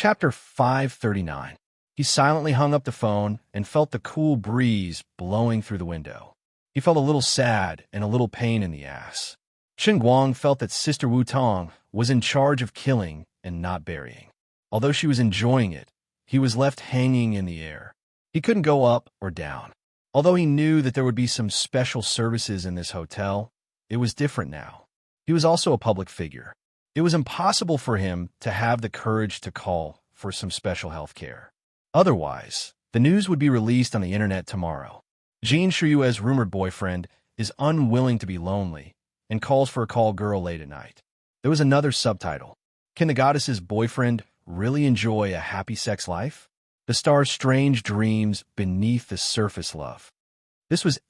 Chapter 539. He silently hung up the phone and felt the cool breeze blowing through the window. He felt a little sad and a little pain in the ass. Chen Guang felt that Sister Wu Tong was in charge of killing and not burying. Although she was enjoying it, he was left hanging in the air. He couldn't go up or down. Although he knew that there would be some special services in this hotel, it was different now. He was also a public figure. It was impossible for him to have the courage to call for some special health care. Otherwise, the news would be released on the internet tomorrow. Jin Shiyue's rumored boyfriend is unwilling to be lonely and calls for a call girl late at night. There was another subtitle. Can the goddess's boyfriend really enjoy a happy sex life? The star's strange dreams beneath the surface love. This was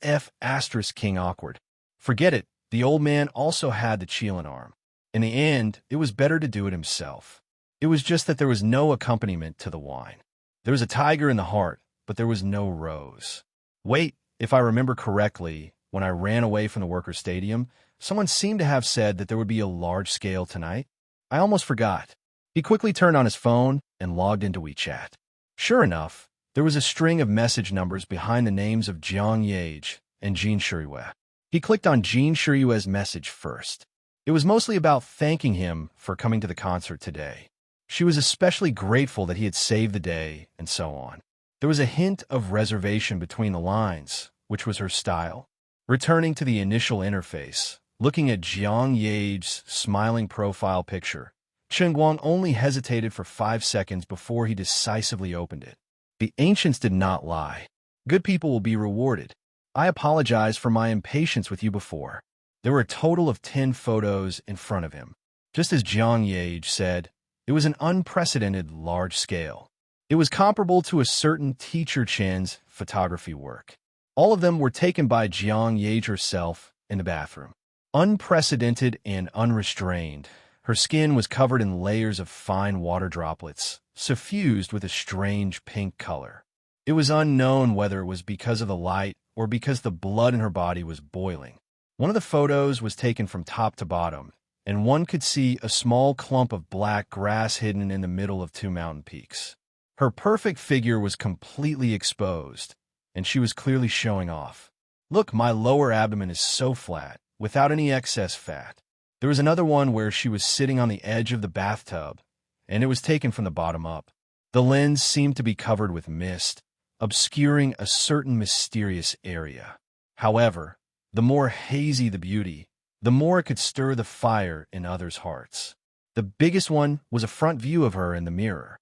King awkward. Forget it, the old man also had the Qilin arm. In the end, it was better to do it himself. It was just that there was no accompaniment to the wine. There was a tiger in the heart, but there was no rose. Wait, if I remember correctly, when I ran away from the workers' stadium, someone seemed to have said that there would be a large scale tonight. I almost forgot. He quickly turned on his phone and logged into WeChat. Sure enough, there was a string of message numbers behind the names of Jiang Yage and Jin Shiyue. He clicked on Jin Shiyue's message first. It was mostly about thanking him for coming to the concert today. She was especially grateful that he had saved the day, and so on. There was a hint of reservation between the lines, which was her style. Returning to the initial interface, looking at Jiang Yage's smiling profile picture, Chen Guang only hesitated for 5 seconds before he decisively opened it. The ancients did not lie. Good people will be rewarded. I apologize for my impatience with you before. There were a total of 10 photos in front of him. Just as Jiang Yage said, it was an unprecedented large scale. It was comparable to a certain teacher Chen's photography work. All of them were taken by Jiang Yage herself in the bathroom. Unprecedented and unrestrained, her skin was covered in layers of fine water droplets, suffused with a strange pink color. It was unknown whether it was because of the light or because the blood in her body was boiling. One of the photos was taken from top to bottom, and one could see a small clump of black grass hidden in the middle of 2 mountain peaks. Her perfect figure was completely exposed, and she was clearly showing off. Look, my lower abdomen is so flat, without any excess fat. There was another one where she was sitting on the edge of the bathtub, and it was taken from the bottom up. The lens seemed to be covered with mist, obscuring a certain mysterious area. However, the more hazy the beauty, the more it could stir the fire in others' hearts. The biggest one was a front view of her in the mirror.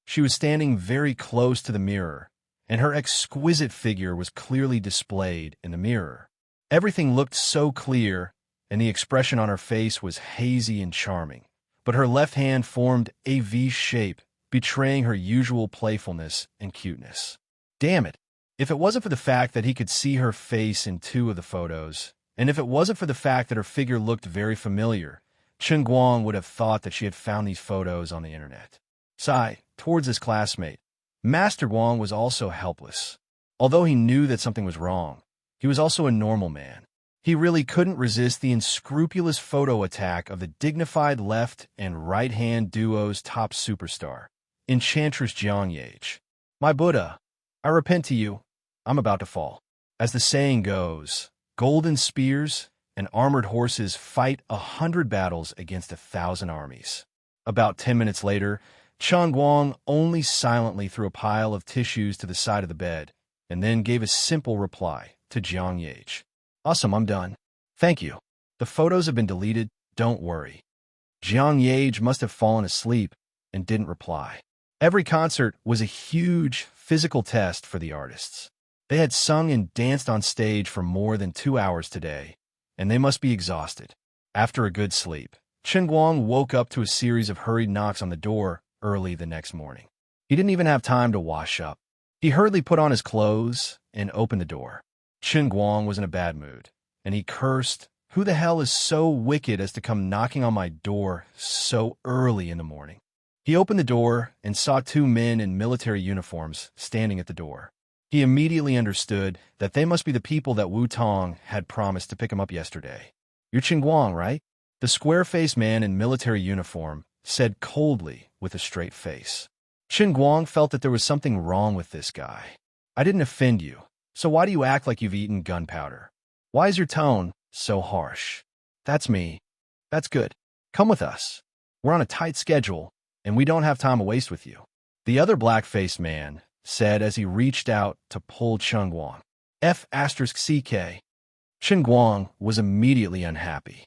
She was standing very close to the mirror, and her exquisite figure was clearly displayed in the mirror. Everything looked so clear, and the expression on her face was hazy and charming, but her left hand formed a V shape, betraying her usual playfulness and cuteness. Damn it! If it wasn't for the fact that he could see her face in 2 of the photos, and if it wasn't for the fact that her figure looked very familiar, Chen Guang would have thought that she had found these photos on the internet. Sigh, towards his classmate, Master Guang was also helpless. Although he knew that something was wrong, he was also a normal man. He really couldn't resist the unscrupulous photo attack of the dignified left and right-hand duo's top superstar, Enchantress Jiang Yage. My Buddha, I repent to you. I'm about to fall. As the saying goes, golden spears and armored horses fight 100 battles against 1,000 armies. About 10 minutes later, Chen Guang only silently threw a pile of tissues to the side of the bed and then gave a simple reply to Jiang Yage. Awesome, I'm done. Thank you. The photos have been deleted, don't worry. Jiang Yage must have fallen asleep and didn't reply. Every concert was a huge physical test for the artists. They had sung and danced on stage for more than 2 hours today, and they must be exhausted. After a good sleep, Chen Guang woke up to a series of hurried knocks on the door early the next morning. He didn't even have time to wash up. He hurriedly put on his clothes and opened the door. Chen Guang was in a bad mood, and he cursed, "Who the hell is so wicked as to come knocking on my door so early in the morning?" He opened the door and saw 2 men in military uniforms standing at the door. He immediately understood that they must be the people that Wu Tong had promised to pick him up yesterday. "You're Chen Guang, right?" The square-faced man in military uniform said coldly with a straight face. Chen Guang felt that there was something wrong with this guy. I didn't offend you, so why do you act like you've eaten gunpowder? Why is your tone so harsh? That's me. That's good. Come with us. We're on a tight schedule, and we don't have time to waste with you. The other black-faced man said as he reached out to pull Chen Guang. F***CK. Chen Guang was immediately unhappy.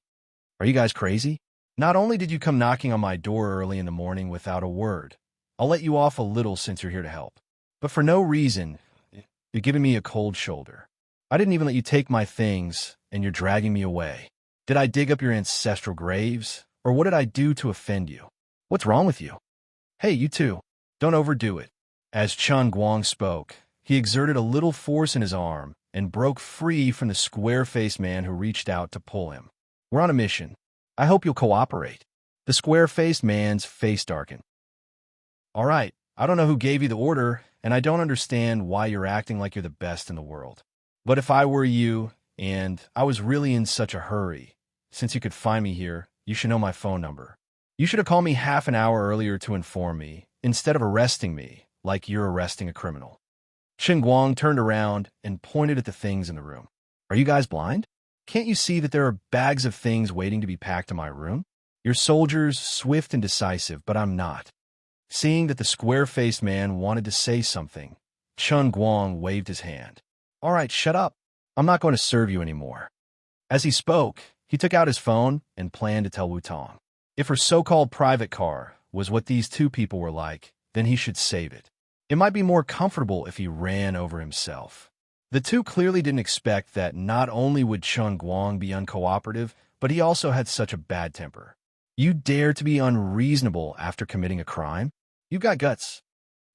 Are you guys crazy? Not only did you come knocking on my door early in the morning without a word, I'll let you off a little since you're here to help. But for no reason, you're giving me a cold shoulder. I didn't even let you take my things, and you're dragging me away. Did I dig up your ancestral graves, or what did I do to offend you? What's wrong with you? Hey, you two, don't overdo it. As Chen Guang spoke, he exerted a little force in his arm and broke free from the square-faced man who reached out to pull him. We're on a mission. I hope you'll cooperate. The square-faced man's face darkened. All right, I don't know who gave you the order, and I don't understand why you're acting like you're the best in the world. But if I were you, and I was really in such a hurry, since you could find me here, you should know my phone number. You should have called me half an hour earlier to inform me, instead of arresting me like you're arresting a criminal. Chen Guang turned around and pointed at the things in the room. Are you guys blind? Can't you see that there are bags of things waiting to be packed in my room? Your soldiers swift and decisive, but I'm not. Seeing that the square-faced man wanted to say something, Chen Guang waved his hand. All right, shut up. I'm not going to serve you anymore. As he spoke, he took out his phone and planned to tell Wu Tong. If her so-called private car was what these two people were like, then he should save it. It might be more comfortable if he ran over himself. The two clearly didn't expect that not only would Chen Guang be uncooperative, but he also had such a bad temper. You dare to be unreasonable after committing a crime? You've got guts.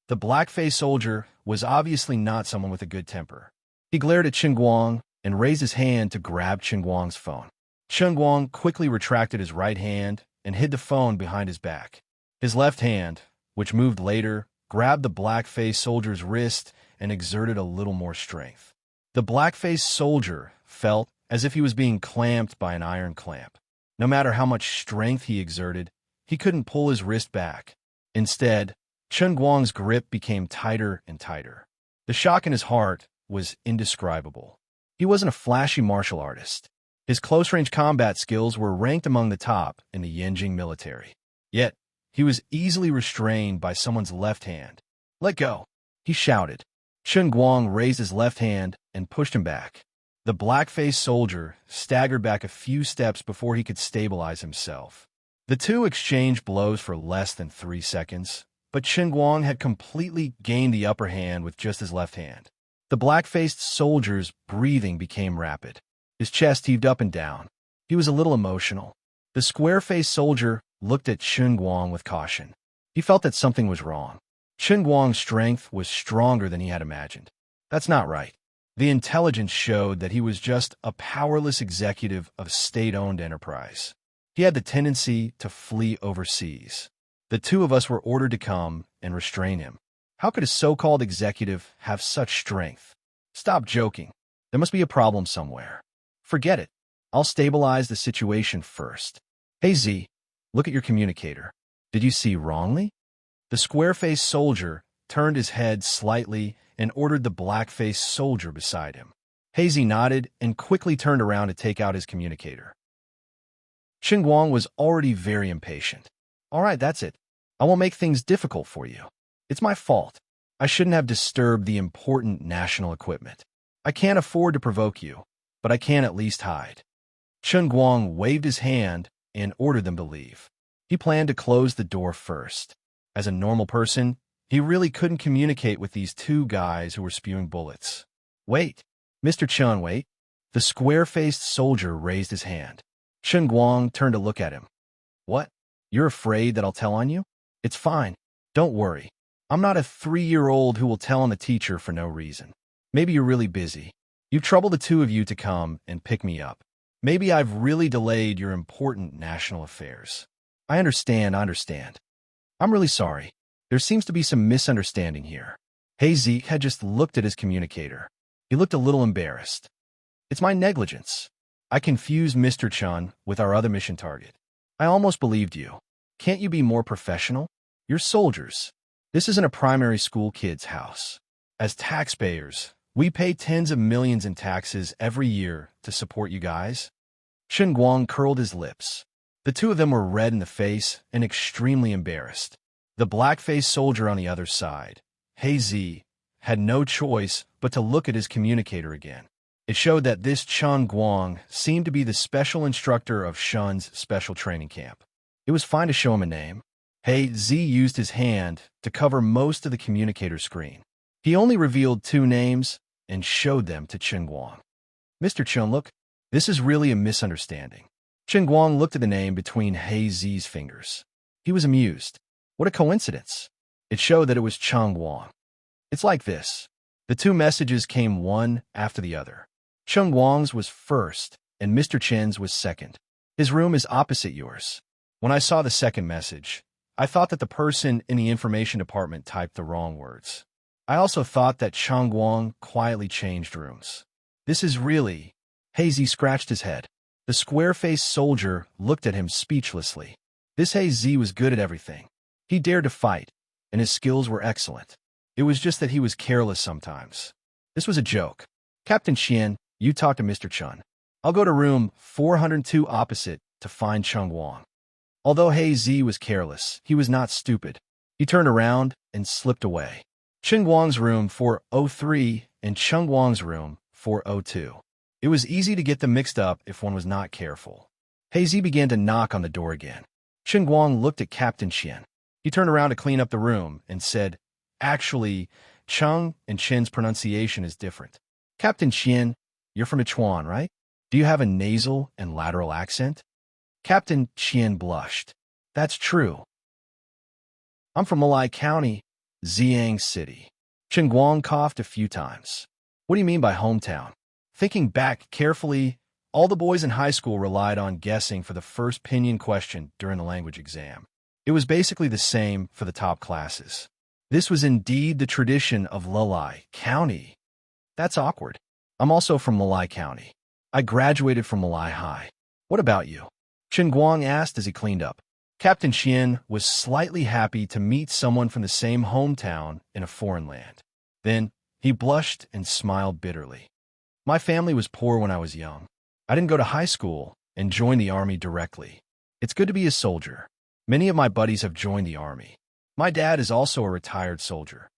The black-faced soldier was obviously not someone with a good temper. He glared at Chen Guang and raised his hand to grab Chen Guang's phone. Chen Guang quickly retracted his right hand and hid the phone behind his back. His left hand, which moved later, grabbed the black-faced soldier's wrist and exerted a little more strength. The black-faced soldier felt as if he was being clamped by an iron clamp. No matter how much strength he exerted, he couldn't pull his wrist back. Instead, Chen Guang's grip became tighter and tighter. The shock in his heart was indescribable. He wasn't a flashy martial artist. His close-range combat skills were ranked among the top in the Yanjing military. Yet, he was easily restrained by someone's left hand. Let go, he shouted. Chen Guang raised his left hand and pushed him back. The black-faced soldier staggered back a few steps before he could stabilize himself. The two exchanged blows for less than 3 seconds, but Chen Guang had completely gained the upper hand with just his left hand. The black-faced soldier's breathing became rapid. His chest heaved up and down. He was a little emotional. The square-faced soldier looked at Chen Guang with caution. He felt that something was wrong. Chen Guang's strength was stronger than he had imagined. That's not right. The intelligence showed that he was just a powerless executive of state-owned enterprise. He had the tendency to flee overseas. The two of us were ordered to come and restrain him. How could a so-called executive have such strength? Stop joking. There must be a problem somewhere. Forget it. I'll stabilize the situation first. Hey Z, look at your communicator. Did you see wrongly? The square-faced soldier turned his head slightly and ordered the black-faced soldier beside him. Hazy nodded and quickly turned around to take out his communicator. Chen Guang was already very impatient. All right, that's it. I won't make things difficult for you. It's my fault. I shouldn't have disturbed the important national equipment. I can't afford to provoke you, but I can at least hide. Chen Guang waved his hand and ordered them to leave. He planned to close the door first. As a normal person, he really couldn't communicate with these two guys who were spewing bullets. Wait, Mr. Chen, wait. The square-faced soldier raised his hand. Chen Guang turned to look at him. What? You're afraid that I'll tell on you? It's fine. Don't worry. I'm not a 3-year-old who will tell on the teacher for no reason. Maybe you're really busy. You've troubled the two of you to come and pick me up. Maybe I've really delayed your important national affairs. I understand. I'm really sorry. There seems to be some misunderstanding here. Hazy had just looked at his communicator. He looked a little embarrassed. It's my negligence. I confused Mr. Chen with our other mission target. I almost believed you. Can't you be more professional? You're soldiers. This isn't a primary school kid's house. As taxpayers, we pay tens of millions in taxes every year to support you guys. Chen Guang curled his lips. The two of them were red in the face and extremely embarrassed. The black-faced soldier on the other side, He Zi, had no choice but to look at his communicator again. It showed that this Chen Guang seemed to be the special instructor of Shun's special training camp. It was fine to show him a name. He Zi used his hand to cover most of the communicator screen. He only revealed 2 names and showed them to Chen Guang. Mr. Chunluk, this is really a misunderstanding. Chen Guang looked at the name between He Zi's fingers. He was amused. What a coincidence. It showed that it was Chen Guang. It's like this. The 2 messages came one after the other. Chen Guang's was first, and Mr. Chen's was second. His room is opposite yours. When I saw the second message, I thought that the person in the information department typed the wrong words. I also thought that Chen Guang quietly changed rooms. This is really... He Zi scratched his head. The square-faced soldier looked at him speechlessly. This He Zi was good at everything. He dared to fight, and his skills were excellent. It was just that he was careless sometimes. This was a joke. Captain Qian, you talk to Mr. Chen. I'll go to room 402 opposite to find Chen Guang. Although He Zi was careless, he was not stupid. He turned around and slipped away. Chen Guang's room 403 and Chen Guang's room 402. It was easy to get them mixed up if one was not careful. He Zi began to knock on the door again. Chen Guang looked at Captain Qian. He turned around to clean up the room and said, "Actually, Cheng and Chen's pronunciation is different. Captain Qian, you're from Ichuan, right? Do you have a nasal and lateral accent?" Captain Qian blushed. "That's true. I'm from Malai County, Ziyang City." Chen Guang coughed a few times. "What do you mean by hometown?" Thinking back carefully, all the boys in high school relied on guessing for the first pinyin question during the language exam. It was basically the same for the top classes. This was indeed the tradition of Malai County. That's awkward. I'm also from Malai County. I graduated from Malai High. What about you? Chen Guang asked as he cleaned up. Captain Qian was slightly happy to meet someone from the same hometown in a foreign land. Then he blushed and smiled bitterly. My family was poor when I was young. I didn't go to high school and joined the army directly. It's good to be a soldier. Many of my buddies have joined the army. My dad is also a retired soldier.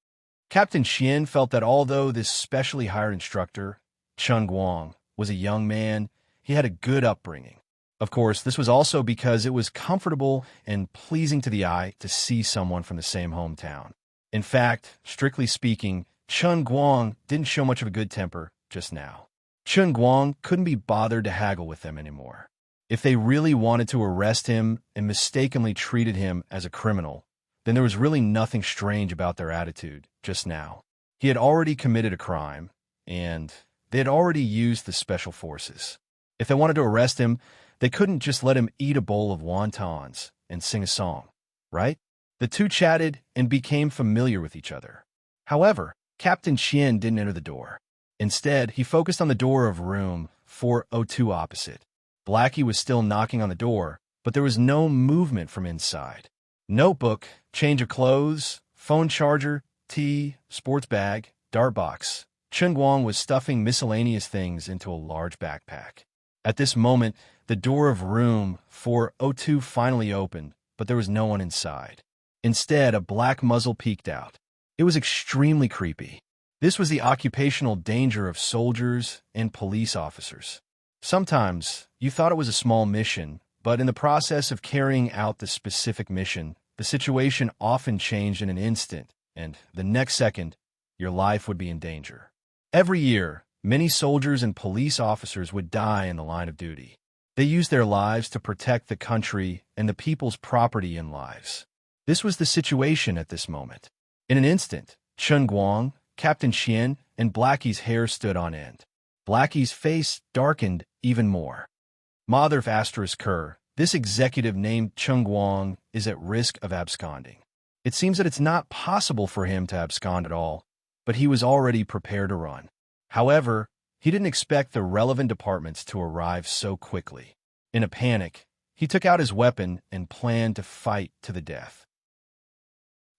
Captain Qian felt that although this specially hired instructor, Chen Guang, was a young man, he had a good upbringing. Of course, this was also because it was comfortable and pleasing to the eye to see someone from the same hometown. In fact, strictly speaking, Chen Guang didn't show much of a good temper just now. Chen Guang couldn't be bothered to haggle with them anymore. If they really wanted to arrest him and mistakenly treated him as a criminal, then there was really nothing strange about their attitude just now. He had already committed a crime, and they had already used the special forces. If they wanted to arrest him, they couldn't just let him eat a bowl of wontons and sing a song, right? The two chatted and became familiar with each other. However, Captain Qian didn't enter the door. Instead, he focused on the door of room 402 opposite. Blackie was still knocking on the door, but there was no movement from inside. Notebook, change of clothes, phone charger, tea, sports bag, dart box. Chen Guang was stuffing miscellaneous things into a large backpack. At this moment, the door of room 402 finally opened, but there was no one inside. Instead, a black muzzle peeked out. It was extremely creepy. This was the occupational danger of soldiers and police officers. Sometimes, you thought it was a small mission, but in the process of carrying out the specific mission, the situation often changed in an instant, and the next second, your life would be in danger. Every year, many soldiers and police officers would die in the line of duty. They used their lives to protect the country and the people's property and lives. This was the situation at this moment. In an instant, Chen Guang, Captain Qian, and Blackie's hair stood on end. Blackie's face darkened even more. Mother of Asterisk Kerr, this executive named Chen Guang is at risk of absconding. It seems that it's not possible for him to abscond at all, but he was already prepared to run. However, he didn't expect the relevant departments to arrive so quickly. In a panic, He took out his weapon and planned to fight to the death.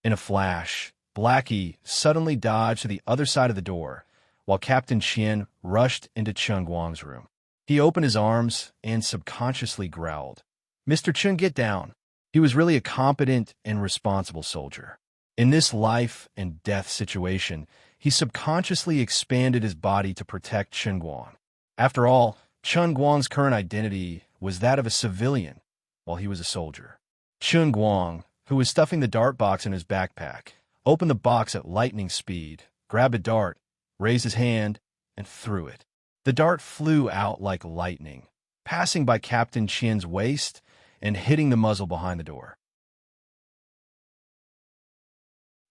In a flash, Blackie suddenly dodged to the other side of the door, while Captain Qian rushed into Chen Guang's room. He opened his arms and subconsciously growled, "Mr. Chen, get down." He was really a competent and responsible soldier. In this life and death situation, he subconsciously expanded his body to protect Chen Guang. After all, Chen Guang's current identity was that of a civilian, while he was a soldier. Chen Guang, who was stuffing the dart box in his backpack, opened the box at lightning speed, grabbed a dart, raised his hand, and threw it. The dart flew out like lightning, passing by Captain Qian's waist and hitting the muzzle behind the door.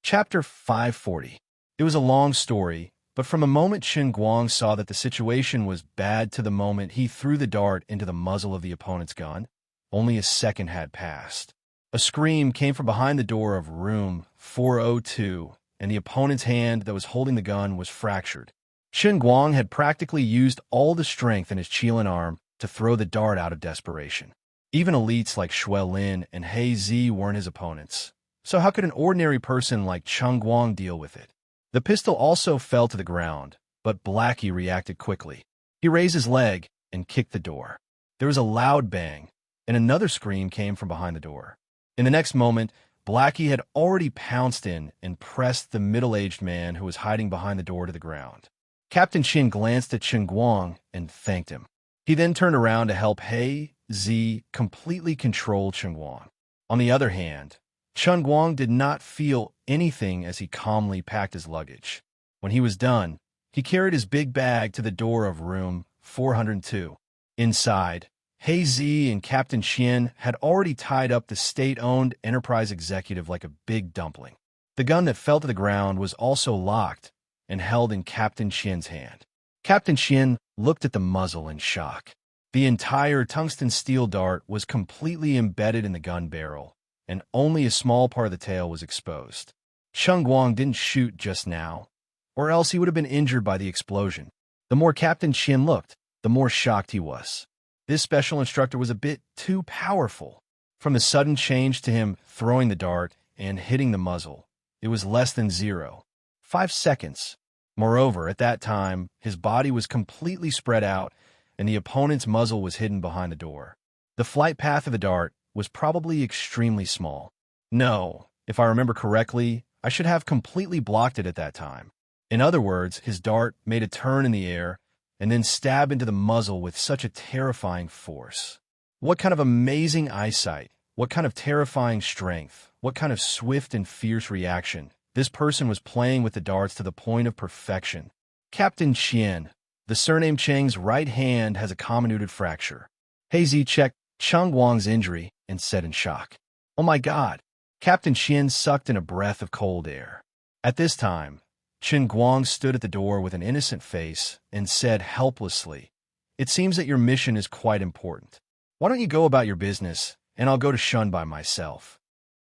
Chapter 540. It was a long story, but from the moment Chen Guang saw that the situation was bad to the moment he threw the dart into the muzzle of the opponent's gun, only a second had passed. A scream came from behind the door of room 402, and the opponent's hand that was holding the gun was fractured. Chen Guang had practically used all the strength in his Qilin arm to throw the dart out of desperation. Even elites like Shui Lin and He Zi weren't his opponents, so how could an ordinary person like Chen Guang deal with it? The pistol also fell to the ground, but Blackie reacted quickly. He raised his leg and kicked the door. There was a loud bang, and another scream came from behind the door. In the next moment, Blackie had already pounced in and pressed the middle-aged man who was hiding behind the door to the ground. Captain Qian glanced at Chen Guang and thanked him. He then turned around to help He Zi completely control Chen Guang. On the other hand, Chen Guang did not feel anything as he calmly packed his luggage. When he was done, he carried his big bag to the door of room 402. Inside, He Zi and Captain Qian had already tied up the state-owned enterprise executive like a big dumpling. The gun that fell to the ground was also locked and held in Captain Qian's hand. Captain Qian looked at the muzzle in shock. The entire tungsten steel dart was completely embedded in the gun barrel, and only a small part of the tail was exposed. Chen Guang didn't shoot just now, or else he would have been injured by the explosion. The more Captain Qian looked, the more shocked he was. This special instructor was a bit too powerful. From the sudden change to him throwing the dart and hitting the muzzle, it was less than 0.5 seconds. Moreover, at that time, his body was completely spread out, and the opponent's muzzle was hidden behind the door. The flight path of the dart was probably extremely small. No, if I remember correctly, I should have completely blocked it at that time. In other words, his dart made a turn in the air and then stabbed into the muzzle with such a terrifying force. What kind of amazing eyesight, what kind of terrifying strength, what kind of swift and fierce reaction. This person was playing with the darts to the point of perfection. Captain Qian, the surname Cheng's right hand has a comminuted fracture. He Zi checked Chen Guang's injury and said in shock, "Oh my God." Captain Qian sucked in a breath of cold air. At this time, Chen Guang stood at the door with an innocent face and said helplessly, "It seems that your mission is quite important. Why don't you go about your business, and I'll go to Shun by myself."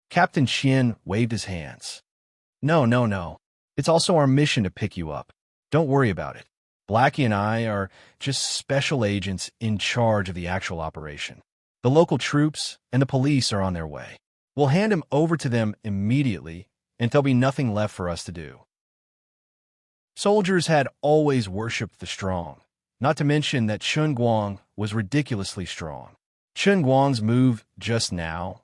Captain Qian waved his hands. No. It's also our mission to pick you up. Don't worry about it. Blackie and I are just special agents in charge of the actual operation. The local troops and the police are on their way. We'll hand him over to them immediately, and there'll be nothing left for us to do. Soldiers had always worshipped the strong, not to mention that Chen Guang was ridiculously strong. Chen Guang's move just now,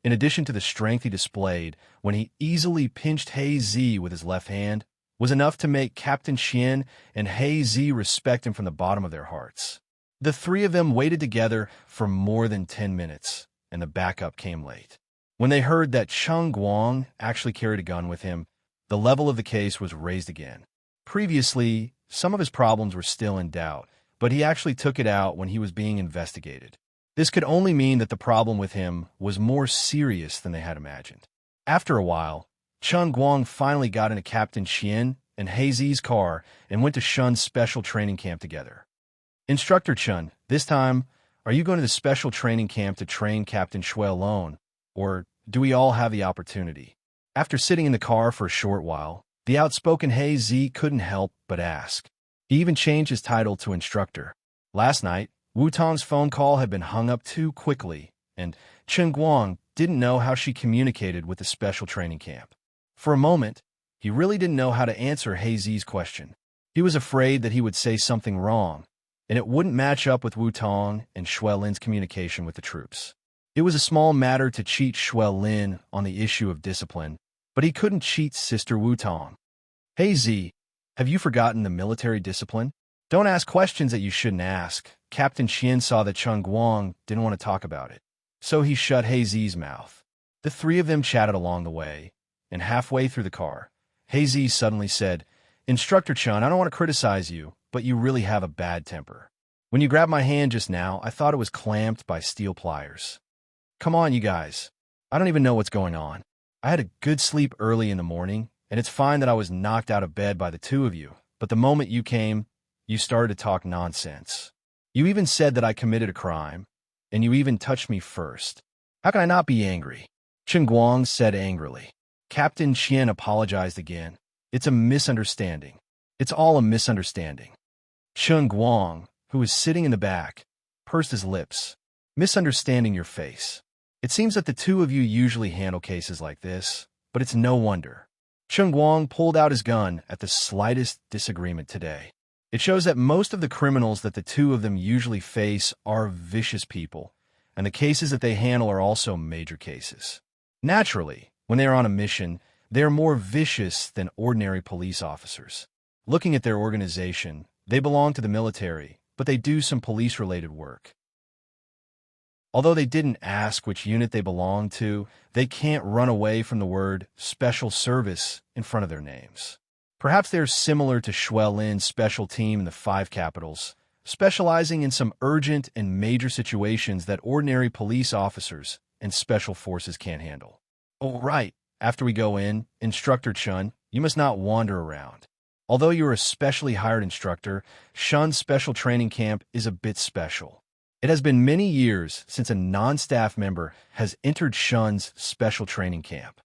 in addition to the strength he displayed when he easily pinched He Zi with his left hand, was enough to make Captain Qian and He Zi respect him from the bottom of their hearts. The three of them waited together for more than 10 minutes, and the backup came late. When they heard that Chen Guang actually carried a gun with him, the level of the case was raised again. Previously, some of his problems were still in doubt, but he actually took it out when he was being investigated. This could only mean that the problem with him was more serious than they had imagined. After a while, Chen Guang finally got into Captain Qian and He Zi's car and went to Shun's special training camp together. "Instructor Chen, this time, are you going to the special training camp to train Captain Shui alone, or do we all have the opportunity?" After sitting in the car for a short while, the outspoken He Zi couldn't help but ask. He even changed his title to instructor. Last night, Wu Tong's phone call had been hung up too quickly, and Chen Guang didn't know how she communicated with the special training camp. For a moment, he really didn't know how to answer Zi's question. He was afraid that he would say something wrong, and it wouldn't match up with Wu Tong and Shui Lin's communication with the troops. It was a small matter to cheat Shui Lin on the issue of discipline, but he couldn't cheat Sister Wu Tong. "Hey Z, have you forgotten the military discipline? Don't ask questions that you shouldn't ask." Captain Qian saw that Chen Guang didn't want to talk about it, so he shut Zi's mouth. The three of them chatted along the way, and halfway through the car, Z suddenly said, "Instructor Chen, I don't want to criticize you, but you really have a bad temper. When you grabbed my hand just now, I thought it was clamped by steel pliers. Come on, you guys. I don't even know what's going on. I had a good sleep early in the morning, and it's fine that I was knocked out of bed by the two of you, but the moment you came, you started to talk nonsense. You even said that I committed a crime, and you even touched me first. How can I not be angry?" Chen Guang said angrily. Captain Qian apologized again. "It's a misunderstanding. It's all a misunderstanding." Chen Guang, who was sitting in the back, pursed his lips. "Misunderstanding your face. It seems that the two of you usually handle cases like this, but it's no wonder." Chen Guang pulled out his gun at the slightest disagreement today. It shows that most of the criminals that the two of them usually face are vicious people, and the cases that they handle are also major cases. Naturally, when they are on a mission, they are more vicious than ordinary police officers. Looking at their organization, they belong to the military, but they do some police-related work. Although they didn't ask which unit they belong to, they can't run away from the word "special service" in front of their names. Perhaps they're similar to Shui Lin's special team in the Five Capitals, specializing in some urgent and major situations that ordinary police officers and special forces can't handle. "Oh, right. After we go in, Instructor Chun, you must not wander around. Although you're a specially hired instructor, Shun's special training camp is a bit special. It has been many years since a non-staff member has entered Shun's special training camp.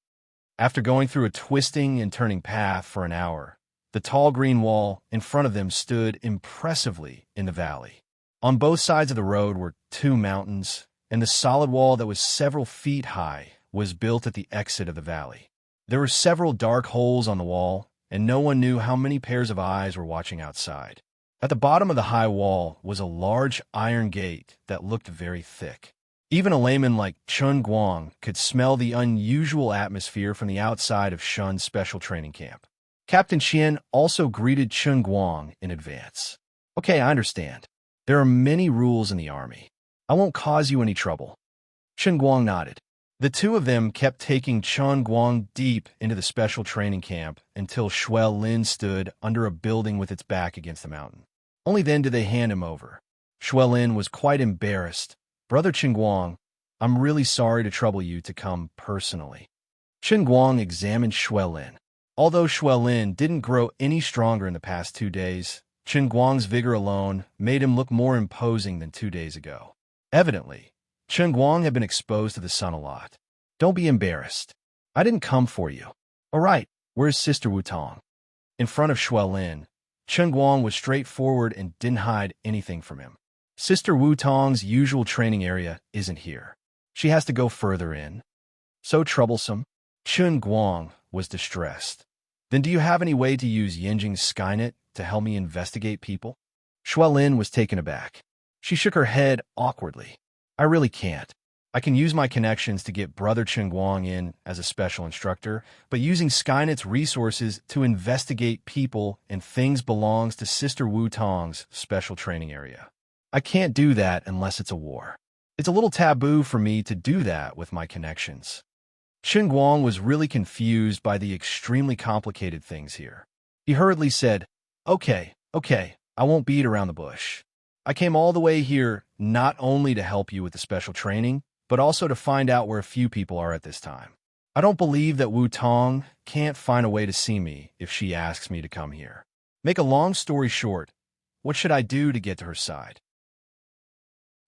After going through a twisting and turning path for an hour, the tall green wall in front of them stood impressively in the valley. On both sides of the road were two mountains, and the solid wall that was several feet high was built at the exit of the valley. There were several dark holes on the wall, and no one knew how many pairs of eyes were watching outside. At the bottom of the high wall was a large iron gate that looked very thick. Even a layman like Chen Guang could smell the unusual atmosphere from the outside of Shun's special training camp. Captain Qian also greeted Chen Guang in advance. "Okay, I understand. There are many rules in the army. I won't cause you any trouble." Chen Guang nodded. The two of them kept taking Chen Guang deep into the special training camp until Shui Lin stood under a building with its back against the mountain. Only then did they hand him over. Shui Lin was quite embarrassed. "Brother Chen Guang, I'm really sorry to trouble you to come personally." Chen Guang examined Shui Lin. Although Shui Lin didn't grow any stronger in the past 2 days, Chen Guang's vigor alone made him look more imposing than 2 days ago. Evidently, Chen Guang had been exposed to the sun a lot. "Don't be embarrassed. I didn't come for you." "All right, where's Sister Wu Tong?" In front of Shui Lin, Chen Guang was straightforward and didn't hide anything from him. "Sister Wu Tong's usual training area isn't here. She has to go further in." "So troublesome." Chen Guang was distressed. "Then do you have any way to use Yinjing's Skynet to help me investigate people?" Shui Lin was taken aback. She shook her head awkwardly. "I really can't. I can use my connections to get Brother Chen Guang in as a special instructor, but using Skynet's resources to investigate people and things belongs to Sister Wu Tong's special training area. I can't do that unless it's a war. It's a little taboo for me to do that with my connections." Chen Guang was really confused by the extremely complicated things here. He hurriedly said, Okay, I won't beat around the bush. I came all the way here not only to help you with the special training, but also to find out where a few people are at this time. I don't believe that Wu Tong can't find a way to see me if she asks me to come here. Make a long story short, what should I do to get to her side?"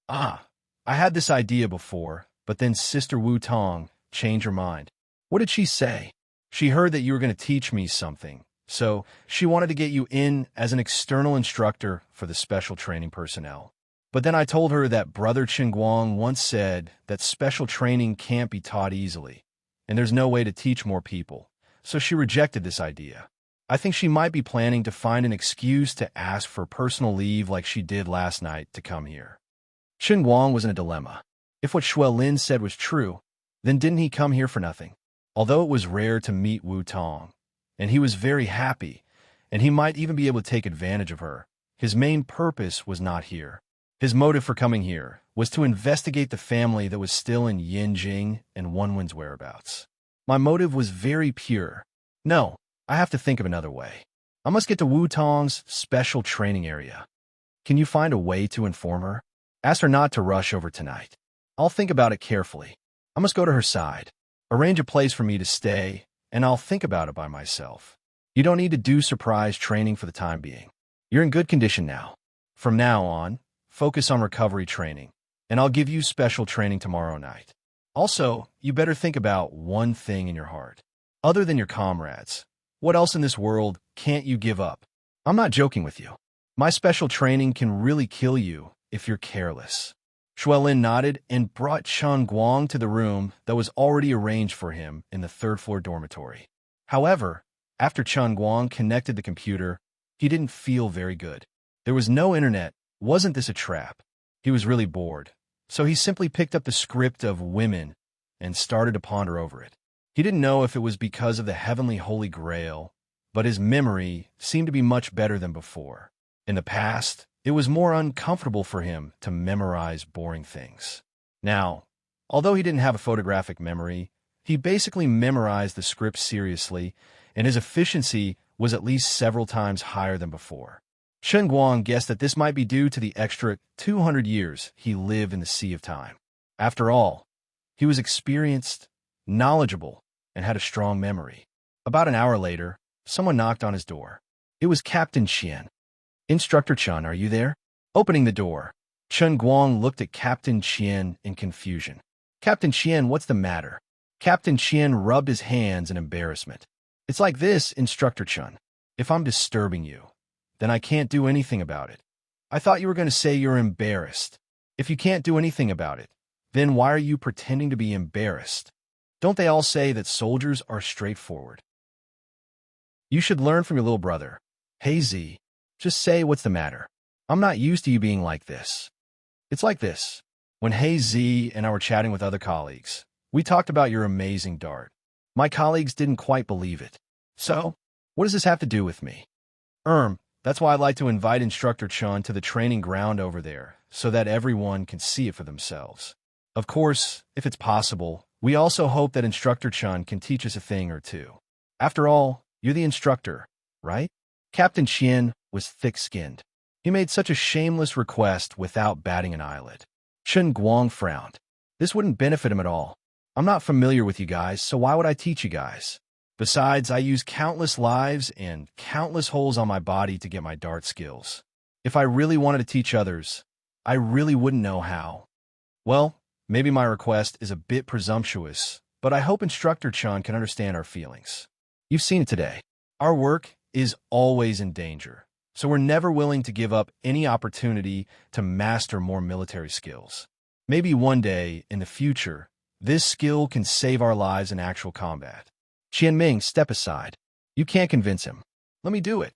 "I had this idea before, but then Sister Wu Tong changed her mind." "What did she say?" "She heard that you were going to teach me something, so she wanted to get you in as an external instructor for the special training personnel." But then I told her that Brother Qingguang once said that special training can't be taught easily, and there's no way to teach more people, so she rejected this idea. I think she might be planning to find an excuse to ask for personal leave like she did last night to come here. Qingguang was in a dilemma. If what Xuelin said was true, then didn't he come here for nothing? Although it was rare to meet Wu Tong, and he was very happy, and he might even be able to take advantage of her, his main purpose was not here. His motive for coming here was to investigate the family that was still in Yinjing and Wenwen's whereabouts. My motive was very pure. No, I have to think of another way. I must get to Wu Tong's special training area. Can you find a way to inform her? Ask her not to rush over tonight. I'll think about it carefully. I must go to her side. Arrange a place for me to stay, and I'll think about it by myself. You don't need to do surprise training for the time being. You're in good condition now. From now on, focus on recovery training, and I'll give you special training tomorrow night. Also, you better think about one thing in your heart. Other than your comrades, what else in this world can't you give up? I'm not joking with you. My special training can really kill you if you're careless. Xuelin nodded and brought Chen Guang to the room that was already arranged for him in the third-floor dormitory. However, after Chen Guang connected the computer, he didn't feel very good. There was no internet. Wasn't this a trap? He was really bored, so he simply picked up the script of Women and started to ponder over it. He didn't know if it was because of the heavenly Holy Grail, but his memory seemed to be much better than before. In the past, it was more uncomfortable for him to memorize boring things. Now, although he didn't have a photographic memory, he basically memorized the script seriously, and his efficiency was at least several times higher than before. Chen Guang guessed that this might be due to the extra 200 years he lived in the Sea of Time. After all, he was experienced, knowledgeable, and had a strong memory. About an hour later, someone knocked on his door. It was Captain Qian. Instructor Chen, are you there? Opening the door, Chen Guang looked at Captain Qian in confusion. Captain Qian, what's the matter? Captain Qian rubbed his hands in embarrassment. It's like this, Instructor Chen. If I'm disturbing you, then I can't do anything about it. I thought you were going to say you're embarrassed. If you can't do anything about it, then why are you pretending to be embarrassed? Don't they all say that soldiers are straightforward? You should learn from your little brother. Hey Z, just say what's the matter. I'm not used to you being like this. It's like this. When Hey Z and I were chatting with other colleagues, we talked about your amazing dart. My colleagues didn't quite believe it. So, what does this have to do with me? That's why I'd like to invite Instructor Chen to the training ground over there, so that everyone can see it for themselves. Of course, if it's possible, we also hope that Instructor Chen can teach us a thing or two. After all, you're the instructor, right? Captain Qian was thick-skinned. He made such a shameless request without batting an eyelid. Chen Guang frowned. This wouldn't benefit him at all. I'm not familiar with you guys, so why would I teach you guys? Besides, I use countless lives and countless holes on my body to get my dart skills. If I really wanted to teach others, I really wouldn't know how. Well, maybe my request is a bit presumptuous, but I hope Instructor Chen can understand our feelings. You've seen it today. Our work is always in danger, so we're never willing to give up any opportunity to master more military skills. Maybe one day, in the future, this skill can save our lives in actual combat. Qianming, step aside. You can't convince him. Let me do it.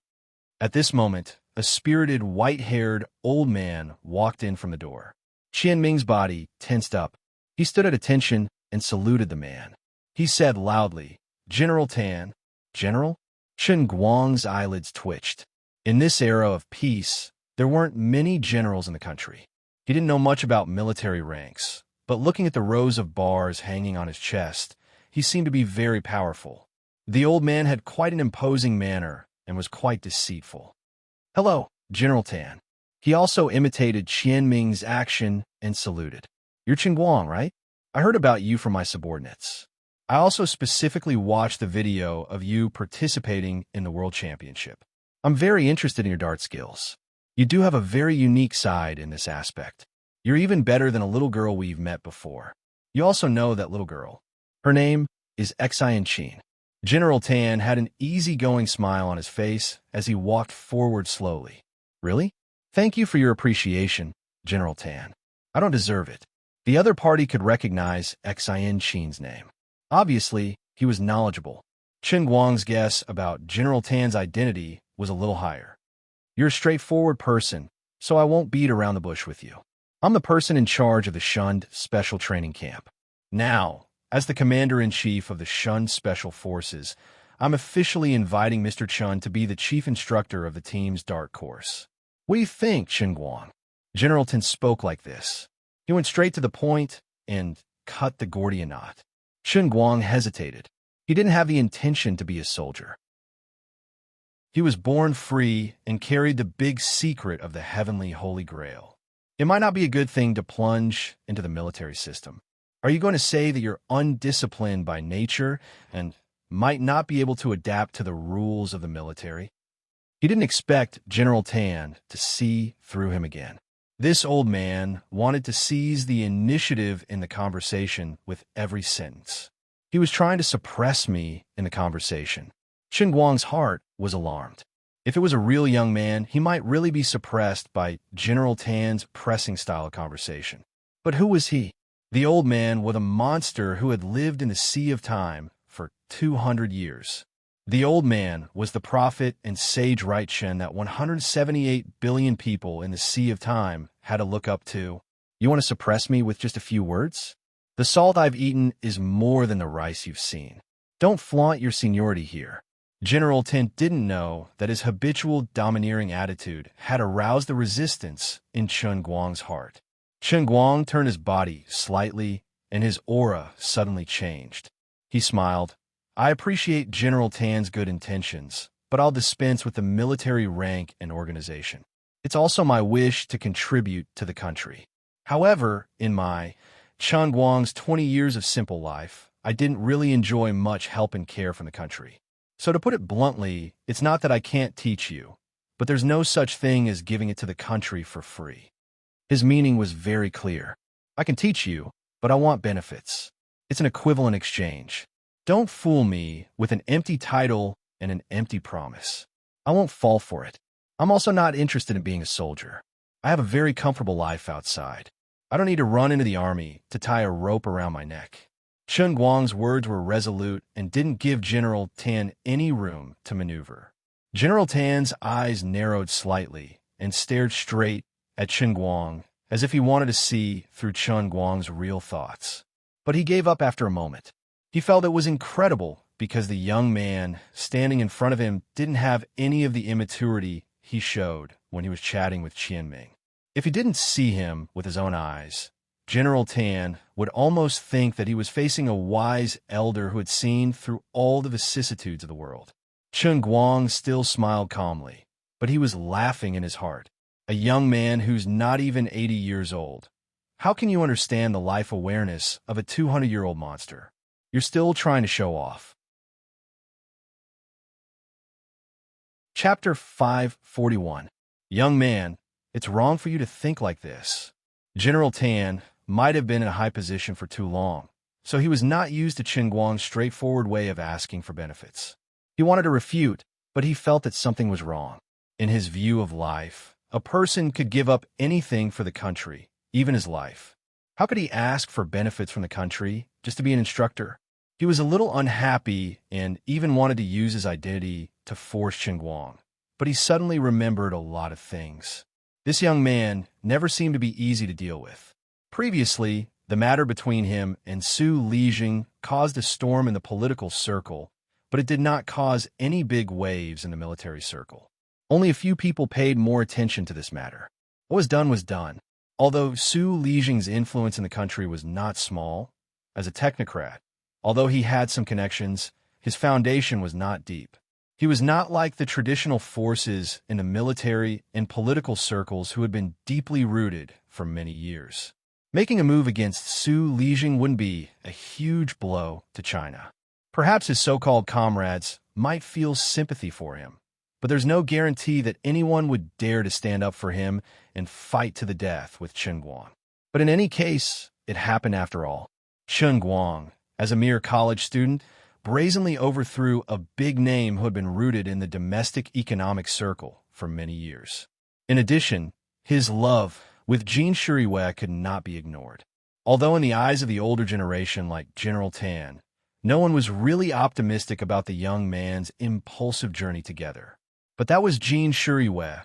At this moment, a spirited, white-haired old man walked in from the door. Qianming's body tensed up. He stood at attention and saluted the man. He said loudly, General Tan. General? Chen Guang's eyelids twitched. In this era of peace, there weren't many generals in the country. He didn't know much about military ranks, but looking at the rows of bars hanging on his chest, he seemed to be very powerful. The old man had quite an imposing manner and was quite deceitful. Hello, General Tan. He also imitated Qianming's action and saluted. You're Chen Guang, right? I heard about you from my subordinates. I also specifically watched the video of you participating in the World Championship. I'm very interested in your dart skills. You do have a very unique side in this aspect. You're even better than a little girl we've met before. You also know that little girl. Her name is Xian Qin. General Tan had an easygoing smile on his face as he walked forward slowly. Really? Thank you for your appreciation, General Tan. I don't deserve it. The other party could recognize Xin Qin's name. Obviously, he was knowledgeable. Chen Guang's guess about General Tan's identity was a little higher. You're a straightforward person, so I won't beat around the bush with you. I'm the person in charge of the shunned special training camp. Now, as the commander-in-chief of the shunned special forces, I'm officially inviting Mr. Chun to be the chief instructor of the team's dark course. What do you think, Chen Guang? General Tan spoke like this. He went straight to the point and cut the Gordian knot. Chen Guang hesitated. He didn't have the intention to be a soldier. He was born free and carried the big secret of the heavenly Holy Grail. It might not be a good thing to plunge into the military system. Are you going to say that you're undisciplined by nature and might not be able to adapt to the rules of the military? He didn't expect General Tan to see through him again. This old man wanted to seize the initiative in the conversation with every sentence. He was trying to suppress me in the conversation. Chen Guang's heart was alarmed. If it was a real young man, he might really be suppressed by General Tan's pressing style of conversation. But who was he? The old man was a monster who had lived in the Sea of Time for 200 years. The old man was the prophet and sage Right Shen that 178 billion people in the Sea of Time had to look up to. You want to suppress me with just a few words? The salt I've eaten is more than the rice you've seen. Don't flaunt your seniority here. General Tan didn't know that his habitual domineering attitude had aroused the resistance in Chen Guang's heart. Chen Guang turned his body slightly, and his aura suddenly changed. He smiled. I appreciate General Tan's good intentions, but I'll dispense with the military rank and organization. It's also my wish to contribute to the country. However, in my Chen Guang's 20 years of simple life, I didn't really enjoy much help and care from the country. So to put it bluntly, it's not that I can't teach you, but there's no such thing as giving it to the country for free. His meaning was very clear. I can teach you, but I want benefits. It's an equivalent exchange. Don't fool me with an empty title and an empty promise. I won't fall for it. I'm also not interested in being a soldier. I have a very comfortable life outside. I don't need to run into the army to tie a rope around my neck. Chen Guang's words were resolute and didn't give General Tan any room to maneuver. General Tan's eyes narrowed slightly and stared straight at Chen Guang as if he wanted to see through Chen Guang's real thoughts. But he gave up after a moment. He felt it was incredible because the young man standing in front of him didn't have any of the immaturity he showed when he was chatting with Qianming. If he didn't see him with his own eyes, General Tan would almost think that he was facing a wise elder who had seen through all the vicissitudes of the world. Chen Guang still smiled calmly, but he was laughing in his heart. A young man who's not even 80 years old. How can you understand the life awareness of a 200-year-old monster? You're still trying to show off. Chapter 541. Young man, it's wrong for you to think like this. General Tan might have been in a high position for too long, so he was not used to Chen Guang's straightforward way of asking for benefits. He wanted to refute, but he felt that something was wrong. In his view of life, a person could give up anything for the country, even his life. How could he ask for benefits from the country just to be an instructor? He was a little unhappy and even wanted to use his identity to force Chen Guang, but he suddenly remembered a lot of things. This young man never seemed to be easy to deal with. Previously, the matter between him and Su Lijing caused a storm in the political circle, but it did not cause any big waves in the military circle. Only a few people paid more attention to this matter. What was done. Although Su Lijing's influence in the country was not small, as a technocrat, although he had some connections, his foundation was not deep. He was not like the traditional forces in the military and political circles who had been deeply rooted for many years. Making a move against Su Lijing wouldn't be a huge blow to China. Perhaps his so-called comrades might feel sympathy for him, but there's no guarantee that anyone would dare to stand up for him and fight to the death with Chen Guang. But in any case, it happened after all. Chen Guang, as a mere college student, brazenly overthrew a big name who had been rooted in the domestic economic circle for many years. In addition, his love with Jin Shuriwei could not be ignored. Although in the eyes of the older generation like General Tan, no one was really optimistic about the young man's impulsive journey together. But that was Jin Shuriwei,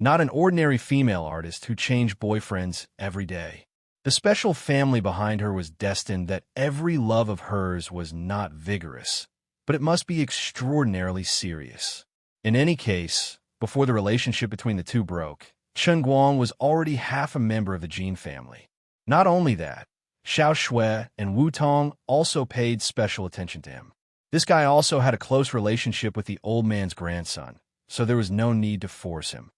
not an ordinary female artist who changed boyfriends every day. The special family behind her was destined that every love of hers was not vigorous, but it must be extraordinarily serious. In any case, before the relationship between the two broke, Chen Guang was already half a member of the Jin family. Not only that, Xiao Shui and Wu Tong also paid special attention to him. This guy also had a close relationship with the old man's grandson, so there was no need to force him.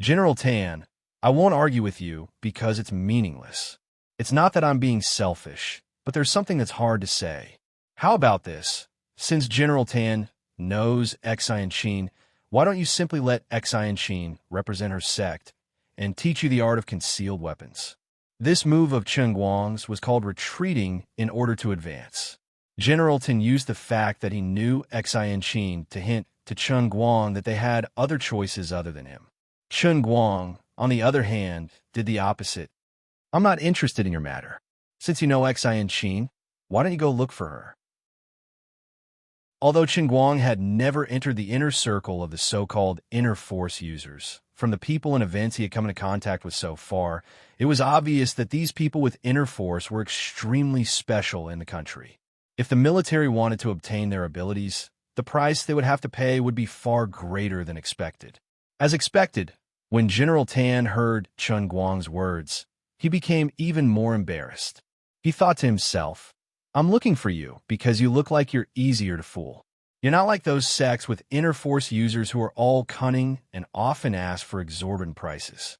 General Tan, I won't argue with you because it's meaningless. It's not that I'm being selfish, but there's something that's hard to say. How about this? Since General Tan knows Enchanting, why don't you simply let Enchanting represent her sect and teach you the art of concealed weapons? This move of Chen Guang's was called retreating in order to advance. General Tan used the fact that he knew Enchanting to hint to Chen Guang that they had other choices other than him. Chen Guang, on the other hand, did the opposite. I'm not interested in your matter. Since you know Enchanting, why don't you go look for her? Although Chen Guang had never entered the inner circle of the so-called inner force users, from the people and events he had come into contact with so far, it was obvious that these people with inner force were extremely special in the country. If the military wanted to obtain their abilities, the price they would have to pay would be far greater than expected. As expected, when General Tan heard Chen Guang's words, he became even more embarrassed. He thought to himself, I'm looking for you because you look like you're easier to fool. You're not like those sects with inner force users who are all cunning and often ask for exorbitant prices.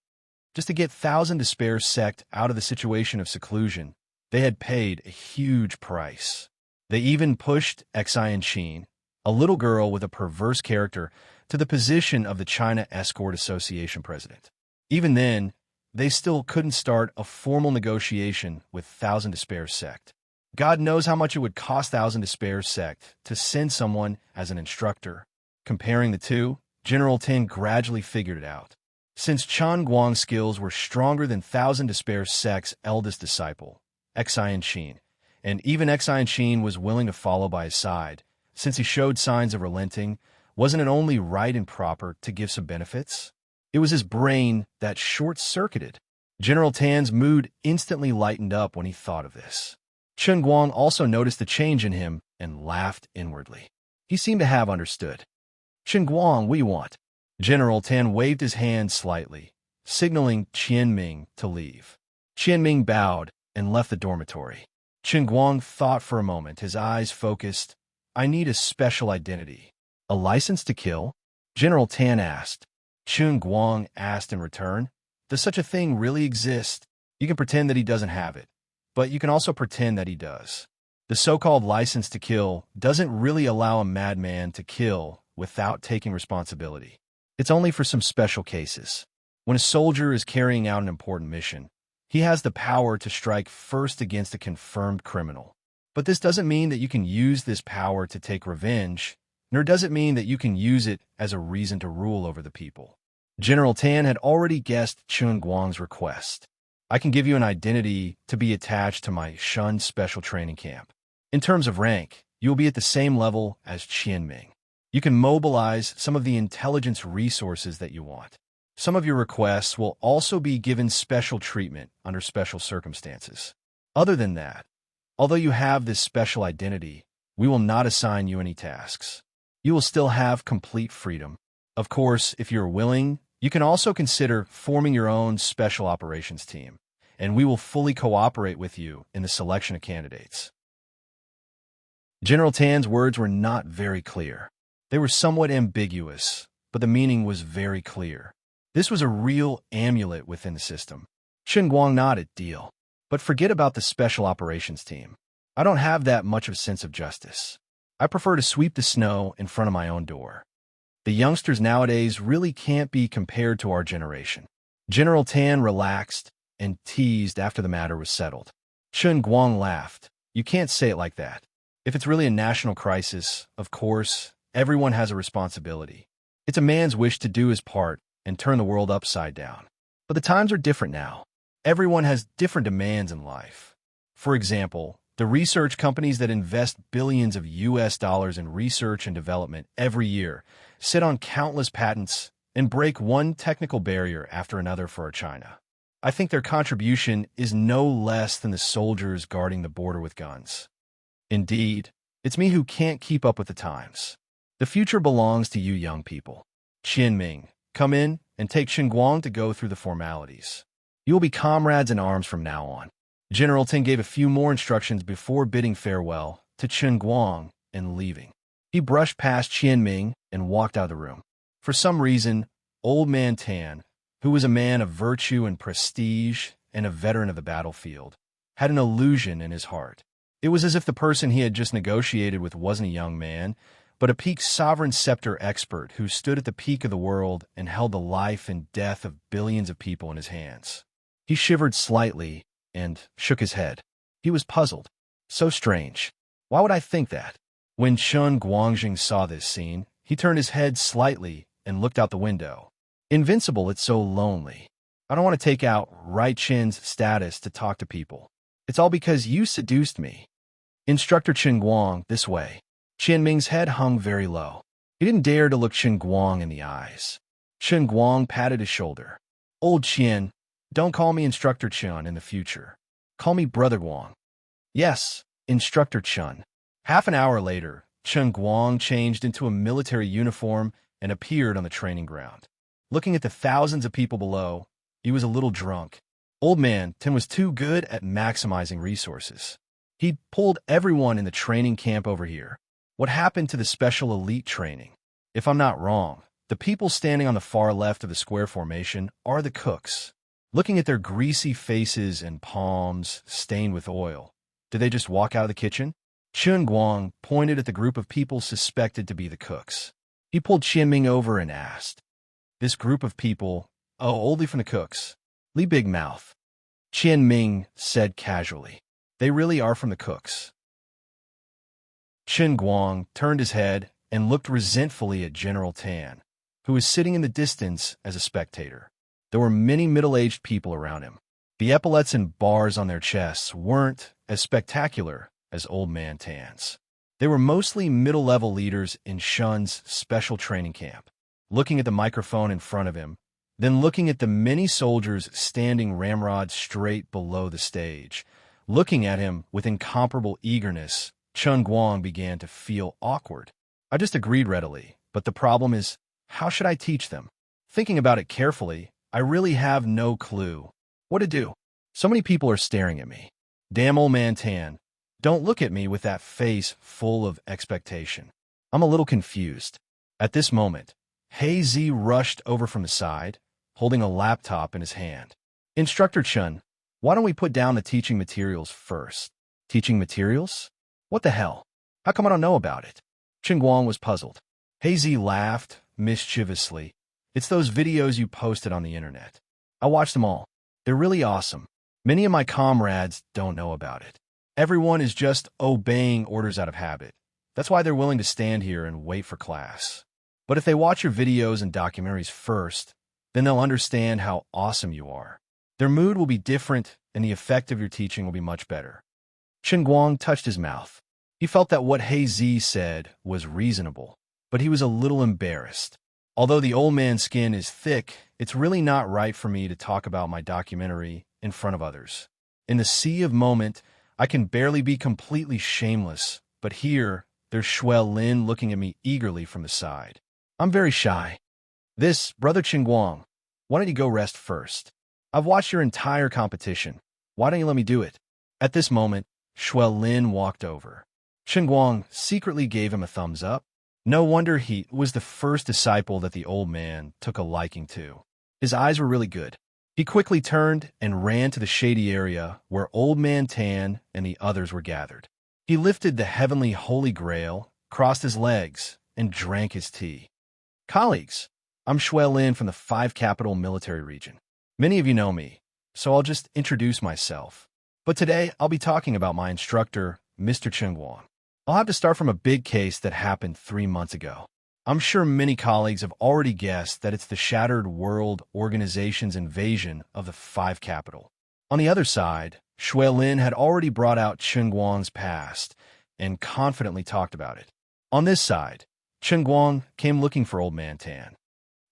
Just to get Thousand Despair sect out of the situation of seclusion, they had paid a huge price. They even pushed Enchanting, a little girl with a perverse character, to the position of the China Escort Association president. Even then, they still couldn't start a formal negotiation with Thousand Despair sect. God knows how much it would cost Thousand Despair sect to send someone as an instructor. Comparing the two, General Tan gradually figured it out. Since Chen Guang's skills were stronger than Thousand Despair sect's eldest disciple, Enchanting, and even Enchanting was willing to follow by his side, since he showed signs of relenting, wasn't it only right and proper to give some benefits? It was his brain that short-circuited. General Tan's mood instantly lightened up when he thought of this. Chen Guang also noticed the change in him and laughed inwardly. He seemed to have understood. Chen Guang, we want. General Tan waved his hand slightly, signaling Qianming to leave. Qianming bowed and left the dormitory. Chen Guang thought for a moment, his eyes focused. I need a special identity. A license to kill? General Tan asked. Chen Guang asked in return. Does such a thing really exist? You can pretend that he doesn't have it, but you can also pretend that he does. The so-called license to kill doesn't really allow a madman to kill without taking responsibility. It's only for some special cases. When a soldier is carrying out an important mission, he has the power to strike first against a confirmed criminal. But this doesn't mean that you can use this power to take revenge, nor does it mean that you can use it as a reason to rule over the people. General Tan had already guessed Chen Guang's request. I can give you an identity to be attached to my Shun special training camp. In terms of rank, you will be at the same level as Qianming. You can mobilize some of the intelligence resources that you want. Some of your requests will also be given special treatment under special circumstances. Other than that, although you have this special identity, we will not assign you any tasks. You will still have complete freedom. Of course, if you're willing, you can also consider forming your own special operations team, and we will fully cooperate with you in the selection of candidates. General Tan's words were not very clear. They were somewhat ambiguous, but the meaning was very clear. This was a real amulet within the system. Chen Guang nodded, deal. But forget about the special operations team. I don't have that much of a sense of justice. I prefer to sweep the snow in front of my own door. The youngsters nowadays really can't be compared to our generation. General Tan relaxed and teased after the matter was settled. Chen Guang laughed. You can't say it like that. If it's really a national crisis, of course, everyone has a responsibility. It's a man's wish to do his part and turn the world upside down. But the times are different now. Everyone has different demands in life. For example, the research companies that invest billions of US dollars in research and development every year sit on countless patents and break one technical barrier after another for China. I think their contribution is no less than the soldiers guarding the border with guns. Indeed, it's me who can't keep up with the times. The future belongs to you young people. Qianming, come in and take Guang to go through the formalities. You will be comrades in arms from now on. General Ting gave a few more instructions before bidding farewell to Guang and leaving. He brushed past Qianming and walked out of the room. For some reason, Old Man Tan, who was a man of virtue and prestige and a veteran of the battlefield, had an illusion in his heart. It was as if the person he had just negotiated with wasn't a young man, but a peak sovereign scepter expert who stood at the peak of the world and held the life and death of billions of people in his hands. He shivered slightly and shook his head. He was puzzled. So strange. Why would I think that? When Chun Guangjing saw this scene, he turned his head slightly and looked out the window. Invincible, it's so lonely. I don't want to take out Rai Chin's status to talk to people. It's all because you seduced me. Instructor Guang, this way. Qianming's head hung very low. He didn't dare to look Guang in the eyes. Guang patted his shoulder. Old Qian, don't call me Instructor Chun in the future. Call me Brother Guang. Yes, Instructor Chun. Half an hour later, Guang changed into a military uniform and appeared on the training ground. Looking at the thousands of people below, he was a little drunk. Old Man Tim was too good at maximizing resources. He pulled everyone in the training camp over here. What happened to the special elite training? If I'm not wrong, the people standing on the far left of the square formation are the cooks. Looking at their greasy faces and palms stained with oil, did they just walk out of the kitchen? Guang pointed at the group of people suspected to be the cooks. He pulled Qianming over and asked, "This group of people, only from the cooks." Li Big Mouth. Qianming said casually, "They really are from the cooks." Guang turned his head and looked resentfully at General Tan, who was sitting in the distance as a spectator. There were many middle-aged people around him. The epaulets and bars on their chests weren't as spectacular as Old Man Tan's. They were mostly middle-level leaders in Shun's special training camp. Looking at the microphone in front of him, then looking at the many soldiers standing ramrod straight below the stage, looking at him with incomparable eagerness, Guang began to feel awkward. I just agreed readily, but the problem is, how should I teach them? Thinking about it carefully, I really have no clue what to do. So many people are staring at me. Damn, Old Man Tan, don't look at me with that face full of expectation. I'm a little confused. At this moment, Hazy rushed over from the side, holding a laptop in his hand. Instructor Chun, why don't we put down the teaching materials first? Teaching materials? What the hell? How come I don't know about it? Guang was puzzled. Hazy laughed mischievously. It's those videos you posted on the internet. I watched them all. They're really awesome. Many of my comrades don't know about it. Everyone is just obeying orders out of habit. That's why they're willing to stand here and wait for class. But if they watch your videos and documentaries first, then they'll understand how awesome you are. Their mood will be different, and the effect of your teaching will be much better. Guang touched his mouth. He felt that what Hazy said was reasonable, but he was a little embarrassed. Although the old man's skin is thick, it's really not right for me to talk about my documentary in front of others. In the sea of moment, I can barely be completely shameless, but here, there's Shuel Lin looking at me eagerly from the side. I'm very shy. Brother Guang, why don't you go rest first? I've watched your entire competition. Why don't you let me do it? At this moment, Shuel Lin walked over. Guang secretly gave him a thumbs up. No wonder he was the first disciple that the old man took a liking to. His eyes were really good. He quickly turned and ran to the shady area where Old Man Tan and the others were gathered. He lifted the heavenly holy grail, crossed his legs, and drank his tea. Colleagues, I'm Shuel Lin from the 5 Capital Military Region. Many of you know me, so I'll just introduce myself. But today, I'll be talking about my instructor, Mr. Guang. I'll have to start from a big case that happened 3 months ago. I'm sure many colleagues have already guessed that it's the Shattered World Organization's invasion of the 5 Capital. On the other side, Shui Lin had already brought out Chen Guang's past and confidently talked about it. On this side, Chen Guang came looking for Old Man Tan.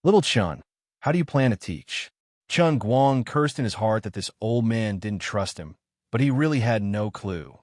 Little Chun, how do you plan to teach? Chen Guang cursed in his heart that this old man didn't trust him, but he really had no clue.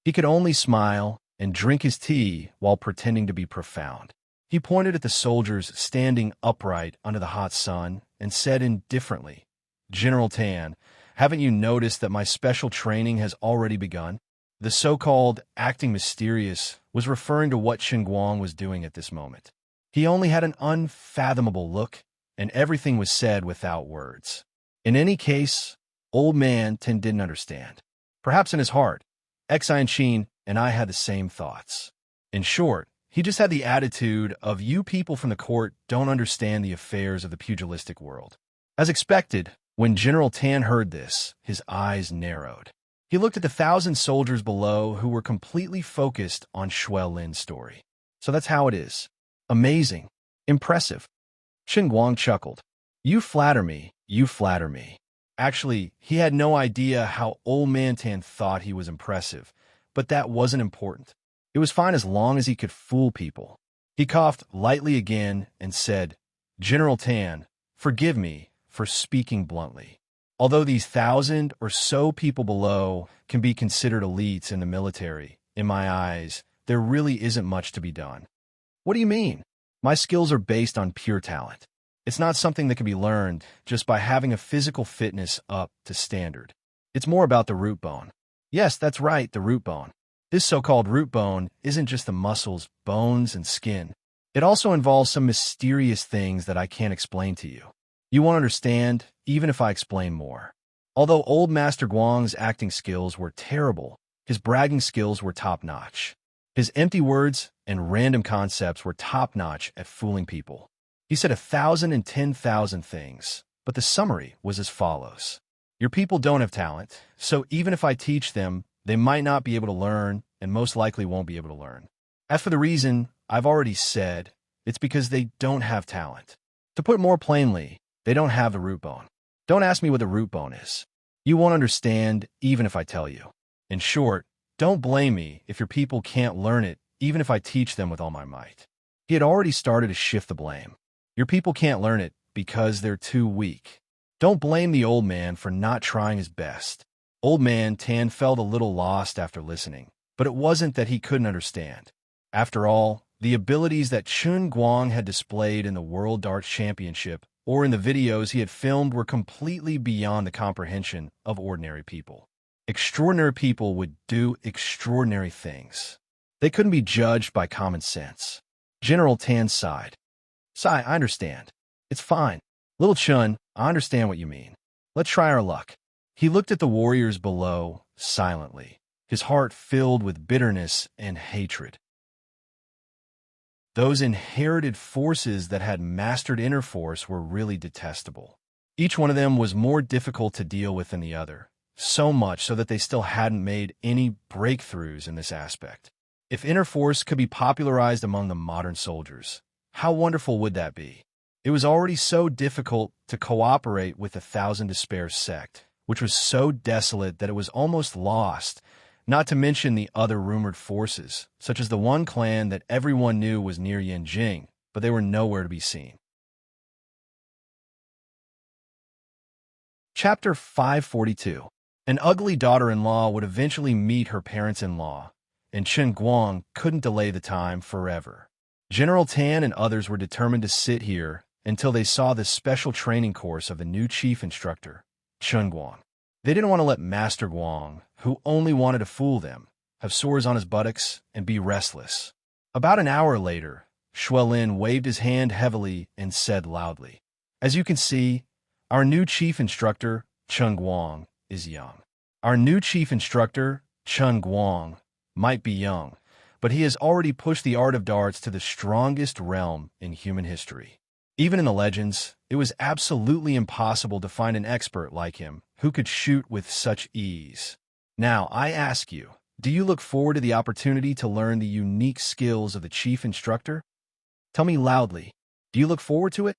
He could only smile and drink his tea while pretending to be profound. He pointed at the soldiers standing upright under the hot sun and said indifferently, "General Tan, haven't you noticed that my special training has already begun?" The so-called acting mysterious was referring to what Chen Guang was doing at this moment. He only had an unfathomable look, and everything was said without words. In any case, Old Man Tan didn't understand. Perhaps in his heart, Enchanting and I had the same thoughts. In short, he just had the attitude of you people from the court don't understand the affairs of the pugilistic world. As expected, when General Tan heard this, his eyes narrowed. He looked at the 1,000 soldiers below who were completely focused on Shui Lin's story. So that's how it is. Amazing. Impressive. Chen Guang chuckled. You flatter me. You flatter me. Actually, he had no idea how Old Man Tan thought he was impressive, but that wasn't important. It was fine as long as he could fool people. He coughed lightly again and said, General Tan, forgive me for speaking bluntly. Although these 1,000 or so people below can be considered elites in the military, in my eyes, there really isn't much to be done. What do you mean? My skills are based on pure talent. It's not something that can be learned just by having a physical fitness up to standard. It's more about the root bone. Yes, that's right, the root bone. This so-called root bone isn't just the muscles, bones, and skin. It also involves some mysterious things that I can't explain to you. You won't understand, even if I explain more. Although old Master Guang's acting skills were terrible, his bragging skills were top-notch. His empty words and random concepts were top-notch at fooling people. He said 1,000 and 10,000 things, but the summary was as follows. Your people don't have talent, so even if I teach them, they might not be able to learn and most likely won't be able to learn. As for the reason, I've already said, it's because they don't have talent. To put it more plainly, they don't have the root bone. Don't ask me what the root bone is. You won't understand even if I tell you. In short, don't blame me if your people can't learn it even if I teach them with all my might. He had already started to shift the blame. Your people can't learn it because they're too weak. Don't blame the old man for not trying his best. Old Man Tan felt a little lost after listening, but it wasn't that he couldn't understand. After all, the abilities that Chen Guang had displayed in the World Darts Championship or in the videos he had filmed were completely beyond the comprehension of ordinary people. Extraordinary people would do extraordinary things. They couldn't be judged by common sense. General Tan sighed. Sigh, I understand. It's fine. Little Chun, I understand what you mean. Let's try our luck. He looked at the warriors below silently, his heart filled with bitterness and hatred. Those inherited forces that had mastered inner force were really detestable. Each one of them was more difficult to deal with than the other, so much so that they still hadn't made any breakthroughs in this aspect. If inner force could be popularized among the modern soldiers, how wonderful would that be? It was already so difficult to cooperate with the Thousand Despairs sect, which was so desolate that it was almost lost, not to mention the other rumored forces, such as the one clan that everyone knew was near Yanjing, but they were nowhere to be seen. Chapter 542. An ugly daughter-in-law would eventually meet her parents-in-law, and Chen Guang couldn't delay the time forever. General Tan and others were determined to sit here until they saw the special training course of the new chief instructor, Chen Guang. They didn't want to let Master Guang, who only wanted to fool them, have sores on his buttocks and be restless. About an hour later, Shui Lin waved his hand heavily and said loudly, As you can see, our new chief instructor, Chen Guang, is young. Our new chief instructor, Chen Guang, might be young, but he has already pushed the art of darts to the strongest realm in human history. Even in the legends, it was absolutely impossible to find an expert like him who could shoot with such ease. Now, I ask you, do you look forward to the opportunity to learn the unique skills of the chief instructor? Tell me loudly, do you look forward to it?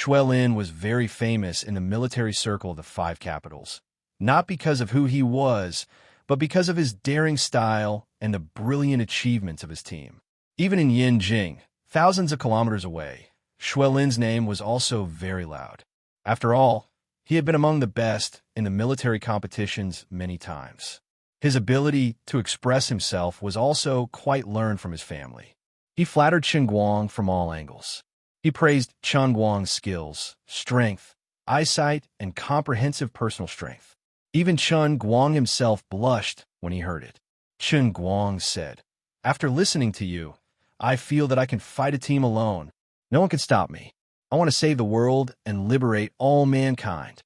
Lin was very famous in the military circle of the five capitals, not because of who he was, but because of his daring style and the brilliant achievements of his team. Even in Yinjing, thousands of kilometers away, Lin's name was also very loud. After all, he had been among the best in the military competitions many times. His ability to express himself was also quite learned from his family. He flattered Chen Guang from all angles. He praised Chen Guang's skills, strength, eyesight, and comprehensive personal strength. Even Chen Guang himself blushed when he heard it. Chen Guang said, "After listening to you, I feel that I can fight a team alone. No one can stop me. I want to save the world and liberate all mankind."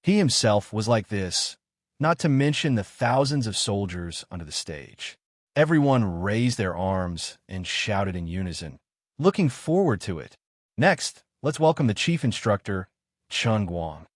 He himself was like this, not to mention the thousands of soldiers under the stage. Everyone raised their arms and shouted in unison, looking forward to it. Next, let's welcome the chief instructor, Chen Guang.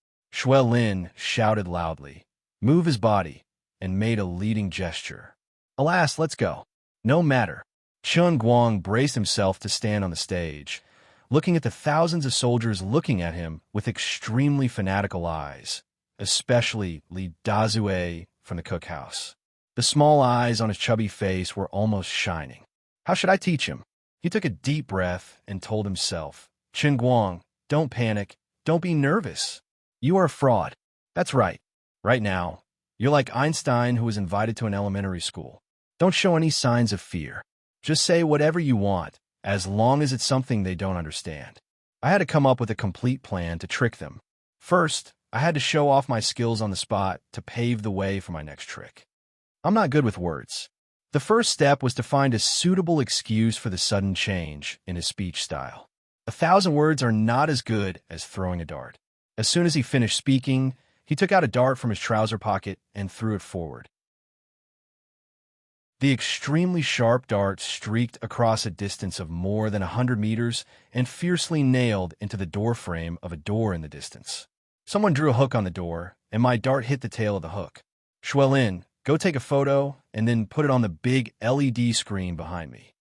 Lin shouted loudly, moved his body, and made a leading gesture. "Alas, let's go." "No matter." Chen Guang braced himself to stand on the stage, looking at the thousands of soldiers looking at him with extremely fanatical eyes, especially Li Dazue from the cookhouse. The small eyes on his chubby face were almost shining. How should I teach him? He took a deep breath and told himself, "Chen Guang, don't panic, don't be nervous. You are a fraud." That's right. Right now, you're like Einstein who was invited to an elementary school. Don't show any signs of fear. Just say whatever you want, as long as it's something they don't understand. I had to come up with a complete plan to trick them. First, I had to show off my skills on the spot to pave the way for my next trick. I'm not good with words. The first step was to find a suitable excuse for the sudden change in his speech style. 1,000 words are not as good as throwing a dart. As soon as he finished speaking, he took out a dart from his trouser pocket and threw it forward. The extremely sharp dart streaked across a distance of more than 100 meters and fiercely nailed into the doorframe of a door in the distance. Someone drew a hook on the door, and my dart hit the tail of the hook. "Lin, go take a photo and then put it on the big LED screen behind me."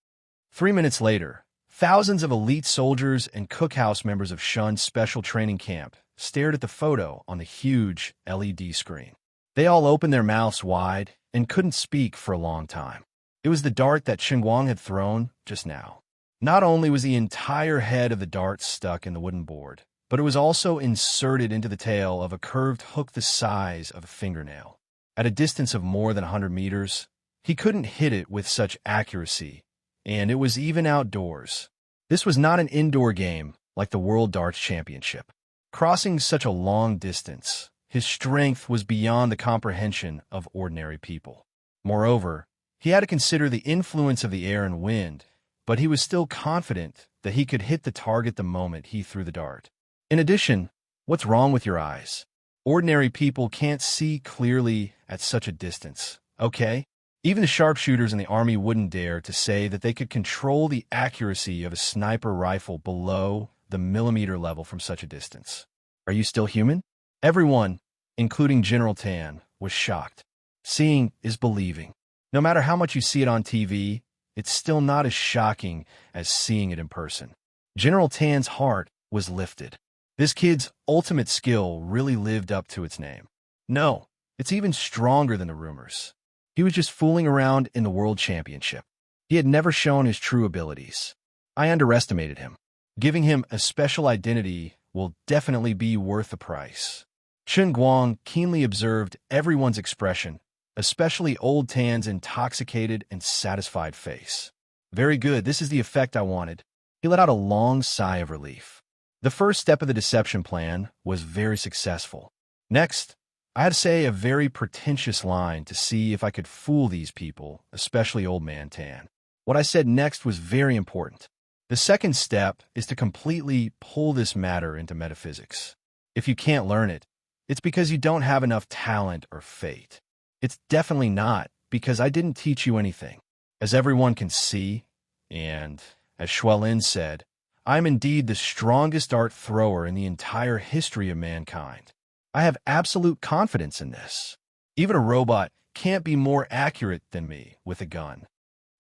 3 minutes later, thousands of elite soldiers and cookhouse members of Shun's special training camp stared at the photo on the huge LED screen. They all opened their mouths wide and couldn't speak for a long time. It was the dart that Chen Guang had thrown just now. Not only was the entire head of the dart stuck in the wooden board, but it was also inserted into the tail of a curved hook the size of a fingernail. At a distance of more than 100 meters, he couldn't hit it with such accuracy, and it was even outdoors. This was not an indoor game like the World Darts Championship. Crossing such a long distance, his strength was beyond the comprehension of ordinary people. Moreover, he had to consider the influence of the air and wind, but he was still confident that he could hit the target the moment he threw the dart. In addition, what's wrong with your eyes? Ordinary people can't see clearly at such a distance, okay? Even the sharpshooters in the army wouldn't dare to say that they could control the accuracy of a sniper rifle below the millimeter level from such a distance. Are you still human? Everyone, including General Tan, was shocked. Seeing is believing. No matter how much you see it on TV, it's still not as shocking as seeing it in person. General Tan's heart was lifted. This kid's ultimate skill really lived up to its name. No, it's even stronger than the rumors. He was just fooling around in the World Championship. He had never shown his true abilities. I underestimated him. Giving him a special identity will definitely be worth the price. Chen Guang keenly observed everyone's expression, especially Old Tan's intoxicated and satisfied face. Very good, this is the effect I wanted. He let out a long sigh of relief. The first step of the deception plan was very successful. Next, I had to say a very pretentious line to see if I could fool these people, especially Old Man Tan. What I said next was very important. The second step is to completely pull this matter into metaphysics. If you can't learn it, it's because you don't have enough talent or fate. It's definitely not because I didn't teach you anything. As everyone can see, and as Lin said, I'm indeed the strongest dart thrower in the entire history of mankind. I have absolute confidence in this. Even a robot can't be more accurate than me with a gun.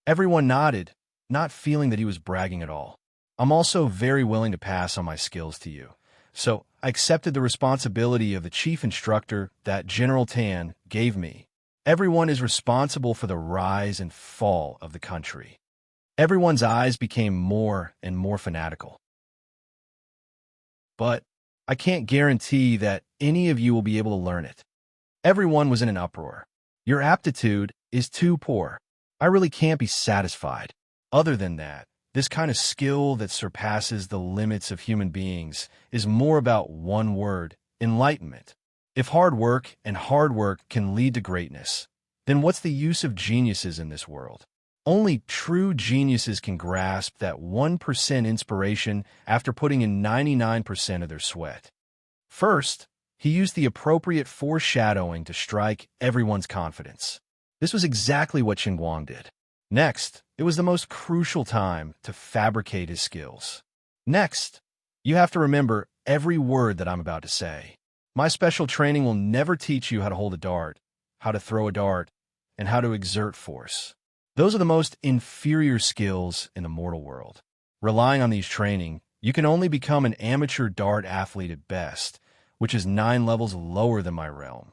Everyone nodded, not feeling that he was bragging at all. I'm also very willing to pass on my skills to you, So I accepted the responsibility of the chief instructor that General Tan gave me. Everyone is responsible for the rise and fall of the country. Everyone's eyes became more and more fanatical. But I can't guarantee that any of you will be able to learn it. Everyone was in an uproar. Your aptitude is too poor. I really can't be satisfied. Other than that, this kind of skill that surpasses the limits of human beings is more about one word: enlightenment. If hard work can lead to greatness, then what's the use of geniuses in this world? Only true geniuses can grasp that 1% inspiration after putting in 99% of their sweat. First, he used the appropriate foreshadowing to strike everyone's confidence. This was exactly what Xinguang did. Next, it was the most crucial time to fabricate his skills. Next, you have to remember every word that I'm about to say. My special training will never teach you how to hold a dart, how to throw a dart, and how to exert force. Those are the most inferior skills in the mortal world. Relying on these training, you can only become an amateur dart athlete at best, which is 9 levels lower than my realm.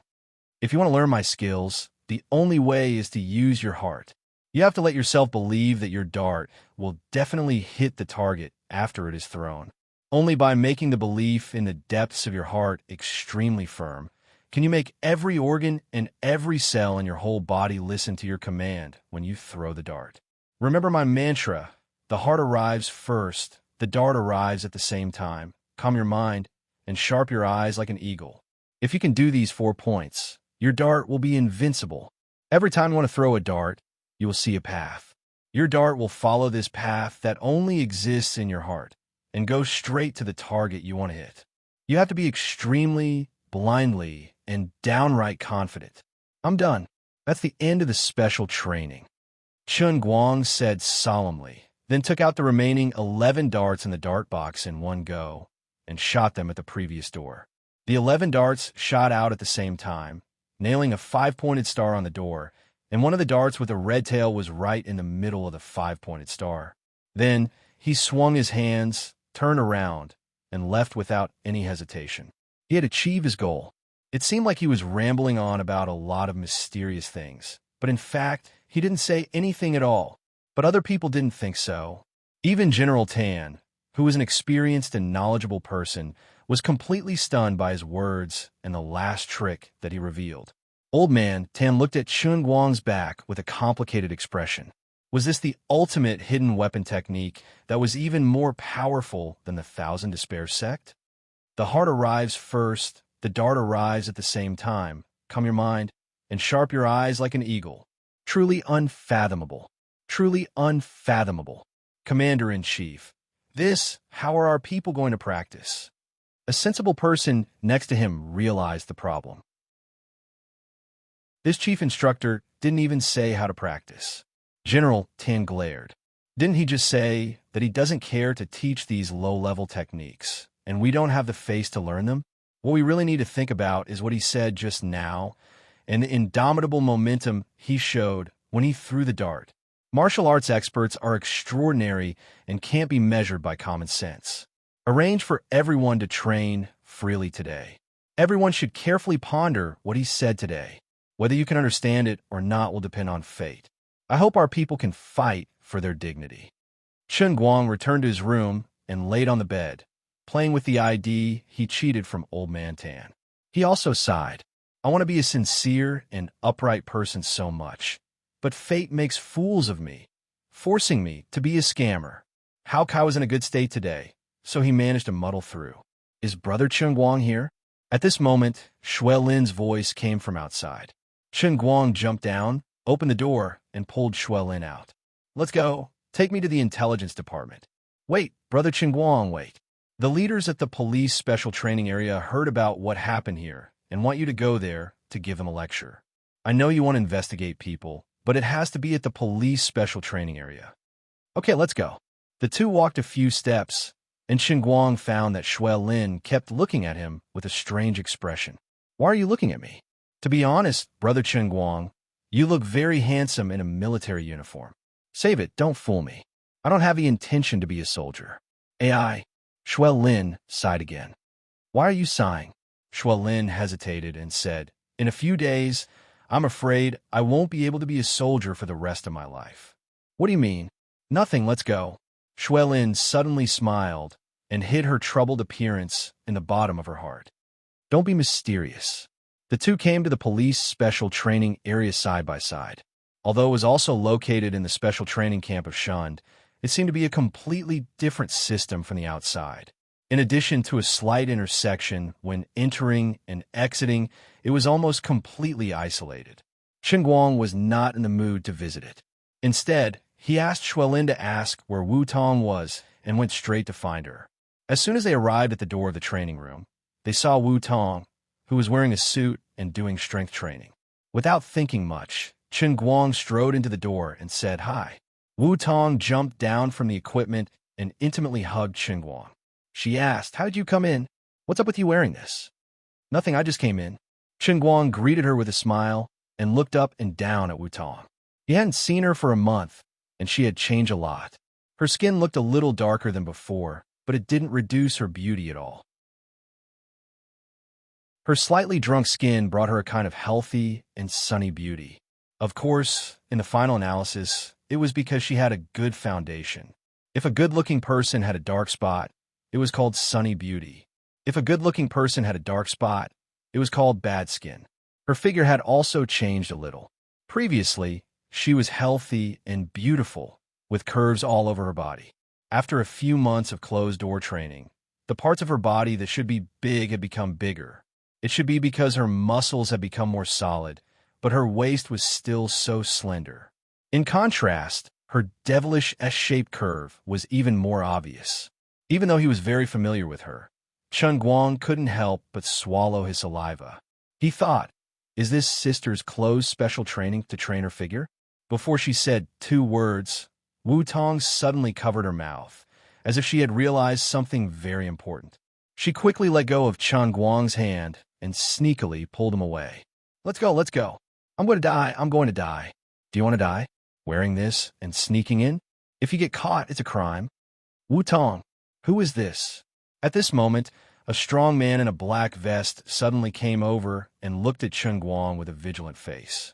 If you want to learn my skills, the only way is to use your heart. You have to let yourself believe that your dart will definitely hit the target after it is thrown. Only by making the belief in the depths of your heart extremely firm can you make every organ and every cell in your whole body listen to your command when you throw the dart. Remember my mantra: the heart arrives first, the dart arrives at the same time. Calm your mind and sharp your eyes like an eagle. If you can do these 4 points, your dart will be invincible. Every time you want to throw a dart, you will see a path. Your dart will follow this path that only exists in your heart and go straight to the target you want to hit. You have to be extremely, blindly, and downright confident. I'm done. That's the end of the special training, Chun Guang said solemnly, then took out the remaining 11 darts in the dart box in one go and shot them at the previous door. The 11 darts shot out at the same time, nailing a 5-pointed star on the door, and one of the darts with a red tail was right in the middle of the 5-pointed star. Then he swung his hands, turned around, and left without any hesitation. He had achieved his goal. It seemed like he was rambling on about a lot of mysterious things, but in fact, he didn't say anything at all. But other people didn't think so. Even General Tan, who was an experienced and knowledgeable person, was completely stunned by his words and the last trick that he revealed. Old Man Tan looked at Chun Guang's back with a complicated expression. Was this the ultimate hidden weapon technique that was even more powerful than the Thousand Despair sect? The heart arrives first, the dart arrives at the same time. Calm your mind and sharp your eyes like an eagle. Truly unfathomable. Truly unfathomable. Commander-in-Chief, how are our people going to practice? A sensible person next to him realized the problem. This chief instructor didn't even say how to practice. General Tan glared. Didn't he just say that he doesn't care to teach these low-level techniques, and we don't have the face to learn them? What we really need to think about is what he said just now, and the indomitable momentum he showed when he threw the dart. Martial arts experts are extraordinary and can't be measured by common sense. Arrange for everyone to train freely today. Everyone should carefully ponder what he said today. Whether you can understand it or not will depend on fate. I hope our people can fight for their dignity. Chun Guang returned to his room and laid on the bed, playing with the ID he cheated from Old Man Tan. He also sighed. I want to be a sincere and upright person so much, but fate makes fools of me, forcing me to be a scammer. Hao Kai was in a good state today, so he managed to muddle through. Is Brother Chun Guang here? At this moment, Shui Lin's voice came from outside. Chun Guang jumped down, opened the door, and pulled Shui Lin out. Let's go. Take me to the intelligence department. Wait, Brother Chun Guang, wait. The leaders at the police special training area heard about what happened here and want you to go there to give them a lecture. I know you want to investigate people, but it has to be at the police special training area. Okay, let's go. The two walked a few steps, and Chun Guang found that Shui Lin kept looking at him with a strange expression. Why are you looking at me? To be honest, Brother Chun Guang, you look very handsome in a military uniform. Save it, don't fool me. I don't have the intention to be a soldier. AI, Shui Lin sighed again. Why are you sighing? Xuelin hesitated and said, In a few days, I'm afraid I won't be able to be a soldier for the rest of my life. What do you mean? Nothing, let's go. Xuelin suddenly smiled and hid her troubled appearance in the bottom of her heart. Don't be mysterious. The two came to the police special training area side by side. Although it was also located in the special training camp of Shund, it seemed to be a completely different system from the outside. In addition to a slight intersection when entering and exiting, it was almost completely isolated. Qingguang was not in the mood to visit it. Instead, he asked Xuelin to ask where Wu Tong was and went straight to find her. As soon as they arrived at the door of the training room, they saw Wu Tong, who was wearing a suit and doing strength training. Without thinking much, Qingguang strode into the door and said hi. Wu Tong jumped down from the equipment and intimately hugged Qingguang. She asked, How did you come in? What's up with you wearing this? Nothing, I just came in. Qingguang greeted her with a smile and looked up and down at Wu Tong. He hadn't seen her for a month, and she had changed a lot. Her skin looked a little darker than before, but it didn't reduce her beauty at all. Her slightly drunk skin brought her a kind of healthy and sunny beauty. Of course, in the final analysis, it was because she had a good foundation. If a good-looking person had a dark spot, it was called sunny beauty. If a good-looking person had a dark spot, it was called bad skin. Her figure had also changed a little. Previously, she was healthy and beautiful, with curves all over her body. After a few months of closed-door training, the parts of her body that should be big had become bigger. It should be because her muscles had become more solid, but her waist was still so slender. In contrast, her devilish S-shaped curve was even more obvious. Even though he was very familiar with her, Qingguang couldn't help but swallow his saliva. He thought, is this sister's closed special training to train her figure? Before she said 2 words, Wu Tong suddenly covered her mouth, as if she had realized something very important. She quickly let go of Qingguang's hand and sneakily pulled him away. Let's go, let's go. I'm going to die, I'm going to die. Do you want to die? Wearing this and sneaking in? If you get caught, it's a crime. Wu Tong, who is this? At this moment, a strong man in a black vest suddenly came over and looked at Qingguang with a vigilant face.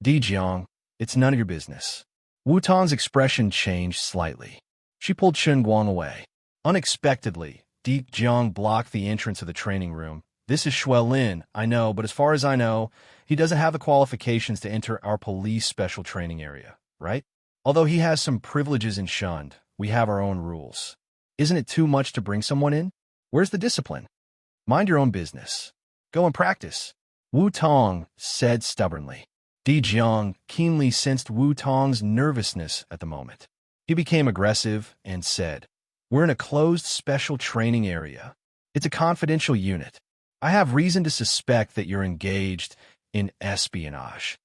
Di Jiang, it's none of your business. Wu Tong's expression changed slightly. She pulled Qingguang away. Unexpectedly, Di Jiang blocked the entrance of the training room. This is Xuelin, I know, but as far as I know, he doesn't have the qualifications to enter our police special training area, right? Although he has some privileges in Shund, we have our own rules. Isn't it too much to bring someone in? Where's the discipline? Mind your own business. Go and practice. Wu Tong said stubbornly. Di Jiang keenly sensed Wu Tong's nervousness at the moment. He became aggressive and said, We're in a closed special training area. It's a confidential unit. I have reason to suspect that you're engaged in espionage.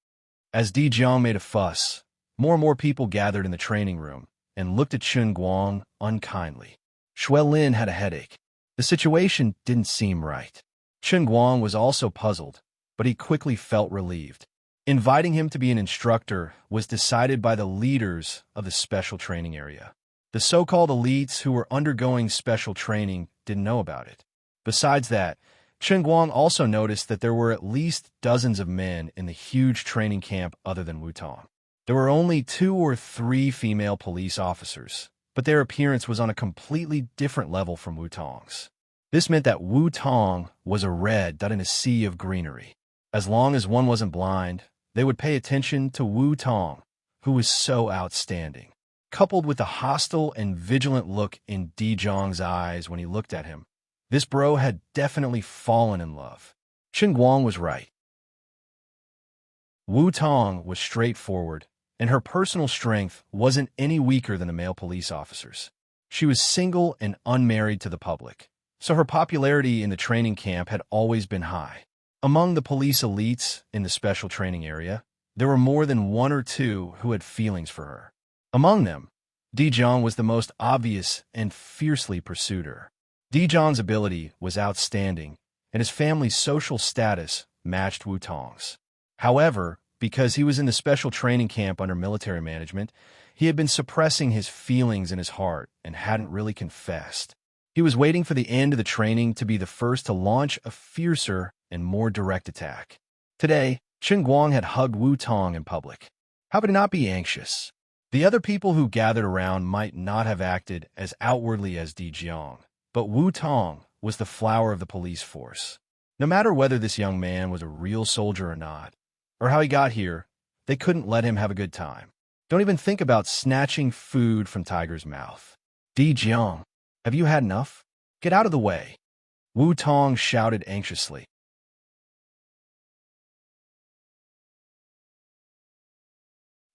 As Di Jiang made a fuss, more and more people gathered in the training room and looked at Qingguang unkindly. Xuelin had a headache. The situation didn't seem right. Qingguang was also puzzled, but he quickly felt relieved. Inviting him to be an instructor was decided by the leaders of the special training area. The so-called elites who were undergoing special training didn't know about it. Besides that, Qingguang also noticed that there were at least dozens of men in the huge training camp other than Wu Tong. There were only 2 or 3 female police officers, but their appearance was on a completely different level from Wu Tong's. This meant that Wu Tong was a red dot in a sea of greenery. As long as one wasn't blind, they would pay attention to Wu Tong, who was so outstanding. Coupled with the hostile and vigilant look in Di Jiang's eyes when he looked at him, this bro had definitely fallen in love. Qingguang was right. Wu Tong was straightforward, and her personal strength wasn't any weaker than the male police officers. She was single and unmarried to the public, so her popularity in the training camp had always been high. Among the police elites in the special training area, there were more than 1 or 2 who had feelings for her. Among them, Di Jiang was the most obvious and fiercely pursued her. Di Jiang's ability was outstanding, and his family's social status matched Wu Tong's. However, because he was in the special training camp under military management, he had been suppressing his feelings in his heart and hadn't really confessed. He was waiting for the end of the training to be the first to launch a fiercer and more direct attack. Today, Chen Guang had hugged Wu Tong in public. How could he not be anxious? The other people who gathered around might not have acted as outwardly as Di Jiang, but Wu Tong was the flower of the police force. No matter whether this young man was a real soldier or not, or how he got here, they couldn't let him have a good time. Don't even think about snatching food from Tiger's mouth. Di Jiang, have you had enough? Get out of the way. Wu Tong shouted anxiously.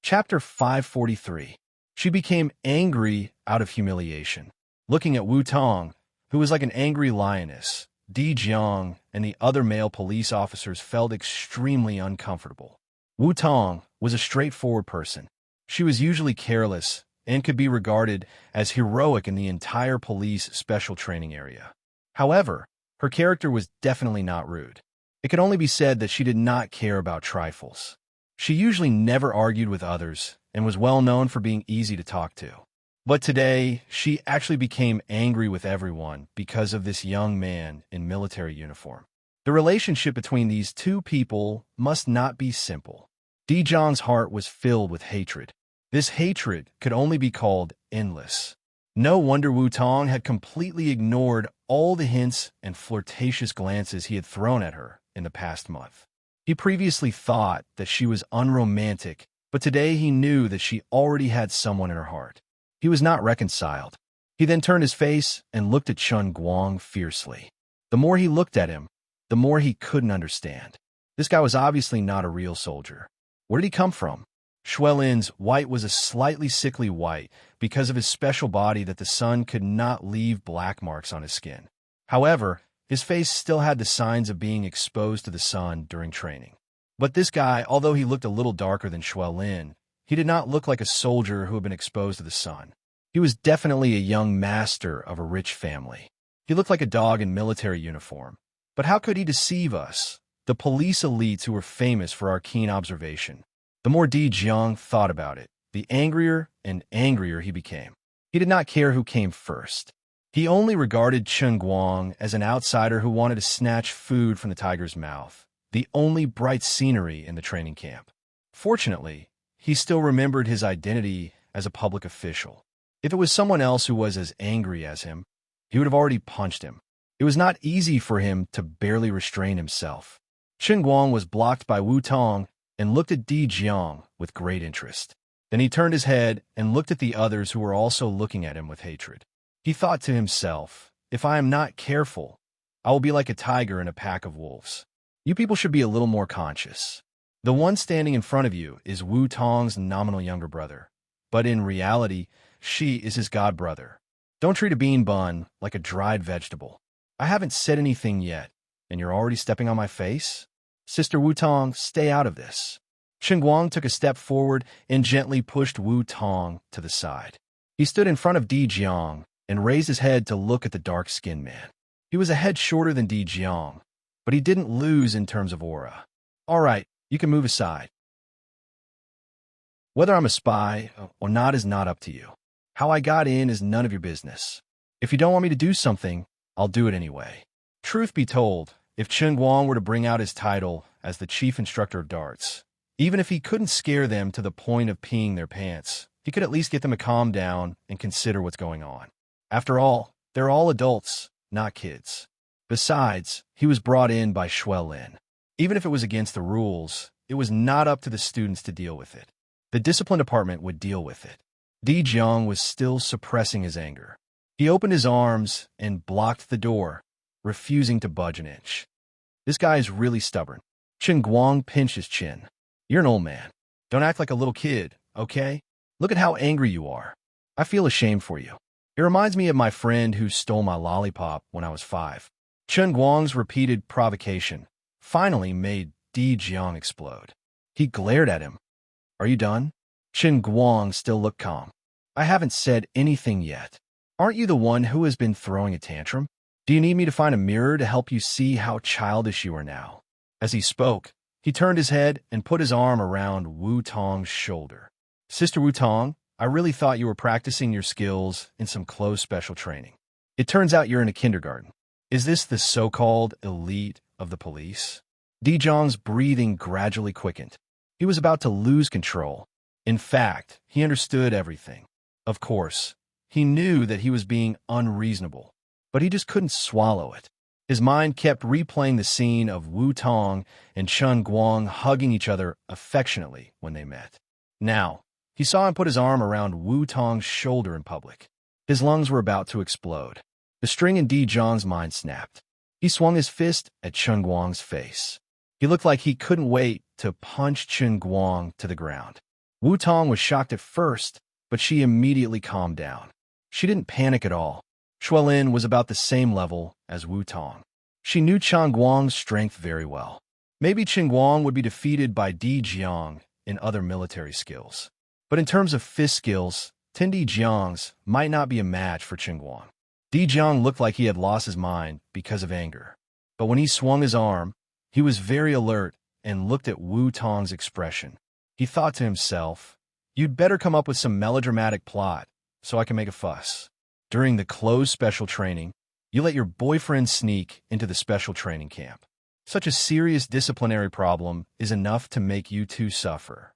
Chapter 543. She became angry out of humiliation. Looking at Wu Tong, who was like an angry lioness, Di Jiang and the other male police officers felt extremely uncomfortable. Wu Tong was a straightforward person. She was usually careless and could be regarded as heroic in the entire police special training area. However, her character was definitely not rude. It could only be said that she did not care about trifles. She usually never argued with others and was well known for being easy to talk to. But today, she actually became angry with everyone because of this young man in military uniform. The relationship between these two people must not be simple. Di Jiang's heart was filled with hatred. This hatred could only be called endless. No wonder Wu Tong had completely ignored all the hints and flirtatious glances he had thrown at her in the past month. He previously thought that she was unromantic, but today he knew that she already had someone in her heart. He was not reconciled. He then turned his face and looked at Chen Guang fiercely. The more he looked at him, the more he couldn't understand. This guy was obviously not a real soldier. Where did he come from? Xuelin's white was a slightly sickly white because of his special body that the sun could not leave black marks on his skin. However, his face still had the signs of being exposed to the sun during training. But this guy, although he looked a little darker than Xuelin, he did not look like a soldier who had been exposed to the sun. He was definitely a young master of a rich family. He looked like a dog in military uniform. But how could he deceive us, the police elites who were famous for our keen observation? The more Di Jiang thought about it, the angrier and angrier he became. He did not care who came first. He only regarded Chen Guang as an outsider who wanted to snatch food from the tiger's mouth, the only bright scenery in the training camp. Fortunately, he still remembered his identity as a public official. If it was someone else who was as angry as him, he would have already punched him. It was not easy for him to barely restrain himself. Chen Guang was blocked by Wu Tong and looked at Di Jiang with great interest. Then he turned his head and looked at the others who were also looking at him with hatred. He thought to himself, if I am not careful, I will be like a tiger in a pack of wolves. You people should be a little more conscious. The one standing in front of you is Wu Tong's nominal younger brother, but in reality, she is his god brother. Don't treat a bean bun like a dried vegetable. I haven't said anything yet, and you're already stepping on my face? Sister Wu Tong, stay out of this. Chen Guang took a step forward and gently pushed Wu Tong to the side. He stood in front of Di Jiang and raised his head to look at the dark-skinned man. He was a head shorter than Di Jiang, but he didn't lose in terms of aura. All right, you can move aside. Whether I'm a spy or not is not up to you. How I got in is none of your business. If you don't want me to do something, I'll do it anyway. Truth be told, if Chen Guang were to bring out his title as the chief instructor of darts, even if he couldn't scare them to the point of peeing their pants, he could at least get them to calm down and consider what's going on. After all, they're all adults, not kids. Besides, he was brought in by Xuelin. Even if it was against the rules, it was not up to the students to deal with it. The discipline department would deal with it. Di Jiang was still suppressing his anger. He opened his arms and blocked the door, refusing to budge an inch. This guy is really stubborn. Chen Guang pinched his chin. You're an old man. Don't act like a little kid, okay? Look at how angry you are. I feel ashamed for you. It reminds me of my friend who stole my lollipop when I was 5. Chen Guang's repeated provocation finally made Di Jiang explode. He glared at him. Are you done? Chen Guang still looked calm. I haven't said anything yet. Aren't you the one who has been throwing a tantrum? Do you need me to find a mirror to help you see how childish you are now? As he spoke, he turned his head and put his arm around Wu Tong's shoulder. Sister Wu Tong, I really thought you were practicing your skills in some close special training. It turns out you're in a kindergarten. Is this the so-called elite of the police? Dijong's breathing gradually quickened. He was about to lose control. In fact, he understood everything. Of course, he knew that he was being unreasonable, but he just couldn't swallow it. His mind kept replaying the scene of Wu Tong and Chen Guang hugging each other affectionately when they met. Now, he saw him put his arm around Wu Tong's shoulder in public. His lungs were about to explode. The string in Dijong's mind snapped. He swung his fist at Chen Guang's face. He looked like he couldn't wait to punch Chen Guang to the ground. Wu Tong was shocked at first, but she immediately calmed down. She didn't panic at all. Xuelin was about the same level as Wu Tong. She knew Chen Guang's strength very well. Maybe Chen Guang would be defeated by Di Jiang in other military skills. But in terms of fist skills, Di Jiang's might not be a match for Chen Guang. Di Jiang looked like he had lost his mind because of anger. But when he swung his arm, he was very alert and looked at Wu Tong's expression. He thought to himself, "You'd better come up with some melodramatic plot so I can make a fuss. During the closed special training, you let your boyfriend sneak into the special training camp. Such a serious disciplinary problem is enough to make you two suffer."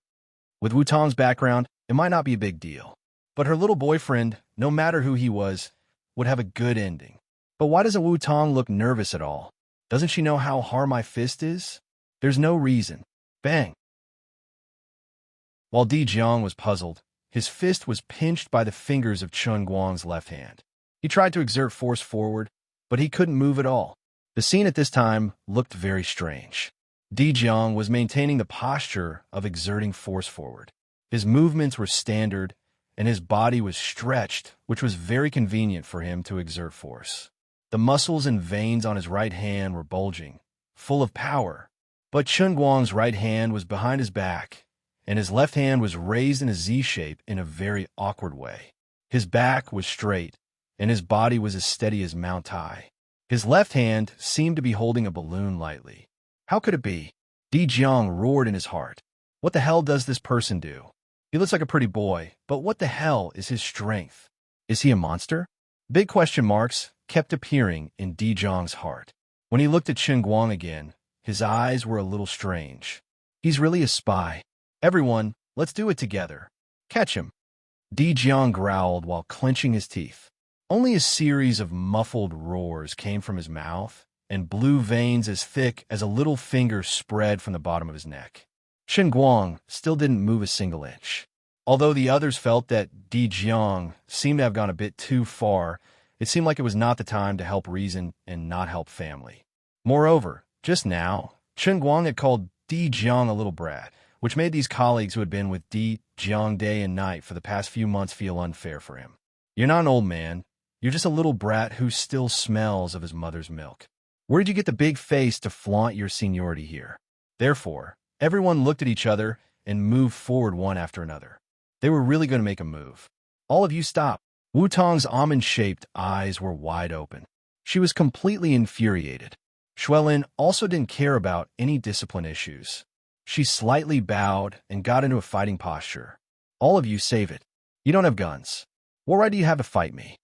With Wu Tong's background, it might not be a big deal. But her little boyfriend, no matter who he was, would have a good ending. But why doesn't Wu Tong look nervous at all? Doesn't she know how hard my fist is? There's no reason. Bang! While Di Jiang was puzzled, his fist was pinched by the fingers of Chen Guang's left hand. He tried to exert force forward, but he couldn't move at all. The scene at this time looked very strange. Di Jiang was maintaining the posture of exerting force forward. His movements were standard, and his body was stretched, which was very convenient for him to exert force. The muscles and veins on his right hand were bulging, full of power. But Chen Guang's right hand was behind his back, and his left hand was raised in a Z shape in a very awkward way. His back was straight, and his body was as steady as Mount Tai. His left hand seemed to be holding a balloon lightly. How could it be? Di Jiang roared in his heart. What the hell does this person do? He looks like a pretty boy, but what the hell is his strength? Is he a monster? Big question marks kept appearing in Di Jiang's heart. When he looked at Chen Guang again, his eyes were a little strange. He's really a spy. Everyone, let's do it together. Catch him. Di Jiang growled while clenching his teeth. Only a series of muffled roars came from his mouth, and blue veins as thick as a little finger spread from the bottom of his neck. Chen Guang still didn't move a single inch. Although the others felt that Di Jiang seemed to have gone a bit too far, it seemed like it was not the time to help reason and not help family. Moreover, just now, Chen Guang had called Di Jiang a little brat, which made these colleagues who had been with Di Jiang day and night for the past few months feel unfair for him. You're not an old man. You're just a little brat who still smells of his mother's milk. Where did you get the big face to flaunt your seniority here? Therefore, everyone looked at each other and moved forward one after another. They were really going to make a move. All of you stop. Wu Tong's almond-shaped eyes were wide open. She was completely infuriated. Xuelin also didn't care about any discipline issues. She slightly bowed and got into a fighting posture. All of you save it. You don't have guns. What right do you have to fight me?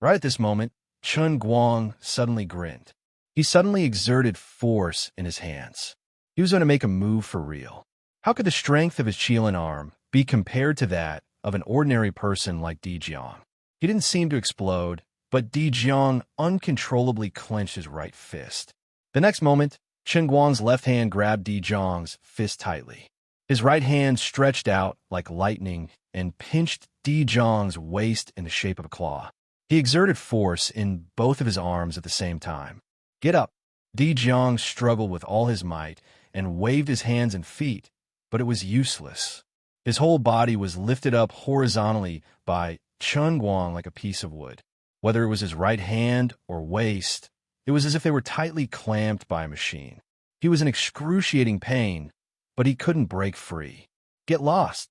Right at this moment, Chen Guang suddenly grinned. He suddenly exerted force in his hands. He was going to make a move for real. How could the strength of his Qilin arm be compared to that of an ordinary person like Di Jiang? He didn't seem to explode, but Di Jiang uncontrollably clenched his right fist. The next moment, Chen Guang's left hand grabbed Di Jiang's fist tightly. His right hand stretched out like lightning and pinched Di Jiang's waist in the shape of a claw. He exerted force in both of his arms at the same time. Get up! Di Jiang struggled with all his might and waved his hands and feet, but it was useless. His whole body was lifted up horizontally by Chen Guang like a piece of wood. Whether it was his right hand or waist, it was as if they were tightly clamped by a machine. He was in excruciating pain, but he couldn't break free. Get lost!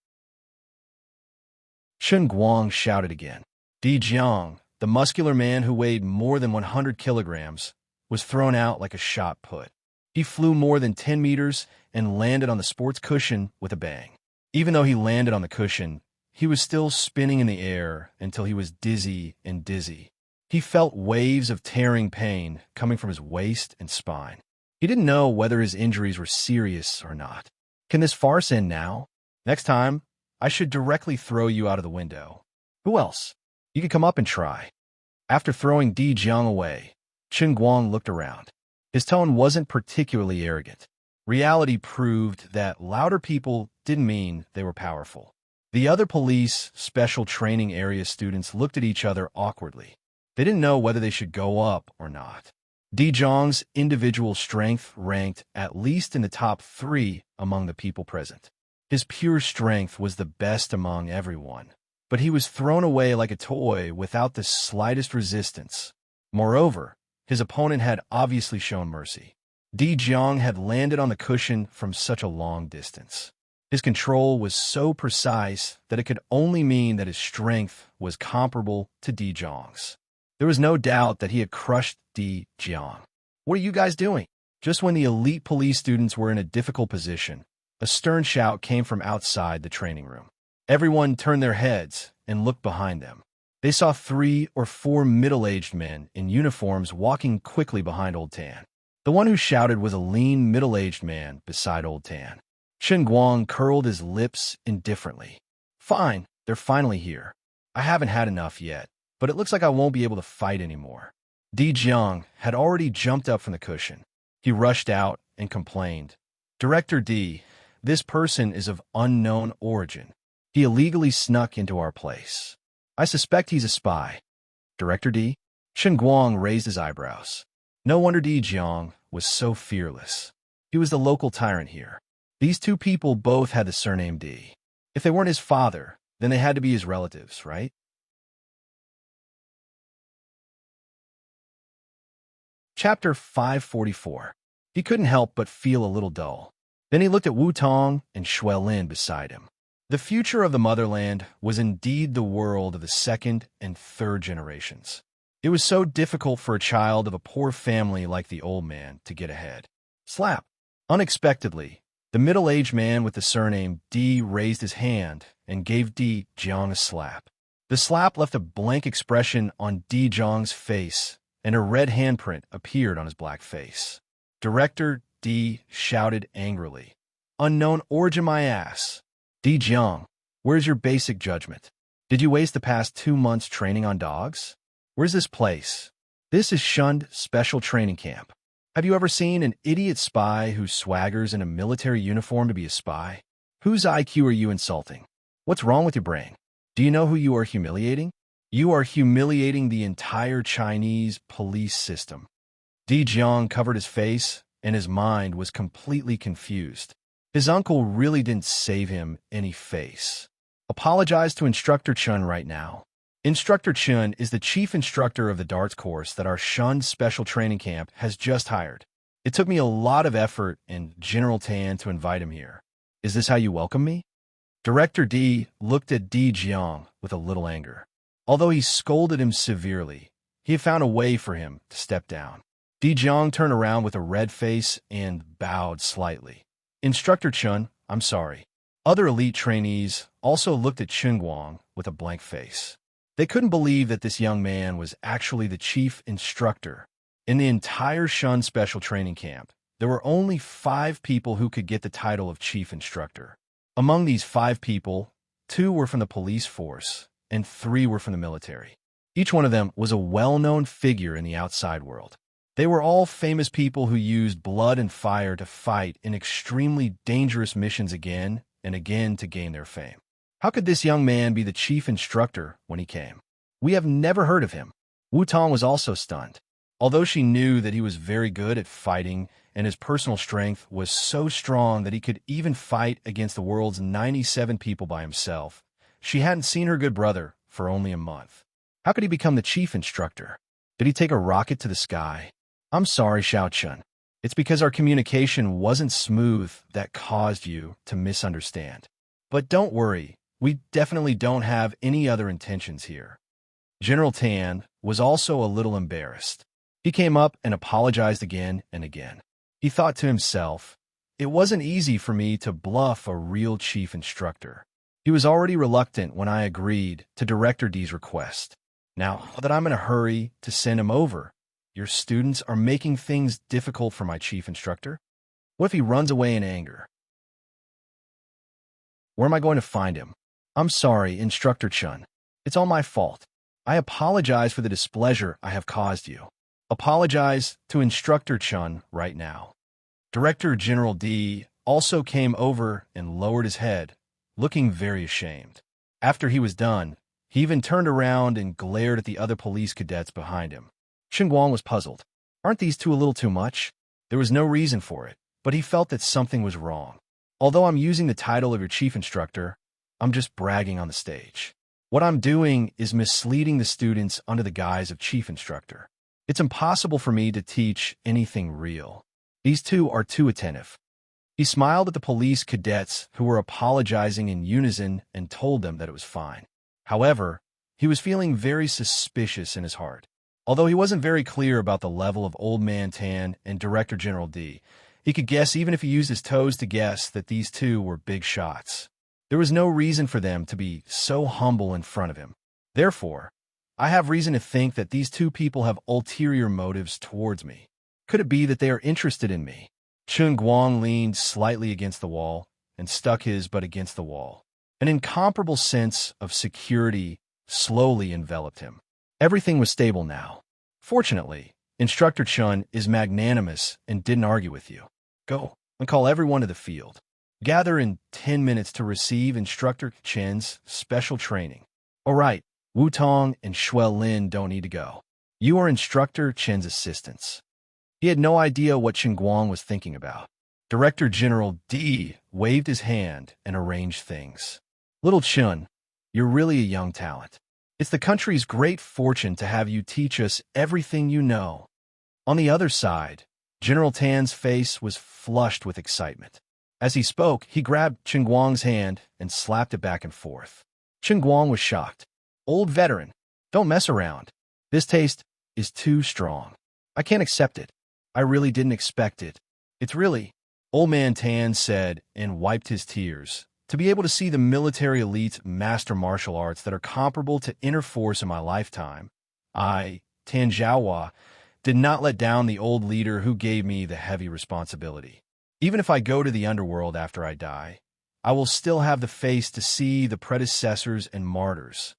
Chen Guang shouted again. Di Jiang, the muscular man who weighed more than 100 kilograms, was thrown out like a shot put. He flew more than 10 meters and landed on the sports cushion with a bang. Even though he landed on the cushion, he was still spinning in the air until he was dizzy and dizzy. He felt waves of tearing pain coming from his waist and spine. He didn't know whether his injuries were serious or not. Can this farce end now? Next time, I should directly throw you out of the window. Who else? You could come up and try. After throwing Di Jiang away, Chen Guang looked around. His tone wasn't particularly arrogant. Reality proved that louder people didn't mean they were powerful. The other police special training area students looked at each other awkwardly. They didn't know whether they should go up or not. Di Jiang's individual strength ranked at least in the top 3 among the people present. His pure strength was the best among everyone, but he was thrown away like a toy without the slightest resistance. Moreover, his opponent had obviously shown mercy. Di Jiang had landed on the cushion from such a long distance. His control was so precise that it could only mean that his strength was comparable to Di Jiang's. There was no doubt that he had crushed Di Jiang. What are you guys doing? Just when the elite police students were in a difficult position, a stern shout came from outside the training room. Everyone turned their heads and looked behind them. They saw 3 or 4 middle-aged men in uniforms walking quickly behind Old Tan. The one who shouted was a lean, middle-aged man beside Old Tan. Chen Guang curled his lips indifferently. Fine, they're finally here. I haven't had enough yet, but it looks like I won't be able to fight anymore. Di Jiang had already jumped up from the cushion. He rushed out and complained. Director Di, this person is of unknown origin. He illegally snuck into our place. I suspect he's a spy. Director Di? Chen Guang raised his eyebrows. No wonder Di Jiang was so fearless. He was the local tyrant here. These 2 people both had the surname Di. If they weren't his father, then they had to be his relatives, right? Chapter 544. He couldn't help but feel a little dull. Then he looked at Wu Tong and Shui Lin beside him. The future of the motherland was indeed the world of the 2nd and 3rd generations. It was so difficult for a child of a poor family like the old man to get ahead. Slap! Unexpectedly, the middle-aged man with the surname Di raised his hand and gave Di Jiang a slap. The slap left a blank expression on Di Jiang's face, and a red handprint appeared on his black face. Director Di shouted angrily. Unknown origin my ass. Di Jiang, where's your basic judgment? Did you waste the past 2 months training on dogs? Where's this place? This is Shunned Special Training Camp. Have you ever seen an idiot spy who swaggers in a military uniform to be a spy? Whose IQ are you insulting? What's wrong with your brain? Do you know who you are humiliating? You are humiliating the entire Chinese police system. Di Jiang covered his face, and his mind was completely confused. His uncle really didn't save him any face. Apologize to Instructor Chun right now. Instructor Chun is the chief instructor of the darts course that our Shunned Special Training Camp has just hired. It took me a lot of effort and General Tan to invite him here. Is this how you welcome me? Director Di looked at Di Jiang with a little anger. Although he scolded him severely, he had found a way for him to step down. Di Jiang turned around with a red face and bowed slightly. Instructor Chun, I'm sorry. Other elite trainees also looked at Chen Guang with a blank face. They couldn't believe that this young man was actually the chief instructor. In the entire Shun Special Training Camp, there were only 5 people who could get the title of chief instructor. Among these 5 people, 2 were from the police force, and 3 were from the military. Each one of them was a well-known figure in the outside world. They were all famous people who used blood and fire to fight in extremely dangerous missions again and again to gain their fame. How could this young man be the chief instructor when he came? We have never heard of him. Wu Tong was also stunned. Although she knew that he was very good at fighting and his personal strength was so strong that he could even fight against the world's 97 people by himself, she hadn't seen her good brother for only a month. How could he become the chief instructor? Did he take a rocket to the sky? I'm sorry, Xiao Chun. It's because our communication wasn't smooth that caused you to misunderstand. But don't worry, we definitely don't have any other intentions here. General Tan was also a little embarrassed. He came up and apologized again and again. He thought to himself, it wasn't easy for me to bluff a real chief instructor. He was already reluctant when I agreed to Director D's request. Now that I'm in a hurry to send him over, your students are making things difficult for my chief instructor? What if he runs away in anger? Where am I going to find him? I'm sorry, Instructor Chun. It's all my fault. I apologize for the displeasure I have caused you. Apologize to Instructor Chun right now. Director General D also came over and lowered his head, looking very ashamed. After he was done, he even turned around and glared at the other police cadets behind him. Chen Guang was puzzled. Aren't these two a little too much? There was no reason for it, but he felt that something was wrong. Although I'm using the title of your chief instructor, I'm just bragging on the stage. What I'm doing is misleading the students under the guise of chief instructor. It's impossible for me to teach anything real. These two are too attentive. He smiled at the police cadets who were apologizing in unison and told them that it was fine. However, he was feeling very suspicious in his heart. Although he wasn't very clear about the level of Old Man Tan and Director General D, he could guess even if he used his toes to guess that these two were big shots. There was no reason for them to be so humble in front of him. Therefore, I have reason to think that these two people have ulterior motives towards me. Could it be that they are interested in me? Chen Guang leaned slightly against the wall and stuck his butt against the wall. An incomparable sense of security slowly enveloped him. Everything was stable now. Fortunately, Instructor Chun is magnanimous and didn't argue with you. Go and call everyone to the field. Gather in 10 minutes to receive Instructor Chen's special training. All right, Wu Tong and Shuai Lin don't need to go. You are Instructor Chen's assistants. He had no idea what Chen Guang was thinking about. Director General D waved his hand and arranged things. Little Chun, you're really a young talent. It's the country's great fortune to have you teach us everything you know. On the other side, General Tan's face was flushed with excitement. As he spoke, he grabbed Chen Guang's hand and slapped it back and forth. Chen Guang was shocked. Old veteran, don't mess around. This taste is too strong. I can't accept it. I really didn't expect it. It's really, Old Man Tan said and wiped his tears. To be able to see the military elite master martial arts that are comparable to inner force in my lifetime, I, Tan Zhaohua, did not let down the old leader who gave me the heavy responsibility. Even if I go to the underworld after I die, I will still have the face to see the predecessors and martyrs.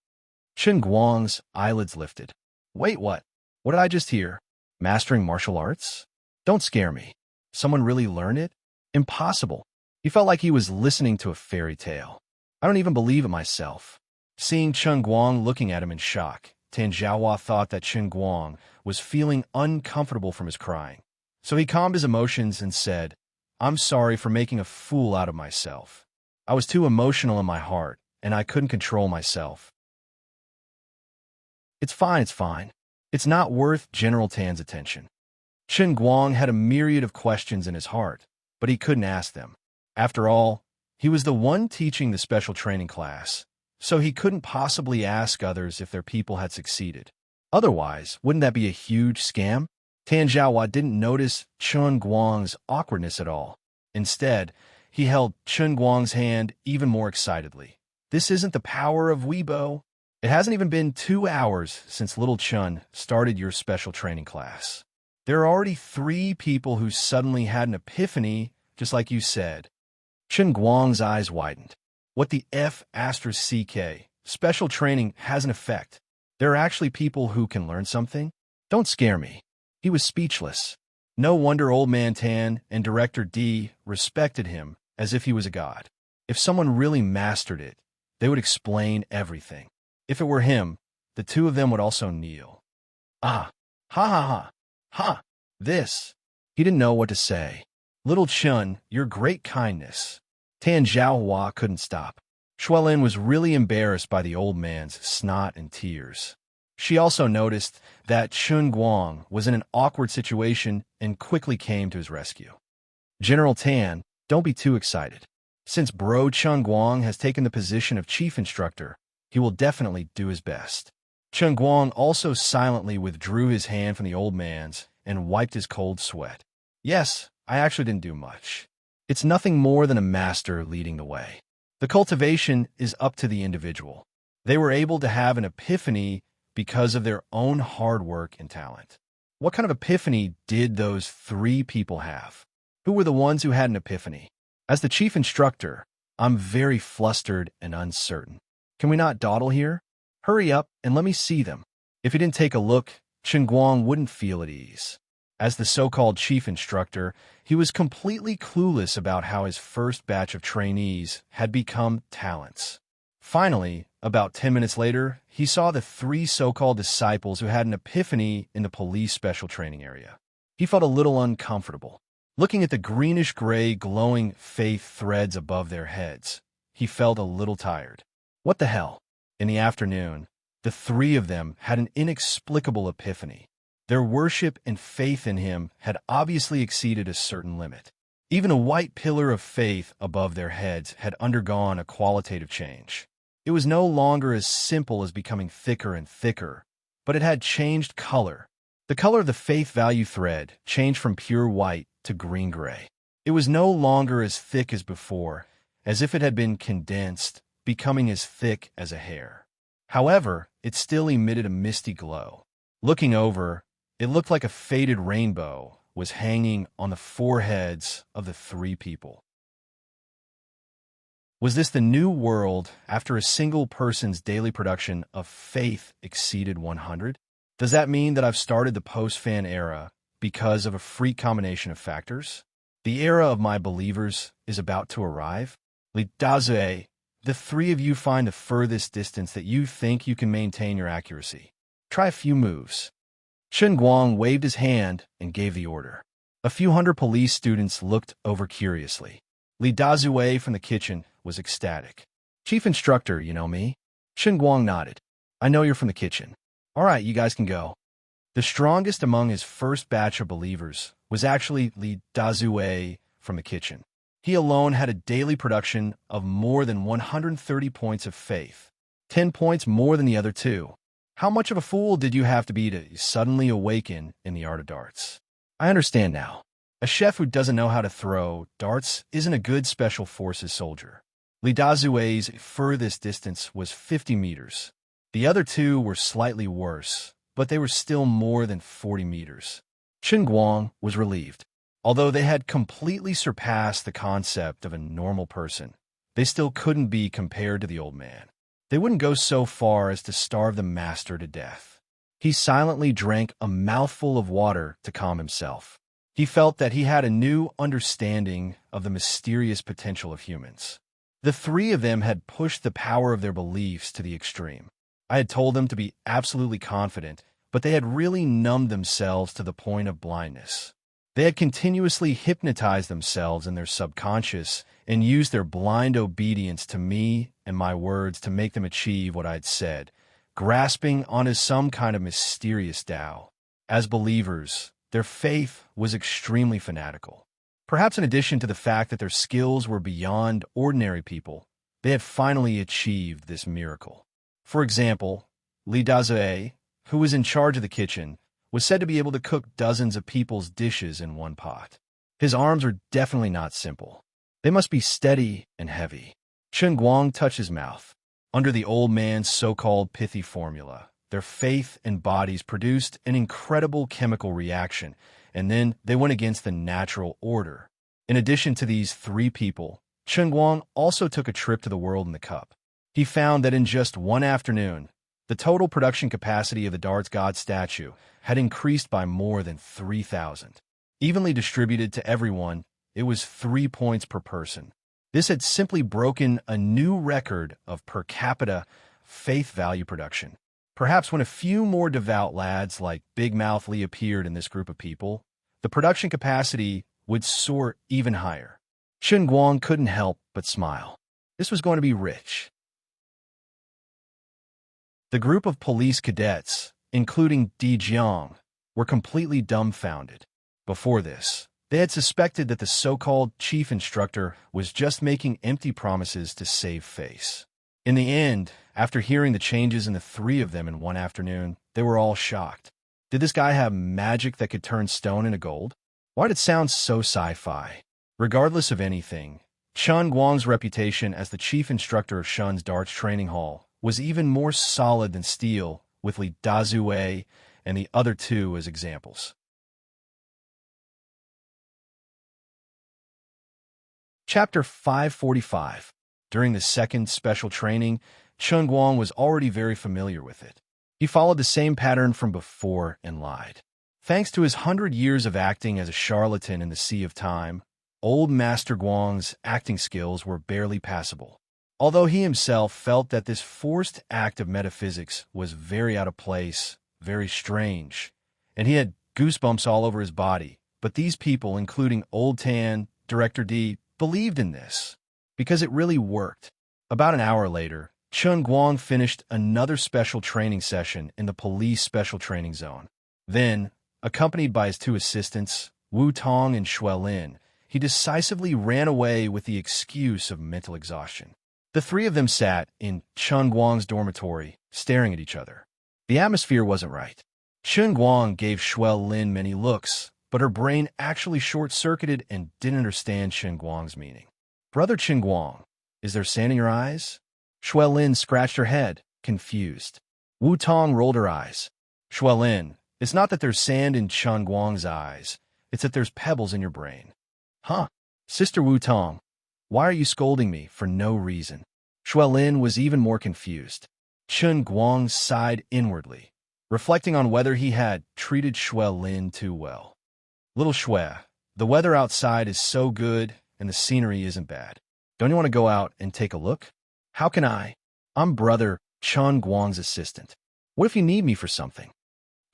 Chen Guang's eyelids lifted. Wait, what? What did I just hear? Mastering martial arts? Don't scare me. Someone really learn it? Impossible. He felt like he was listening to a fairy tale. I don't even believe it myself. Seeing Chen Guang looking at him in shock, Tan Zhaohua thought that Chen Guang was feeling uncomfortable from his crying. So he calmed his emotions and said, I'm sorry for making a fool out of myself. I was too emotional in my heart, and I couldn't control myself. It's fine, it's fine. It's not worth General Tan's attention. Chen Guang had a myriad of questions in his heart, but he couldn't ask them. After all, he was the one teaching the special training class, so he couldn't possibly ask others if their people had succeeded. Otherwise, wouldn't that be a huge scam? Tan Zhaohua didn't notice Chen Guang's awkwardness at all. Instead, he held Chen Guang's hand even more excitedly. This isn't the power of Weibo. It hasn't even been 2 hours since little Chun started your special training class. There are already 3 people who suddenly had an epiphany, just like you said. Chen Guang's eyes widened. What the F*** special training has an effect. There are actually people who can learn something? Don't scare me. He was speechless. No wonder Old Man Tan and Director D respected him as if he was a god. If someone really mastered it, they would explain everything. If it were him, the two of them would also kneel. Ah, ha ha ha, ha, this. He didn't know what to say. Little Chun, your great kindness. Tan Zhaohua couldn't stop. Shuai Lin was really embarrassed by the old man's snot and tears. She also noticed that Chen Guang was in an awkward situation and quickly came to his rescue. General Tan, don't be too excited. Since Bro Chen Guang has taken the position of chief instructor, he will definitely do his best. Chen Guang also silently withdrew his hand from the old man's and wiped his cold sweat. Yes, I actually didn't do much. It's nothing more than a master leading the way. The cultivation is up to the individual. They were able to have an epiphany because of their own hard work and talent. What kind of epiphany did those 3 people have? Who were the ones who had an epiphany? As the chief instructor, I'm very flustered and uncertain. Can we not dawdle here? Hurry up and let me see them. If he didn't take a look, Guang wouldn't feel at ease. As the so-called chief instructor, he was completely clueless about how his first batch of trainees had become talents. Finally, about 10 minutes later, he saw the 3 so-called disciples who had an epiphany in the police special training area. He felt a little uncomfortable. Looking at the greenish-gray glowing faith threads above their heads, he felt a little tired. What the hell? In the afternoon, the 3 of them had an inexplicable epiphany. Their worship and faith in him had obviously exceeded a certain limit. Even a white pillar of faith above their heads had undergone a qualitative change. It was no longer as simple as becoming thicker and thicker, but it had changed color. The color of the faith value thread changed from pure white to green-gray. It was no longer as thick as before, as if it had been condensed, becoming as thick as a hair. However, it still emitted a misty glow. Looking over, it looked like a faded rainbow was hanging on the foreheads of the 3 people. Was this the new world after a single person's daily production of faith exceeded 100? Does that mean that I've started the post-fan era because of a freak combination of factors? The era of my believers is about to arrive? Li Dazue, the 3 of you find the furthest distance that you think you can maintain your accuracy. Try a few moves. Guang waved his hand and gave the order. A few hundred police students looked over curiously. Li Dazue from the kitchen was ecstatic. Chief instructor, you know me? Guang nodded. I know you're from the kitchen. All right, you guys can go. The strongest among his first batch of believers was actually Li Dazue from the kitchen. He alone had a daily production of more than 130 points of faith, 10 points more than the other 2. How much of a fool did you have to be to suddenly awaken in the art of darts? I understand now. A chef who doesn't know how to throw darts isn't a good special forces soldier. Li Dazue's furthest distance was 50 meters. The other 2 were slightly worse, but they were still more than 40 meters. Guang was relieved. Although they had completely surpassed the concept of a normal person, they still couldn't be compared to the old man. They wouldn't go so far as to starve the master to death. He silently drank a mouthful of water to calm himself. He felt that he had a new understanding of the mysterious potential of humans. The 3 of them had pushed the power of their beliefs to the extreme. I had told them to be absolutely confident, but they had really numbed themselves to the point of blindness. They had continuously hypnotized themselves in their subconscious and used their blind obedience to me and my words to make them achieve what I had said, grasping onto some kind of mysterious Tao. As believers, their faith was extremely fanatical. Perhaps in addition to the fact that their skills were beyond ordinary people, they had finally achieved this miracle. For example, Li Dazue, who was in charge of the kitchen, was said to be able to cook dozens of people's dishes in one pot. His arms are definitely not simple. They must be steady and heavy. Guang touched his mouth. Under the old man's so-called pithy formula, their faith and bodies produced an incredible chemical reaction, and then they went against the natural order. In addition to these 3 people, Guang also took a trip to the World in the Cup. He found that in just one afternoon, the total production capacity of the Darts God statue had increased by more than 3,000. Evenly distributed to everyone, it was 3 points per person. This had simply broken a new record of per capita faith value production. Perhaps when a few more devout lads like Big Mouth Lee appeared in this group of people, the production capacity would soar even higher. Guang couldn't help but smile. This was going to be rich. The group of police cadets, including Di Jiang, were completely dumbfounded. Before this, they had suspected that the so-called chief instructor was just making empty promises to save face. In the end, after hearing the changes in the 3 of them in one afternoon, they were all shocked. Did this guy have magic that could turn stone into gold? Why did it sound so sci-fi? Regardless of anything, Guang's reputation as the chief instructor of Shun's darts training hall was even more solid than steel with Li Dazue and the other two as examples. Chapter 545. During the second special training, Chen Guang was already very familiar with it. He followed the same pattern from before and lied. Thanks to his 100 years of acting as a charlatan in the Sea of Time, old Master Guang's acting skills were barely passable. Although he himself felt that this forced act of metaphysics was very out of place, very strange, and he had goosebumps all over his body, but these people, including Old Tan, Director D, believed in this, because it really worked. About an hour later, Chen Guang finished another special training session in the police special training zone. Then, accompanied by his two assistants, Wu Tong and Xue Lin, he decisively ran away with the excuse of mental exhaustion. The three of them sat in Chen Guang's dormitory, staring at each other. The atmosphere wasn't right. Chen Guang gave Xue Lin many looks, but her brain actually short-circuited and didn't understand Chen Guang's meaning. "Brother Chen Guang, is there sand in your eyes?" Xue Lin scratched her head, confused. Wu Tong rolled her eyes. "Xue Lin, it's not that there's sand in Chen Guang's eyes, it's that there's pebbles in your brain." "Huh? Sister Wu Tong, why are you scolding me for no reason?" Xue Lin was even more confused. Chen Guang sighed inwardly, reflecting on whether he had treated Xue Lin too well. "Little Xue, the weather outside is so good and the scenery isn't bad. Don't you want to go out and take a look?" "How can I? I'm brother Chen Guang's assistant. What if you need me for something?"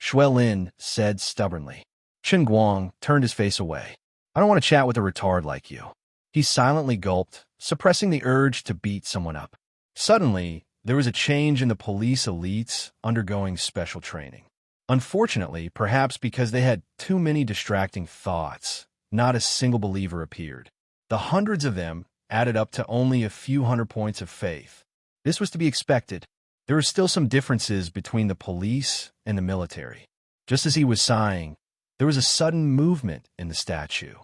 Xue Lin said stubbornly. Chen Guang turned his face away. "I don't want to chat with a retard like you." He silently gulped, suppressing the urge to beat someone up. Suddenly, there was a change in the police elites undergoing special training. Unfortunately, perhaps because they had too many distracting thoughts, not a single believer appeared. The hundreds of them added up to only a few hundred points of faith. This was to be expected. There were still some differences between the police and the military. Just as he was sighing, there was a sudden movement in the statue.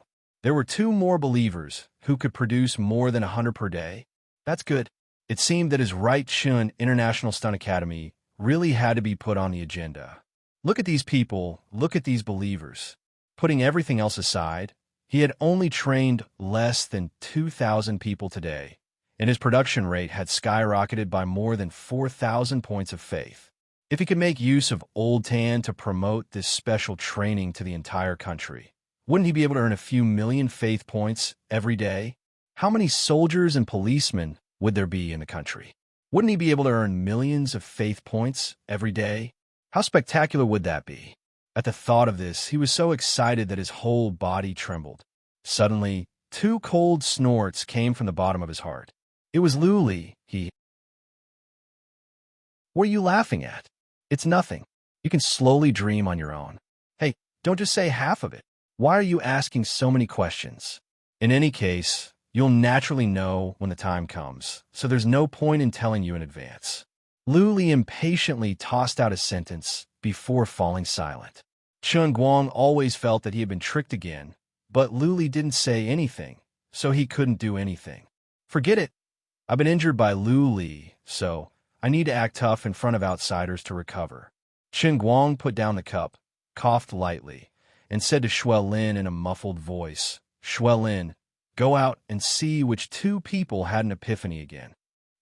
There were two more believers who could produce more than 100 per day. That's good. It seemed that his Right Chun International Stunt Academy really had to be put on the agenda. Look at these people, look at these believers. Putting everything else aside, he had only trained less than 2,000 people today, and his production rate had skyrocketed by more than 4,000 points of faith. If he could make use of Old Tan to promote this special training to the entire country, wouldn't he be able to earn a few million faith points every day? How many soldiers and policemen would there be in the country? Wouldn't he be able to earn millions of faith points every day? How spectacular would that be? At the thought of this, he was so excited that his whole body trembled. Suddenly, two cold snorts came from the bottom of his heart. It was Luli. "What are you laughing at? It's nothing. You can slowly dream on your own. Hey, don't just say half of it. Why are you asking so many questions? In any case, you'll naturally know when the time comes, so there's no point in telling you in advance." Luli impatiently tossed out a sentence before falling silent. Chen Guang always felt that he had been tricked again, but Luli didn't say anything, so he couldn't do anything. "Forget it. I've been injured by Luli, so I need to act tough in front of outsiders to recover." Chen Guang put down the cup, coughed lightly, and said to Xue Lin in a muffled voice, "Xue Lin, go out and see which two people had an epiphany again."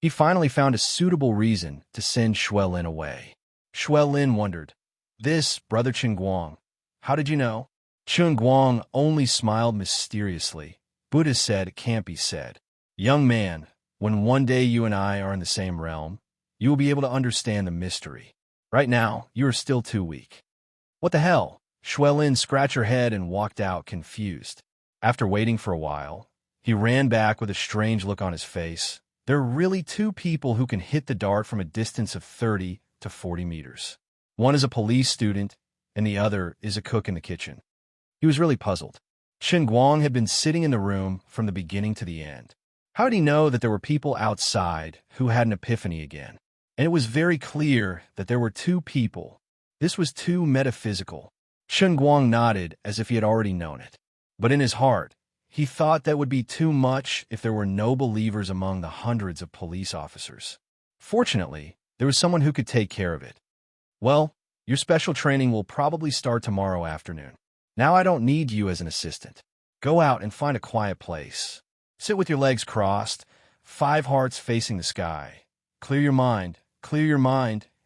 He finally found a suitable reason to send Xue Lin away. Xue Lin wondered, "This, Brother Chen Guang, how did you know?" Chen Guang only smiled mysteriously. "Buddha said it can't be said. Young man, when one day you and I are in the same realm, you will be able to understand the mystery. Right now, you are still too weak." "What the hell?" Xue Lin scratched her head and walked out, confused. After waiting for a while, he ran back with a strange look on his face. There are really two people who can hit the dart from a distance of 30 to 40 meters. One is a police student, and the other is a cook in the kitchen. He was really puzzled. Chen Guang had been sitting in the room from the beginning to the end. How did he know that there were people outside who had an epiphany again? And it was very clear that there were two people. This was too metaphysical. Chen Guang nodded as if he had already known it. But in his heart, he thought that would be too much if there were no believers among the hundreds of police officers. Fortunately, there was someone who could take care of it. Well, your special training will probably start tomorrow afternoon. Now I don't need you as an assistant. Go out and find a quiet place. Sit with your legs crossed, 5 hearts facing the sky. Clear your mind,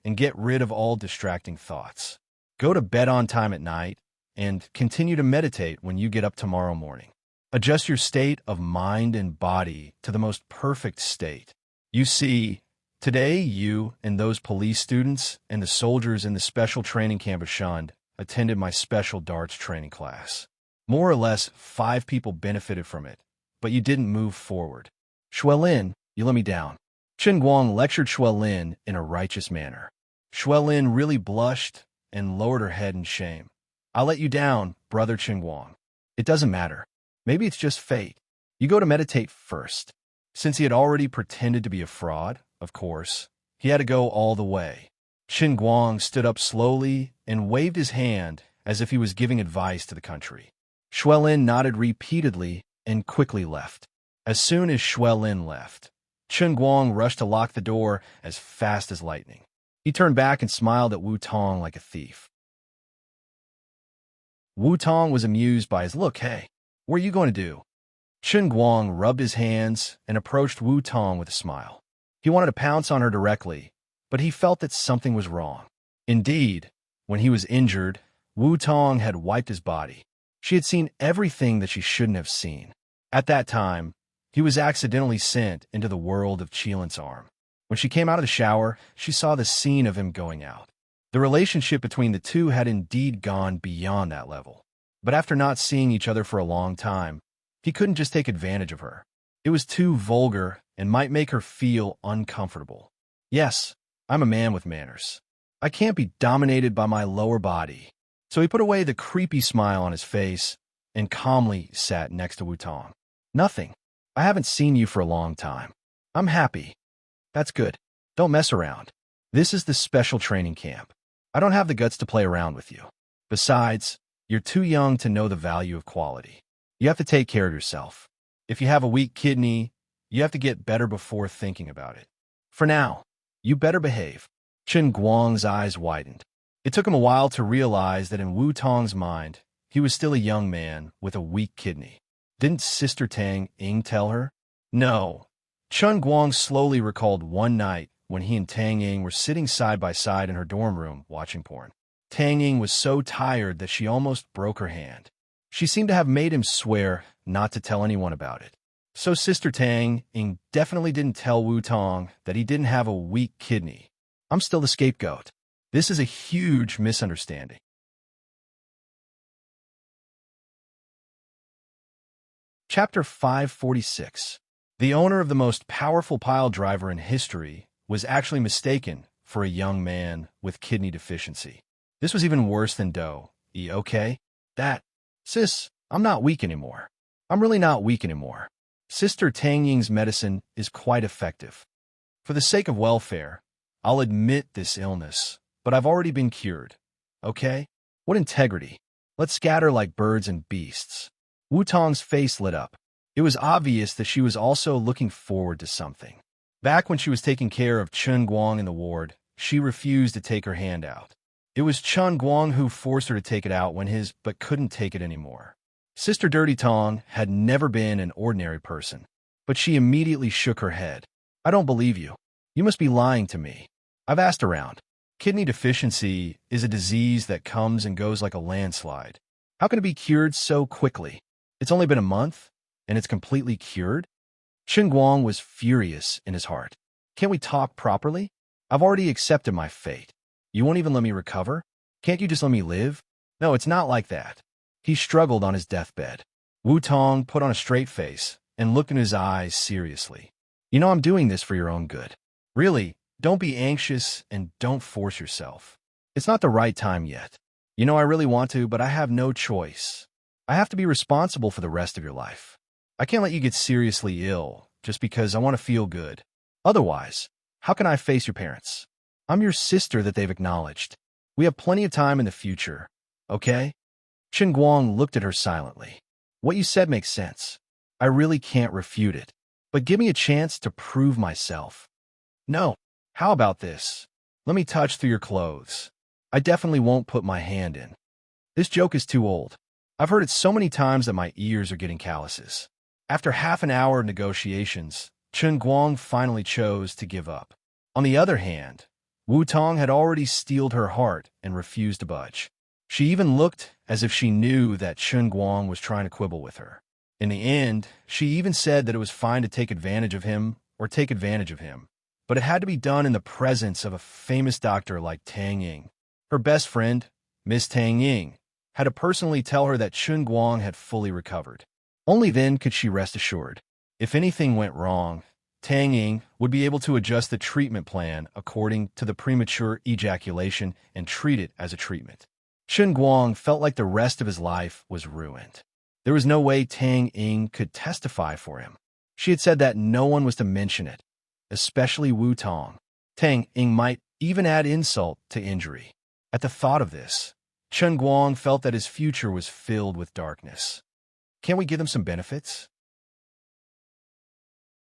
and get rid of all distracting thoughts. Go to bed on time at night, and continue to meditate when you get up tomorrow morning. Adjust your state of mind and body to the most perfect state. You see, today you and those police students and the soldiers in the special training camp of Shund attended my special darts training class. More or less 5 people benefited from it, but you didn't move forward. Xuelin, you let me down. Chen Guang lectured Xuelin in a righteous manner. Xuelin really blushed and lowered her head in shame. I let you down, brother Chen Guang. It doesn't matter. Maybe it's just fate. You go to meditate first. Since he had already pretended to be a fraud, of course, he had to go all the way. Chen Guang stood up slowly and waved his hand as if he was giving advice to the country. Xuelin nodded repeatedly and quickly left. As soon as Xuelin left, Chen Guang rushed to lock the door as fast as lightning. He turned back and smiled at Wu Tong like a thief. Wu Tong was amused by his look. Hey, what are you going to do? Chen Guang rubbed his hands and approached Wu Tong with a smile. He wanted to pounce on her directly, but he felt that something was wrong. Indeed, when he was injured, Wu Tong had wiped his body. She had seen everything that she shouldn't have seen. At that time, he was accidentally sent into the world of Qilin's arm. When she came out of the shower, she saw the scene of him going out. The relationship between the two had indeed gone beyond that level. But after not seeing each other for a long time, he couldn't just take advantage of her. It was too vulgar and might make her feel uncomfortable. Yes, I'm a man with manners. I can't be dominated by my lower body. So he put away the creepy smile on his face and calmly sat next to Wu Tong. Nothing. I haven't seen you for a long time. I'm happy. That's good. Don't mess around. This is the special training camp. I don't have the guts to play around with you. Besides, you're too young to know the value of quality. You have to take care of yourself. If you have a weak kidney, you have to get better before thinking about it. For now, you better behave. Chen Guang's eyes widened. It took him a while to realize that in Wu Tong's mind, he was still a young man with a weak kidney. Didn't Sister Tang Ying tell her? No. Chen Guang slowly recalled one night when he and Tang Ying were sitting side by side in her dorm room watching porn. Tang Ying was so tired that she almost broke her hand. She seemed to have made him swear not to tell anyone about it. So Sister Tang Ying definitely didn't tell Wu Tong that he didn't have a weak kidney. I'm still the scapegoat. This is a huge misunderstanding. Chapter 546. The owner of the most powerful pile driver in history was actually mistaken for a young man with kidney deficiency. This was even worse than Doe. Okay? Sis, I'm not weak anymore. I'm really not weak anymore. Sister Tang Ying's medicine is quite effective. For the sake of welfare, I'll admit this illness, but I've already been cured. Okay? What integrity. Let's scatter like birds and beasts. Wu Tong's face lit up. It was obvious that she was also looking forward to something. Back when she was taking care of Chen Guang in the ward, she refused to take her hand out. It was Chen Guang who forced her to take it out but couldn't take it anymore. Sister Dirty Tong had never been an ordinary person, but she immediately shook her head. I don't believe you. You must be lying to me. I've asked around. Kidney deficiency is a disease that comes and goes like a landslide. How can it be cured so quickly? It's only been a month, and it's completely cured? Chen Guang was furious in his heart. Can't we talk properly? I've already accepted my fate. You won't even let me recover? Can't you just let me live? No, it's not like that. He struggled on his deathbed. Wu Tong put on a straight face and looked in his eyes seriously. You know I'm doing this for your own good. Really, don't be anxious and don't force yourself. It's not the right time yet. You know I really want to, but I have no choice. I have to be responsible for the rest of your life. I can't let you get seriously ill just because I want to feel good. Otherwise, how can I face your parents? I'm your sister that they've acknowledged. We have plenty of time in the future, okay? Chen Guang looked at her silently. What you said makes sense. I really can't refute it. But give me a chance to prove myself. No. How about this? Let me touch through your clothes. I definitely won't put my hand in. This joke is too old. I've heard it so many times that my ears are getting calluses. After half an hour of negotiations, Chen Guang finally chose to give up. On the other hand, Wu Tong had already steeled her heart and refused to budge. She even looked as if she knew that Chen Guang was trying to quibble with her. In the end, she even said that it was fine to take advantage of him or take advantage of him, but it had to be done in the presence of a famous doctor like Tang Ying. Her best friend, Miss Tang Ying, had to personally tell her that Chen Guang had fully recovered. Only then could she rest assured. If anything went wrong, Tang Ying would be able to adjust the treatment plan according to the premature ejaculation and treat it as a treatment. Chen Guang felt like the rest of his life was ruined. There was no way Tang Ying could testify for him. She had said that no one was to mention it, especially Wu Tong. Tang Ying might even add insult to injury. At the thought of this, Chen Guang felt that his future was filled with darkness. Can't we give them some benefits?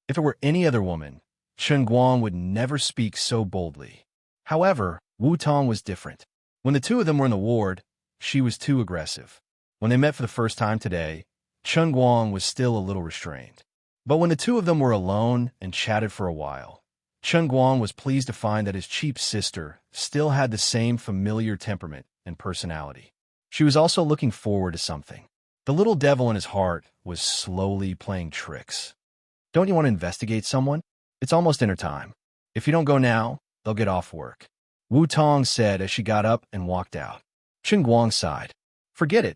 If it were any other woman, Chen Guang would never speak so boldly. However, Wu Tong was different. When the two of them were in the ward, she was too aggressive. When they met for the first time today, Chen Guang was still a little restrained. But when the two of them were alone and chatted for a while, Chen Guang was pleased to find that his cheap sister still had the same familiar temperament and personality. She was also looking forward to something. The little devil in his heart was slowly playing tricks. Don't you want to investigate someone? It's almost dinner time. If you don't go now, they'll get off work. Wu Tong said as she got up and walked out. Chen Guang sighed. Forget it.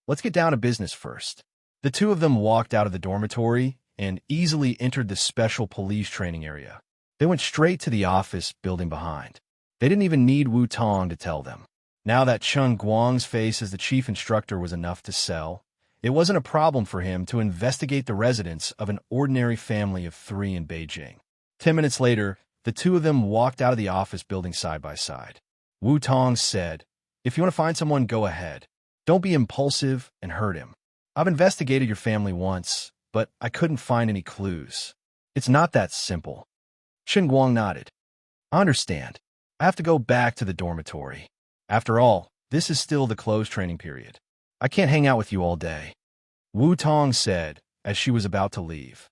Let's get down to business first. The two of them walked out of the dormitory and easily entered the special police training area. They went straight to the office building behind. They didn't even need Wu Tong to tell them. Now that Chen Guang's face as the chief instructor was enough to sell, it wasn't a problem for him to investigate the residence of an ordinary family of 3 in Beijing. 10 minutes later, the two of them walked out of the office building side by side. Wu Tong said, "If you want to find someone, go ahead. Don't be impulsive and hurt him. I've investigated your family once, but I couldn't find any clues. It's not that simple." Chen Guang nodded. "I understand. I have to go back to the dormitory. After all, this is still the closed training period. I can't hang out with you all day," Wu Tong said as she was about to leave.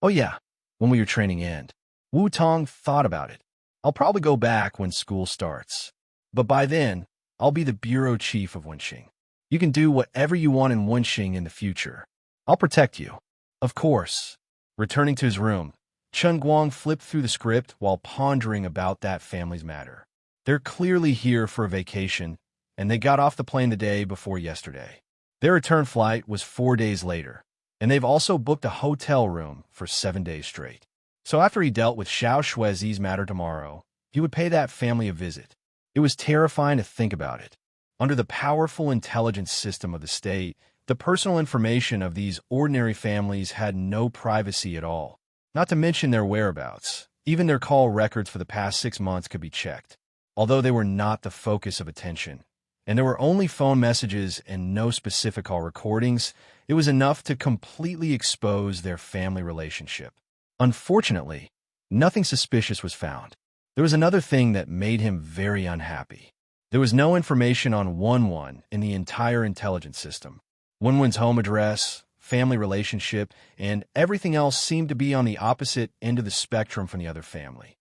"Oh yeah, when will your training end?" Wu Tong thought about it. "I'll probably go back when school starts. But by then, I'll be the bureau chief of Wenxing. You can do whatever you want in Wenxing in the future. I'll protect you." Of course. Returning to his room, Chen Guang flipped through the script while pondering about that family's matter. They're clearly here for a vacation, and they got off the plane the day before yesterday. Their return flight was 4 days later, and they've also booked a hotel room for 7 days straight. So after he dealt with Xiao Shuizi's matter tomorrow, he would pay that family a visit. It was terrifying to think about it. Under the powerful intelligence system of the state, the personal information of these ordinary families had no privacy at all. Not to mention their whereabouts. Even their call records for the past 6 months could be checked. Although they were not the focus of attention, and there were only phone messages and no specific call recordings, it was enough to completely expose their family relationship. Unfortunately, nothing suspicious was found. There was another thing that made him very unhappy. There was no information on Wenwen in the entire intelligence system. Wenwen's home address, family relationship, and everything else seemed to be on the opposite end of the spectrum from the other family.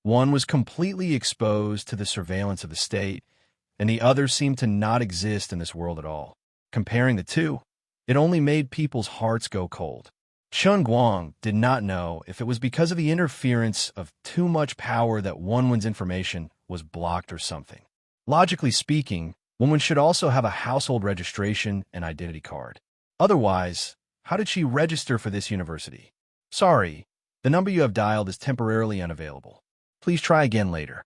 One was completely exposed to the surveillance of the state, and the other seemed to not exist in this world at all. Comparing the two, it only made people's hearts go cold. Chen Guang did not know if it was because of the interference of too much power that Wenwen's information was blocked or something. Logically speaking, Wenwen should also have a household registration and identity card. Otherwise, how did she register for this university? "Sorry, the number you have dialed is temporarily unavailable. Please try again later."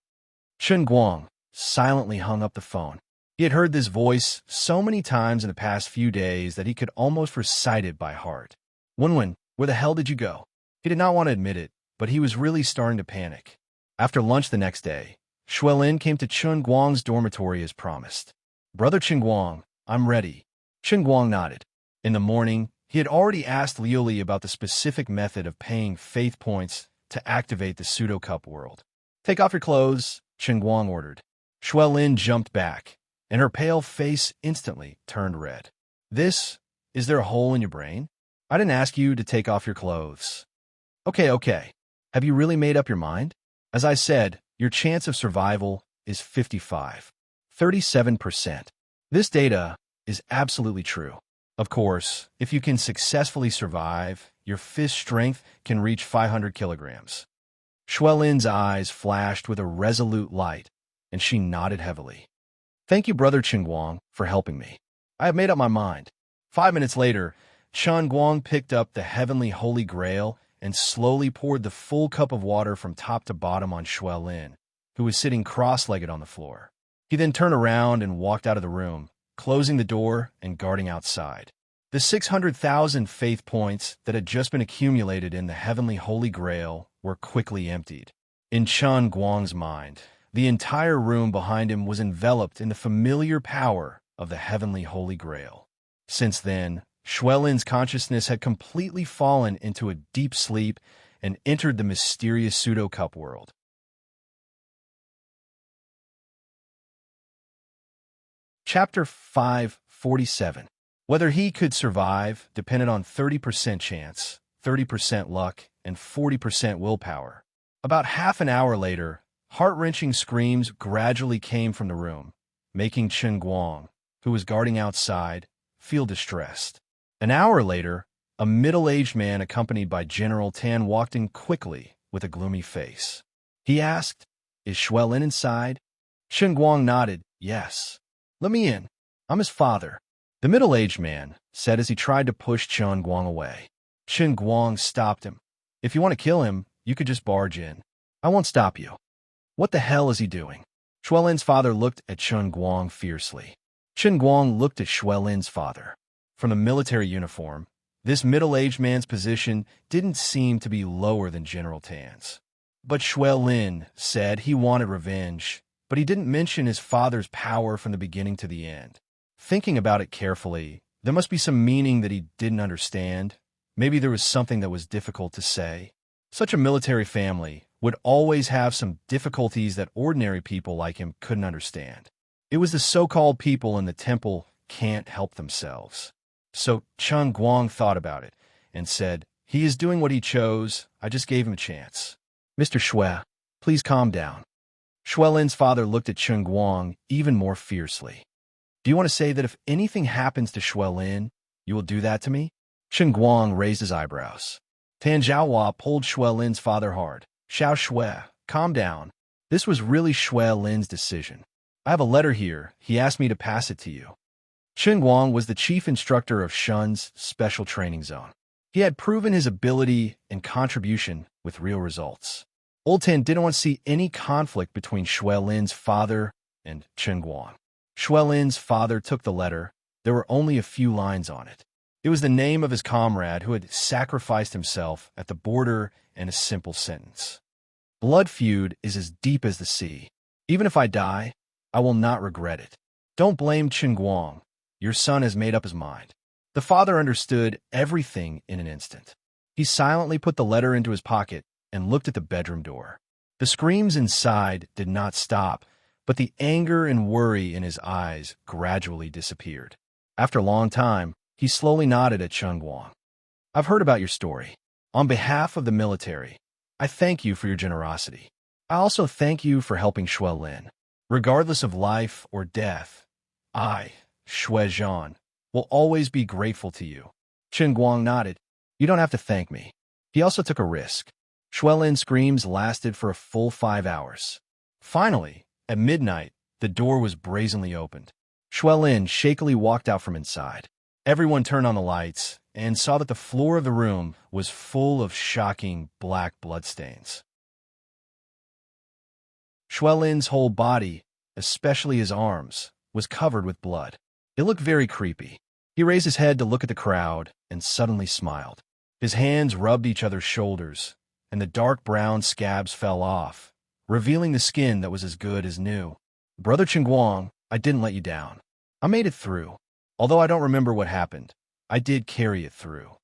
Chen Guang silently hung up the phone. He had heard this voice so many times in the past few days that he could almost recite it by heart. "Wenwen, where the hell did you go?" He did not want to admit it, but he was really starting to panic. After lunch the next day, Xuelin came to Chen Guang's dormitory as promised. "Brother Chen Guang, I'm ready." Chen Guang nodded. In the morning, he had already asked Liu Li about the specific method of paying faith points to activate the pseudo-cup world. "Take off your clothes," Chen Guang ordered. Shui Lin jumped back, and her pale face instantly turned red. Is there a hole in your brain? I didn't ask you to take off your clothes. Okay. Have you really made up your mind? As I said, your chance of survival is 37%. This data is absolutely true. Of course, if you can successfully survive, your fist strength can reach 500 kilograms. Shui Lin's eyes flashed with a resolute light, and she nodded heavily. Thank you, Brother Chen Guang, for helping me. I have made up my mind. 5 minutes later, Chen Guang picked up the heavenly holy grail and slowly poured the full cup of water from top to bottom on Shui Lin, who was sitting cross-legged on the floor. He then turned around and walked out of the room, closing the door and guarding outside. The 600,000 faith points that had just been accumulated in the heavenly holy grail were quickly emptied. In Chen Guang's mind, the entire room behind him was enveloped in the familiar power of the heavenly holy grail. Since then, Shui Lin's consciousness had completely fallen into a deep sleep and entered the mysterious pseudo-cup world. Chapter 547. Whether he could survive depended on 30% chance, 30% luck, and 40% willpower. About half an hour later, heart-wrenching screams gradually came from the room, making Chen Guang, who was guarding outside, feel distressed. An hour later, a middle-aged man accompanied by General Tan walked in quickly with a gloomy face. He asked, "Is Shui Lin inside?" Chen Guang nodded, "Yes." "Let me in. I'm his father." The middle-aged man said as he tried to push Chen Guang away. Chen Guang stopped him. "If you want to kill him, you could just barge in. I won't stop you." "What the hell is he doing?" Shui Lin's father looked at Chen Guang fiercely. Chen Guang looked at Shui Lin's father. From the military uniform, this middle-aged man's position didn't seem to be lower than General Tan's. But Shui Lin said he wanted revenge, but he didn't mention his father's power from the beginning to the end. Thinking about it carefully, there must be some meaning that he didn't understand. Maybe there was something that was difficult to say. Such a military family would always have some difficulties that ordinary people like him couldn't understand. It was the so-called people in the temple can't help themselves. So Chen Guang thought about it and said, "He is doing what he chose. I just gave him a chance." "Mr. Shui, please calm down." Shui Lin's father looked at Chen Guang even more fiercely. "Do you want to say that if anything happens to Shui Lin, you will do that to me?" Chen Guang raised his eyebrows. Tan Zhaohua pulled Shui Lin's father hard. "Xiao Shui, calm down. This was really Shui Lin's decision. I have a letter here. He asked me to pass it to you." Chen Guang was the chief instructor of Shun's special training zone. He had proven his ability and contribution with real results. Old Tan didn't want to see any conflict between Shui Lin's father and Chen Guang. Shui Lin's father took the letter. There were only a few lines on it. It was the name of his comrade who had sacrificed himself at the border and a simple sentence. "Blood feud is as deep as the sea. Even if I die, I will not regret it. Don't blame Chen Guang. Your son has made up his mind." The father understood everything in an instant. He silently put the letter into his pocket and looked at the bedroom door. The screams inside did not stop, but the anger and worry in his eyes gradually disappeared. After a long time, he slowly nodded at Chen Guang. "I've heard about your story. On behalf of the military, I thank you for your generosity. I also thank you for helping Shui Lin. Regardless of life or death, I, Shui Zhan, will always be grateful to you." Chen Guang nodded. "You don't have to thank me." He also took a risk. Shui Lin's screams lasted for a full 5 hours. Finally, at midnight, the door was brazenly opened. Shui Lin shakily walked out from inside. Everyone turned on the lights and saw that the floor of the room was full of shocking black bloodstains. Shui Lin's whole body, especially his arms, was covered with blood. It looked very creepy. He raised his head to look at the crowd and suddenly smiled. His hands rubbed each other's shoulders, and the dark brown scabs fell off, revealing the skin that was as good as new. "Brother Chen Guang, I didn't let you down. I made it through. Although I don't remember what happened, I did carry it through."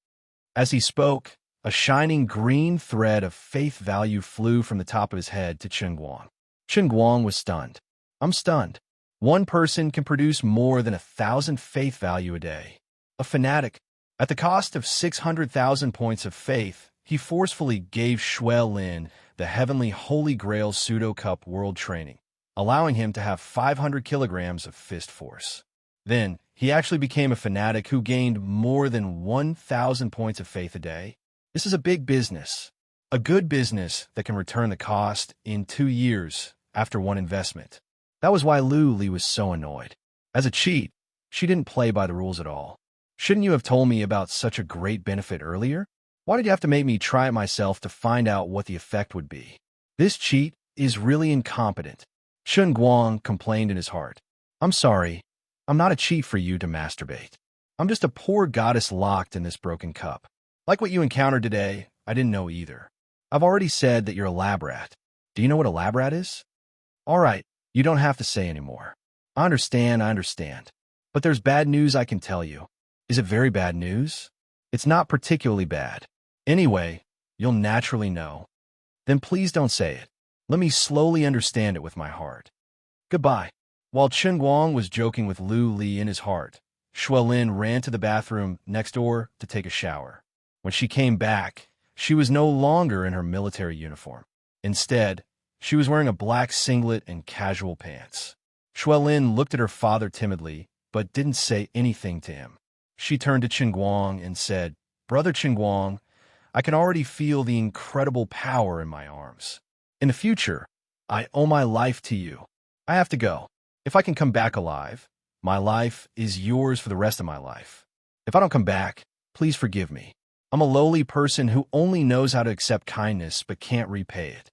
As he spoke, a shining green thread of faith value flew from the top of his head to Chen Guang. Chen Guang was stunned. I'm stunned. One person can produce more than 1,000 faith value a day. A fanatic. At the cost of 600,000 points of faith, he forcefully gave Shui Lin the heavenly Holy Grail Pseudo-Cup World Training, allowing him to have 500 kilograms of fist force. Then, he actually became a fanatic who gained more than 1,000 points of faith a day. This is a big business. A good business that can return the cost in 2 years after one investment. That was why Lu Li was so annoyed. As a cheat, she didn't play by the rules at all. Shouldn't you have told me about such a great benefit earlier? Why did you have to make me try it myself to find out what the effect would be? This cheat is really incompetent. Chen Guang complained in his heart. I'm sorry. I'm not a cheat for you to masturbate. I'm just a poor goddess locked in this broken cup. Like what you encountered today, I didn't know either. I've already said that you're a lab rat. Do you know what a lab rat is? All right, you don't have to say anymore. I understand. But there's bad news I can tell you. Is it very bad news? It's not particularly bad. Anyway, you'll naturally know. Then please don't say it. Let me slowly understand it with my heart. Goodbye. While Chen Guang was joking with Lu Li in his heart, Shui Lin ran to the bathroom next door to take a shower. When she came back, she was no longer in her military uniform. Instead, she was wearing a black singlet and casual pants. Shui Lin looked at her father timidly, but didn't say anything to him. She turned to Chen Guang and said, Brother Chen Guang, I can already feel the incredible power in my arms. In the future, I owe my life to you. I have to go. If I can come back alive, my life is yours for the rest of my life. If I don't come back, please forgive me. I'm a lowly person who only knows how to accept kindness but can't repay it.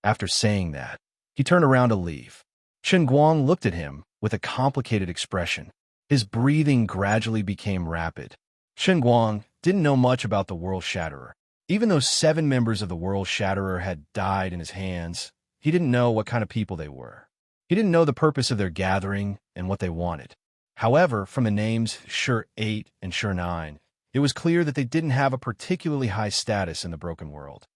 After saying that, he turned around to leave. Chen Guang looked at him with a complicated expression. His breathing gradually became rapid. Chen Guang didn't know much about the World Shatterer. Even though 7 members of the World Shatterer had died in his hands, he didn't know what kind of people they were. He didn't know the purpose of their gathering and what they wanted. However, from the names Sure 8 and Sure 9, it was clear that they didn't have a particularly high status in the broken world.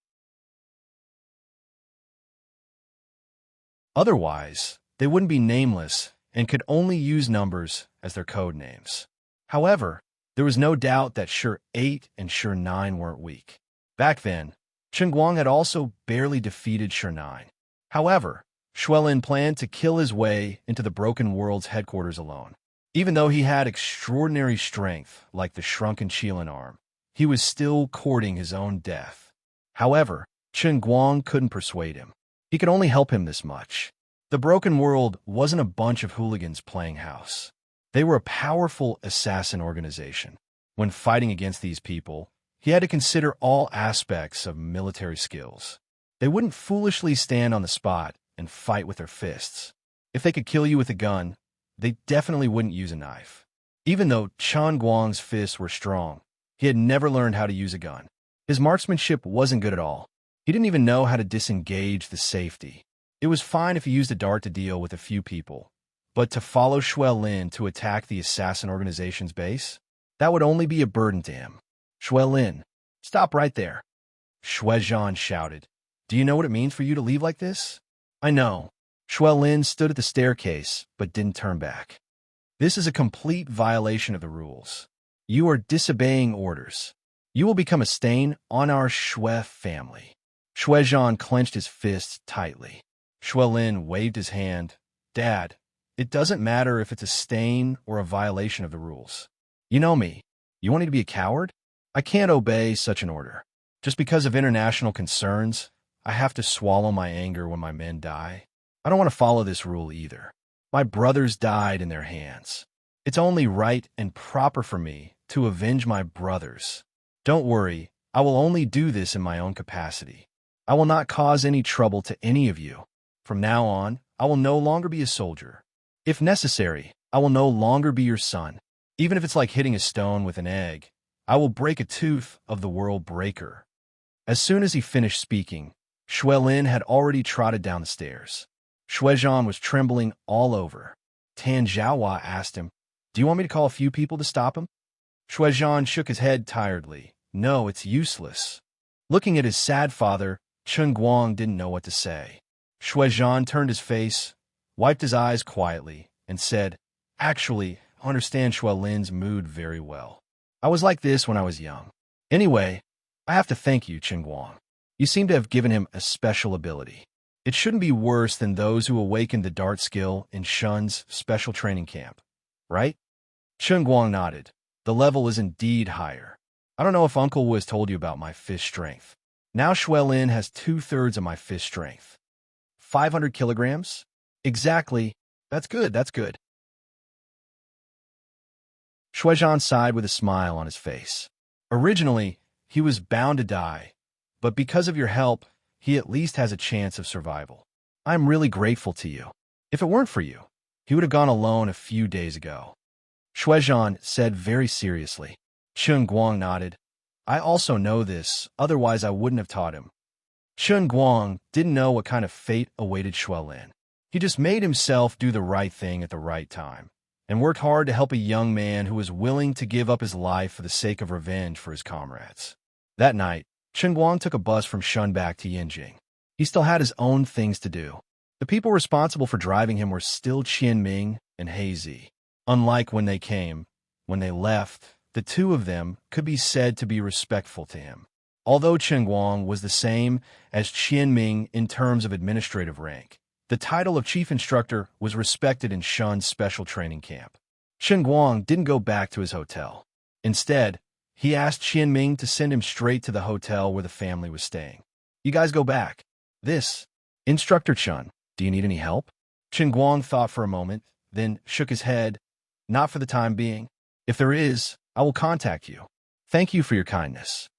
Otherwise, they wouldn't be nameless and could only use numbers as their code names. However, there was no doubt that Sure 8 and Sure 9 weren't weak. Back then, Chen Guang had also barely defeated Sure 9. However, Shui Lin planned to kill his way into the broken world's headquarters alone. Even though he had extraordinary strength like the shrunken Qilin arm, he was still courting his own death. However, Chen Guang couldn't persuade him. He could only help him this much. The broken world wasn't a bunch of hooligans playing house. They were a powerful assassin organization. When fighting against these people, he had to consider all aspects of military skills. They wouldn't foolishly stand on the spot and fight with their fists. If they could kill you with a gun, they definitely wouldn't use a knife. Even though Chen Guang's fists were strong, he had never learned how to use a gun. His marksmanship wasn't good at all. He didn't even know how to disengage the safety. It was fine if he used a dart to deal with a few people, but to follow Shui Lin to attack the assassin organization's base? That would only be a burden to him. Shui Lin, stop right there. Shui Zhan shouted. Do you know what it means for you to leave like this? I know. Shui Lin stood at the staircase, but didn't turn back. This is a complete violation of the rules. You are disobeying orders. You will become a stain on our Shui family. Shui Zhan clenched his fists tightly. Shui Lin waved his hand. Dad, it doesn't matter if it's a stain or a violation of the rules. You know me. You want me to be a coward? I can't obey such an order. Just because of international concerns, I have to swallow my anger when my men die. I don't want to follow this rule either. My brothers died in their hands. It's only right and proper for me to avenge my brothers. Don't worry, I will only do this in my own capacity. I will not cause any trouble to any of you. From now on, I will no longer be a soldier. If necessary, I will no longer be your son. Even if it's like hitting a stone with an egg, I will break a tooth of the world breaker. As soon as he finished speaking, Shui Lin had already trotted down the stairs. Shui Zhan was trembling all over. Tan Zhaohua asked him, Do you want me to call a few people to stop him? Shui Zhan shook his head tiredly. No, it's useless. Looking at his sad father, Chen Guang didn't know what to say. Shuizhan turned his face, wiped his eyes quietly, and said, "Actually, I understand Shuelin's mood very well. I was like this when I was young. Anyway, I have to thank you, Qingguang. You seem to have given him a special ability. It shouldn't be worse than those who awakened the dart skill in Shun's special training camp, right?" Qingguang nodded. "The level is indeed higher. I don't know if Uncle Wu has told you about my fist strength. Now Shuelin has 2/3 of my fist strength. 500 kilograms? Exactly. That's good, that's good." Shuizhan sighed with a smile on his face. Originally, he was bound to die, but because of your help, he at least has a chance of survival. I'm really grateful to you. If it weren't for you, he would have gone alone a few days ago. Shuizhan said very seriously. Qingguang nodded. "I also know this, otherwise I wouldn't have taught him." Qingguang didn't know what kind of fate awaited Shuelin. He just made himself do the right thing at the right time, and worked hard to help a young man who was willing to give up his life for the sake of revenge for his comrades. That night, Qingguang took a bus from Shun back to Yinjing. He still had his own things to do. The people responsible for driving him were still Qianming and Heizi. Unlike when they came, when they left, the two of them could be said to be respectful to him. Although Qingguang was the same as Qianming in terms of administrative rank, the title of chief instructor was respected in Shun's special training camp. Qingguang didn't go back to his hotel. Instead, he asked Qianming to send him straight to the hotel where the family was staying. "You guys go back. Instructor Chun, do you need any help?" Qingguang thought for a moment, then shook his head. "Not for the time being. If there is, I will contact you. Thank you for your kindness."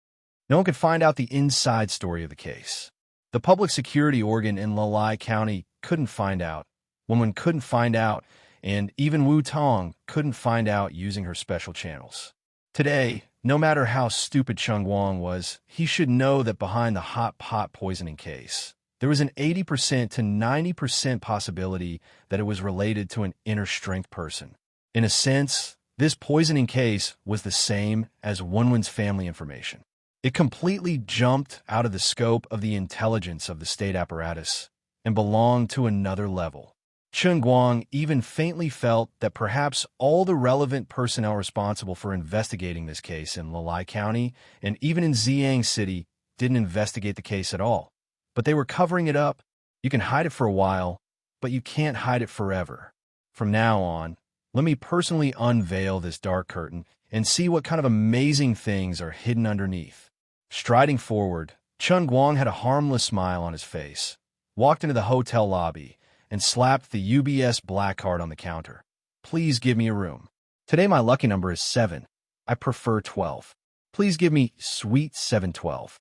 No one could find out the inside story of the case. The public security organ in Lalai County couldn't find out. Wenwen couldn't find out, and even Wu Tong couldn't find out using her special channels. Today, no matter how stupid Qingguang was, he should know that behind the hot pot poisoning case, there was an 80% to 90% possibility that it was related to an inner strength person. In a sense, this poisoning case was the same as Wenwen's family information. It completely jumped out of the scope of the intelligence of the state apparatus and belonged to another level. Qingguang even faintly felt that perhaps all the relevant personnel responsible for investigating this case in Lalai County and even in Ziyang City didn't investigate the case at all. But they were covering it up. You can hide it for a while, but you can't hide it forever. From now on, let me personally unveil this dark curtain and see what kind of amazing things are hidden underneath. Striding forward, Qingguang had a harmless smile on his face, walked into the hotel lobby, and slapped the UBS black card on the counter. "Please give me a room. Today my lucky number is 7. I prefer 12. Please give me Suite 712.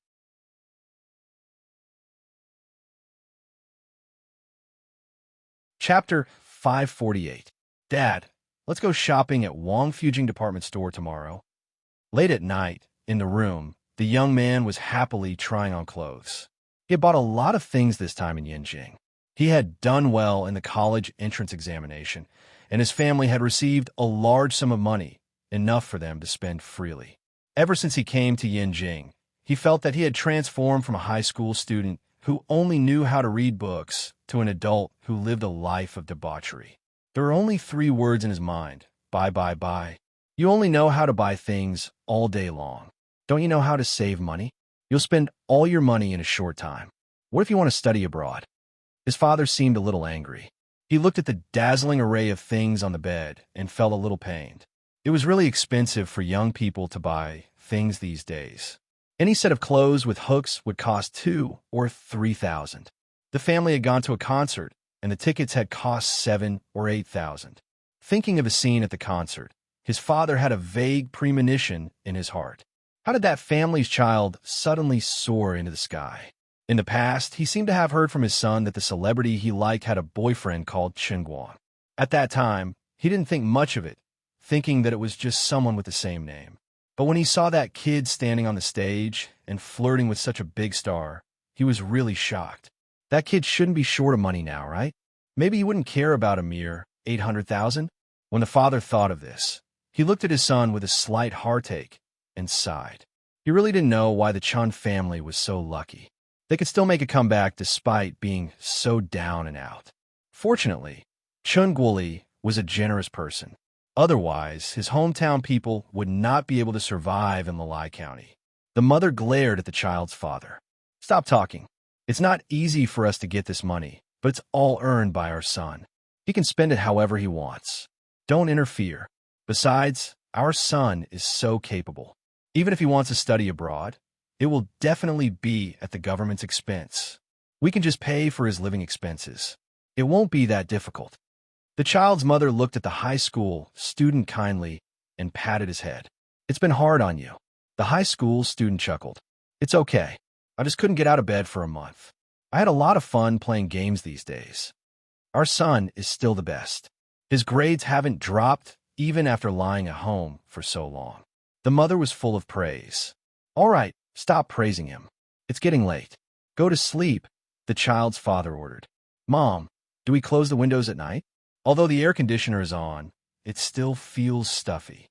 Chapter 548. "Dad, let's go shopping at Wang Fujing Department Store tomorrow." Late at night, in the room, the young man was happily trying on clothes. He had bought a lot of things this time in Yinjing. He had done well in the college entrance examination, and his family had received a large sum of money, enough for them to spend freely. Ever since he came to Yinjing, he felt that he had transformed from a high school student who only knew how to read books to an adult who lived a life of debauchery. There were only 3 words in his mind: buy, buy, buy. You only know how to buy things all day long. Don't you know how to save money? You'll spend all your money in a short time. What if you want to study abroad? His father seemed a little angry. He looked at the dazzling array of things on the bed and felt a little pained. It was really expensive for young people to buy things these days. Any set of clothes with hooks would cost 2,000 or 3,000. The family had gone to a concert, and the tickets had cost 7,000 or 8,000. Thinking of a scene at the concert, his father had a vague premonition in his heart. How did that family's child suddenly soar into the sky? In the past, he seemed to have heard from his son that the celebrity he liked had a boyfriend called Qingguang. At that time, he didn't think much of it, thinking that it was just someone with the same name. But when he saw that kid standing on the stage and flirting with such a big star, he was really shocked. That kid shouldn't be short of money now, right? Maybe he wouldn't care about a mere 800,000? When the father thought of this, he looked at his son with a slight heartache and sighed. He really didn't know why the Chun family was so lucky. They could still make a comeback despite being so down and out. Fortunately, Chun Guoli was a generous person. Otherwise, his hometown people would not be able to survive in Lalai County. The mother glared at the child's father. "Stop talking. It's not easy for us to get this money, but it's all earned by our son. He can spend it however he wants. Don't interfere. Besides, our son is so capable. Even if he wants to study abroad, it will definitely be at the government's expense. We can just pay for his living expenses. It won't be that difficult." The child's mother looked at the high school student kindly and patted his head. "It's been hard on you." The high school student chuckled. "It's okay. I just couldn't get out of bed for a month. I had a lot of fun playing games these days. Our son is still the best. His grades haven't dropped even after lying at home for so long." The mother was full of praise. "All right, stop praising him. It's getting late. Go to sleep," the child's father ordered. "Mom, do we close the windows at night? Although the air conditioner is on, it still feels stuffy."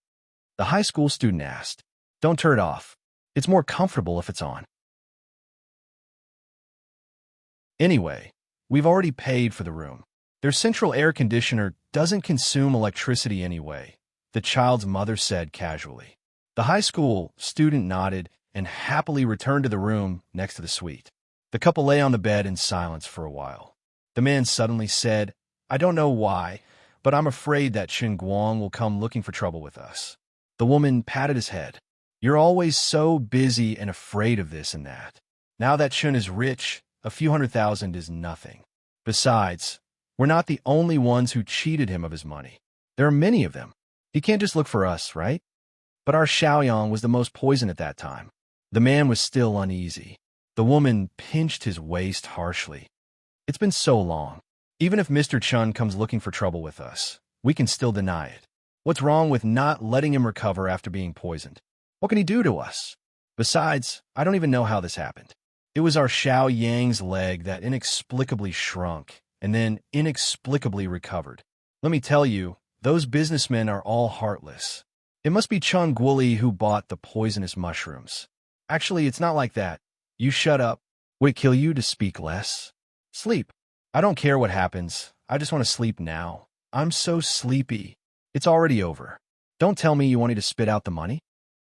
The high school student asked. "Don't turn it off. It's more comfortable if it's on. Anyway, we've already paid for the room. Their central air conditioner doesn't consume electricity anyway," the child's mother said casually. The high school student nodded and happily returned to the room next to the suite. The couple lay on the bed in silence for a while. The man suddenly said, "I don't know why, but I'm afraid that Chun Guang will come looking for trouble with us." The woman patted his head. "You're always so busy and afraid of this and that. Now that Chun is rich, a few $100,000 is nothing. Besides, we're not the only ones who cheated him of his money. There are many of them. He can't just look for us, right? But our Xiaoyang was the most poisoned at that time." The man was still uneasy. The woman pinched his waist harshly. "It's been so long. Even if Mr. Chun comes looking for trouble with us, we can still deny it. What's wrong with not letting him recover after being poisoned? What can he do to us? Besides, I don't even know how this happened. It was our Xiao Yang's leg that inexplicably shrunk and then inexplicably recovered. Let me tell you, those businessmen are all heartless. It must be Chun Guoli who bought the poisonous mushrooms. Actually, it's not like that. You shut up. Would it kill you to speak less? Sleep. I don't care what happens. I just want to sleep now. I'm so sleepy. It's already over. Don't tell me you want me to spit out the money."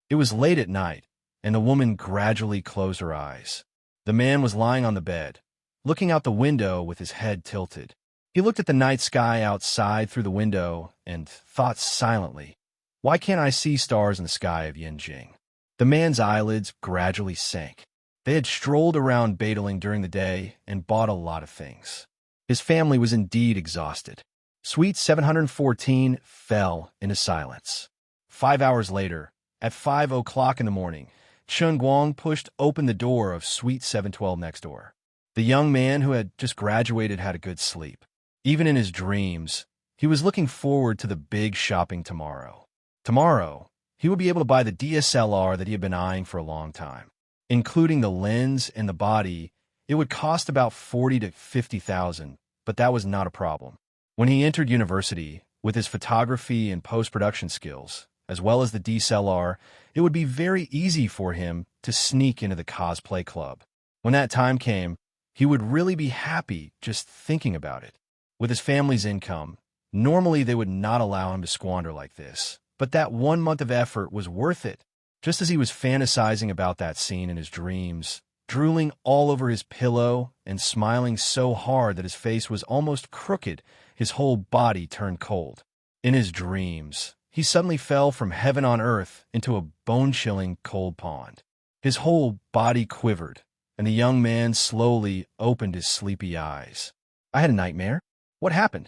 It was late at night, and the woman gradually closed her eyes. The man was lying on the bed, looking out the window with his head tilted. He looked at the night sky outside through the window and thought silently, "Why can't I see stars in the sky of Yanjing?" The man's eyelids gradually sank. They had strolled around Badaling during the day and bought a lot of things. His family was indeed exhausted. Suite 714 fell into silence. 5 hours later, at 5 o'clock in the morning, Chun Guang pushed open the door of Suite 712 next door. The young man who had just graduated had a good sleep. Even in his dreams, he was looking forward to the big shopping tomorrow. Tomorrow, he would be able to buy the DSLR that he had been eyeing for a long time. Including the lens and the body, it would cost about 40 to 50,000, but that was not a problem. When he entered university, with his photography and post-production skills, as well as the DSLR, it would be very easy for him to sneak into the cosplay club. When that time came, he would really be happy just thinking about it. With his family's income, normally they would not allow him to squander like this, but that 1 month of effort was worth it. Just as he was fantasizing about that scene in his dreams, drooling all over his pillow and smiling so hard that his face was almost crooked, his whole body turned cold. In his dreams, he suddenly fell from heaven on earth into a bone-chilling cold pond. His whole body quivered, and the young man slowly opened his sleepy eyes. "I had a nightmare? What happened?"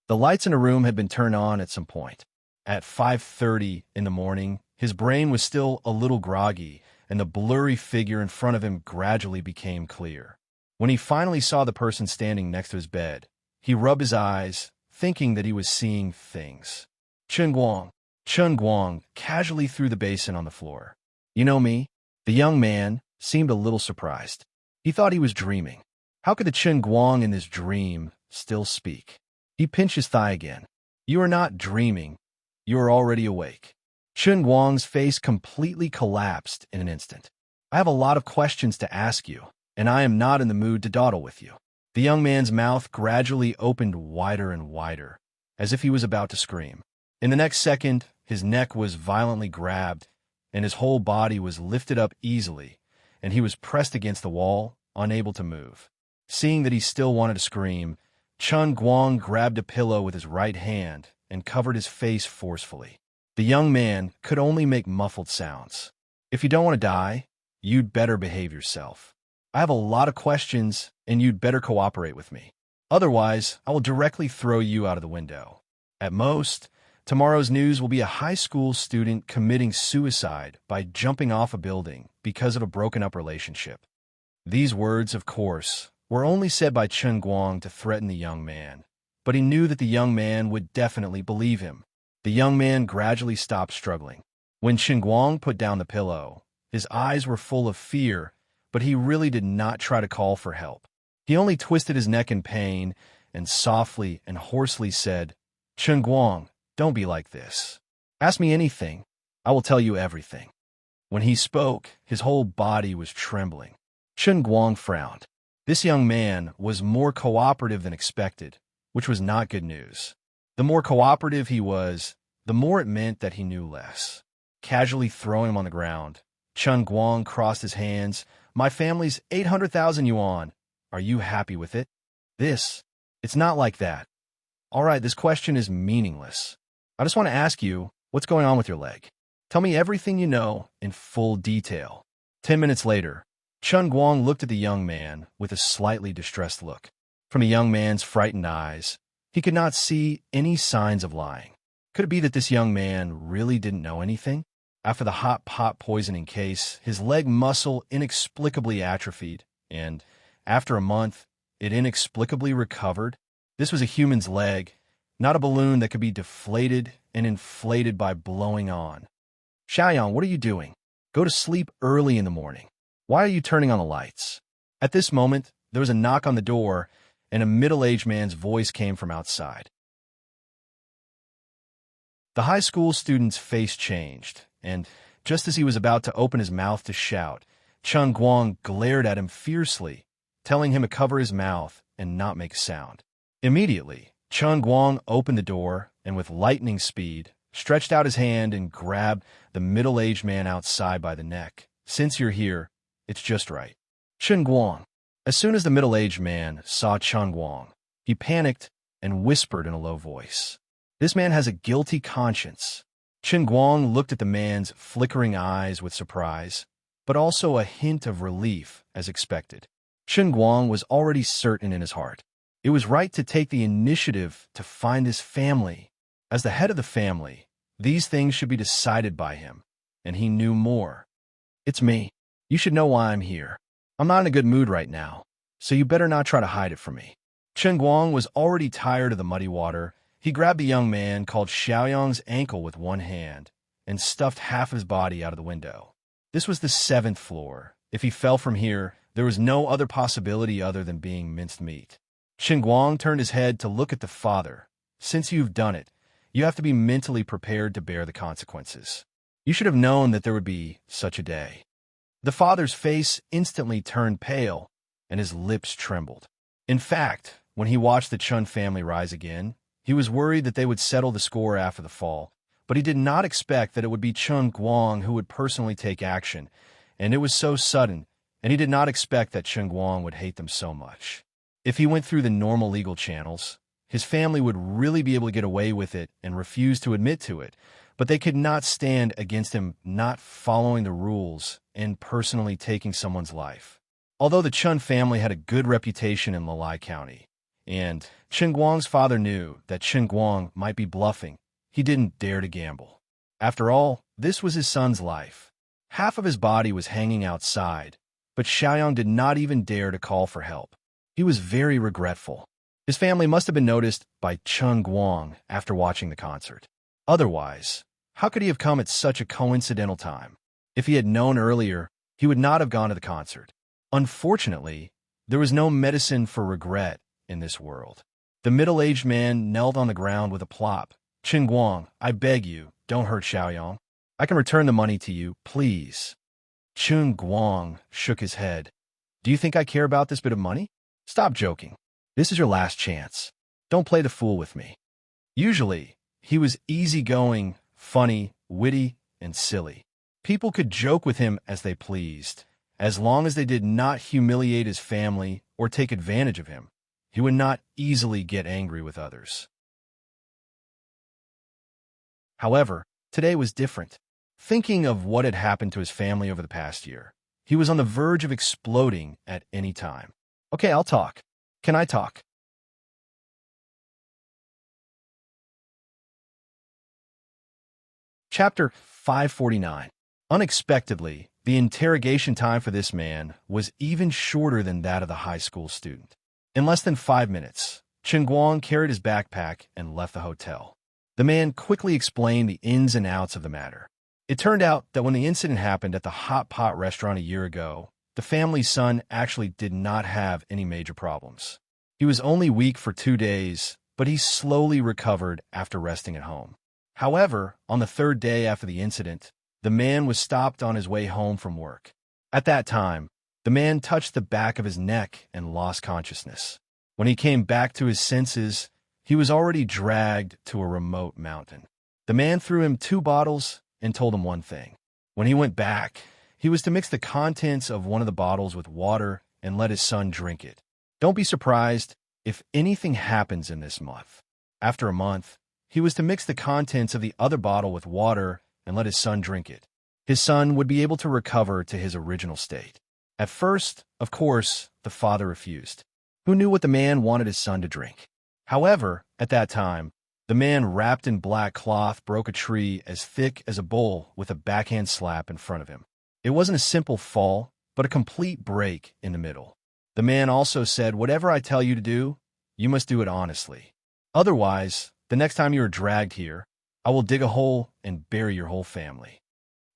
The lights in the room had been turned on at some point. At 5:30 in the morning, his brain was still a little groggy, and the blurry figure in front of him gradually became clear. When he finally saw the person standing next to his bed, he rubbed his eyes, thinking that he was seeing things. Chun Guang casually threw the basin on the floor. "You know me?" The young man seemed a little surprised. He thought he was dreaming. How could the Chun Guang in this dream still speak? He pinched his thigh again. "You are not dreaming. You are already awake." Chun Guang's face completely collapsed in an instant. I have a lot of questions to ask you, and I am not in the mood to dawdle with you. The young man's mouth gradually opened wider and wider, as if he was about to scream. In the next second, his neck was violently grabbed, and his whole body was lifted up easily, and he was pressed against the wall, unable to move. Seeing that he still wanted to scream, Chun Guang grabbed a pillow with his right hand and covered his face forcefully. The young man could only make muffled sounds. If you don't want to die, you'd better behave yourself. I have a lot of questions, and you'd better cooperate with me. Otherwise, I will directly throw you out of the window. At most, tomorrow's news will be a high school student committing suicide by jumping off a building because of a broken-up relationship. These words, of course, were only said by Chun Guang to threaten the young man, but he knew that the young man would definitely believe him. The young man gradually stopped struggling. When Chun Guang put down the pillow, his eyes were full of fear, but he really did not try to call for help. He only twisted his neck in pain and softly and hoarsely said, "Chun Guang, don't be like this. Ask me anything. I will tell you everything." When he spoke, his whole body was trembling. Chun Guang frowned. This young man was more cooperative than expected, which was not good news. The more cooperative he was, the more it meant that he knew less. Casually throwing him on the ground, Chun Guang crossed his hands. "My family's 800,000 yuan. Are you happy with it?" It's not like that. All right, this question is meaningless. I just want to ask you, what's going on with your leg? Tell me everything you know in full detail. 10 minutes later, Chun Guang looked at the young man with a slightly distressed look. From the young man's frightened eyes, he could not see any signs of lying. Could it be that this young man really didn't know anything? After the hot pot poisoning case, his leg muscle inexplicably atrophied, and after a month, it inexplicably recovered. This was a human's leg, not a balloon that could be deflated and inflated by blowing on. "Xiaoyang, what are you doing? Go to sleep early in the morning. Why are you turning on the lights?" At this moment, there was a knock on the door, and a middle-aged man's voice came from outside. The high school student's face changed, and just as he was about to open his mouth to shout, Chun Guang glared at him fiercely, telling him to cover his mouth and not make a sound. Immediately, Chun Guang opened the door and with lightning speed stretched out his hand and grabbed the middle-aged man outside by the neck. "Since you're here, it's just right." Chun Guang. As soon as the middle-aged man saw Chun Guang, he panicked and whispered in a low voice, "This man has a guilty conscience." Chun Guang looked at the man's flickering eyes with surprise, but also a hint of relief as expected. Chun Guang was already certain in his heart. It was right to take the initiative to find his family. As the head of the family, these things should be decided by him, and he knew more. "It's me. You should know why I'm here. I'm not in a good mood right now, so you better not try to hide it from me." Chun Guang was already tired of the muddy water. He grabbed the young man called Xiaoyang's ankle with one hand and stuffed half his body out of the window. This was the 7th floor. If he fell from here, there was no other possibility other than being minced meat. Chun Guang turned his head to look at the father. "Since you've done it, you have to be mentally prepared to bear the consequences. You should have known that there would be such a day." The father's face instantly turned pale, and his lips trembled. In fact, when he watched the Chun family rise again, he was worried that they would settle the score after the fall, but he did not expect that it would be Chun Guang who would personally take action, and it was so sudden, and he did not expect that Chun Guang would hate them so much. If he went through the normal legal channels, his family would really be able to get away with it and refuse to admit to it, but they could not stand against him not following the rules and personally taking someone's life. Although the Chun family had a good reputation in Lalai County, and Chun Guang's father knew that Chun Guang might be bluffing, he didn't dare to gamble. After all, this was his son's life. Half of his body was hanging outside, but Xiaoyang did not even dare to call for help. He was very regretful. His family must have been noticed by Chun Guang after watching the concert. Otherwise, how could he have come at such a coincidental time? If he had known earlier, he would not have gone to the concert. Unfortunately, there was no medicine for regret in this world. The middle-aged man knelt on the ground with a plop. "Chun Guang, I beg you, don't hurt Xiaoyang. I can return the money to you, please." Chun Guang shook his head. Do you think I care about this bit of money? Stop joking. This is your last chance. Don't play the fool with me. Usually, he was easygoing, funny, witty, and silly. People could joke with him as they pleased, as long as they did not humiliate his family or take advantage of him. He would not easily get angry with others. However, today was different. Thinking of what had happened to his family over the past year, he was on the verge of exploding at any time. Okay, I'll talk. Can I talk? Chapter 549. Unexpectedly, the interrogation time for this man was even shorter than that of the high school student. In less than 5 minutes, Chen Guang carried his backpack and left the hotel. The man quickly explained the ins and outs of the matter. It turned out that when the incident happened at the hot pot restaurant a year ago, the family's son actually did not have any major problems. He was only weak for 2 days, but he slowly recovered after resting at home. However, on the 3rd day after the incident, the man was stopped on his way home from work. At that time, the man touched the back of his neck and lost consciousness. When he came back to his senses, he was already dragged to a remote mountain. The man threw him 2 bottles and told him one thing. When he went back, he was to mix the contents of one of the bottles with water and let his son drink it. Don't be surprised if anything happens in this month. After a month, he was to mix the contents of the other bottle with water and let his son drink it. His son would be able to recover to his original state. At first, of course, the father refused. Who knew what the man wanted his son to drink? However, at that time, the man wrapped in black cloth broke a tree as thick as a bowl with a backhand slap in front of him. It wasn't a simple fall, but a complete break in the middle. The man also said, "Whatever I tell you to do, you must do it honestly. Otherwise, the next time you are dragged here, I will dig a hole and bury your whole family."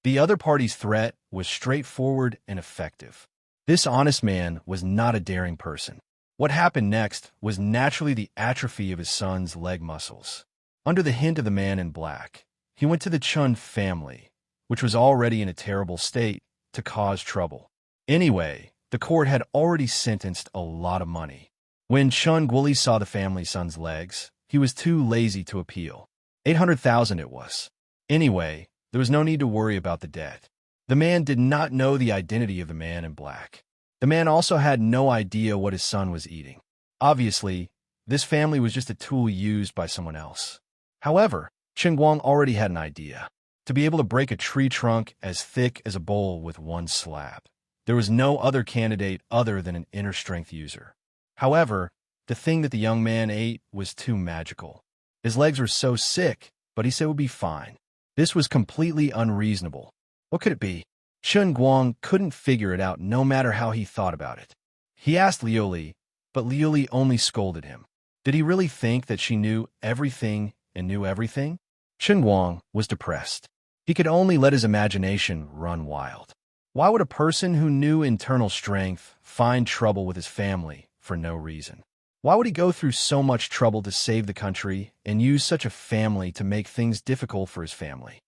The other party's threat was straightforward and effective. This honest man was not a daring person. What happened next was naturally the atrophy of his son's leg muscles. Under the hint of the man in black, he went to the Chun family, which was already in a terrible state, to cause trouble. Anyway, the court had already sentenced a lot of money. When Chun Guoli saw the family's son's legs, he was too lazy to appeal. 800,000 it was. Anyway, there was no need to worry about the debt. The man did not know the identity of the man in black. The man also had no idea what his son was eating. Obviously, this family was just a tool used by someone else. However, Chen Guang already had an idea. To be able to break a tree trunk as thick as a bowl with one slap. There was no other candidate other than an inner strength user. However, the thing that the young man ate was too magical. His legs were so sick, but he said it would be fine. This was completely unreasonable. What could it be? Chen Guang couldn't figure it out no matter how he thought about it. He asked Liuli, but Liuli only scolded him. Did he really think that she knew everything and knew everything? Chen Guang was depressed. He could only let his imagination run wild. Why would a person who knew internal strength find trouble with his family for no reason? Why would he go through so much trouble to save the country and use such a family to make things difficult for his family?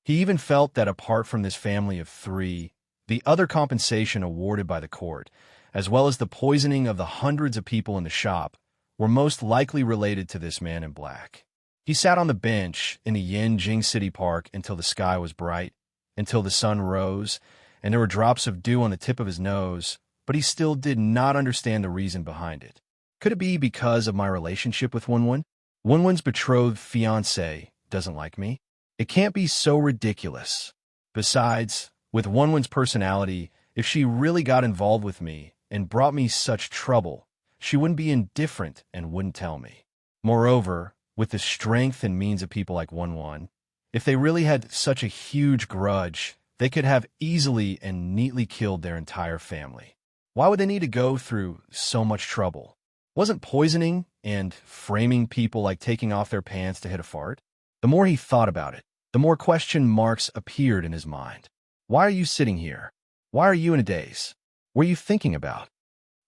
He even felt that apart from this family of 3, the other compensation awarded by the court, as well as the poisoning of the hundreds of people in the shop, were most likely related to this man in black. He sat on the bench in the Yanjing City Park until the sky was bright, until the sun rose, and there were drops of dew on the tip of his nose, but he still did not understand the reason behind it. Could it be because of my relationship with Wenwen? Wenwen's betrothed fiancé doesn't like me? It can't be so ridiculous. Besides, with Wenwen's personality, if she really got involved with me and brought me such trouble, she wouldn't be indifferent and wouldn't tell me. Moreover, with the strength and means of people like Wenwen, if they really had such a huge grudge, they could have easily and neatly killed their entire family. Why would they need to go through so much trouble? Wasn't poisoning and framing people like taking off their pants to hit a fart? The more he thought about it, the more question marks appeared in his mind. Why are you sitting here? Why are you in a daze? What are you thinking about?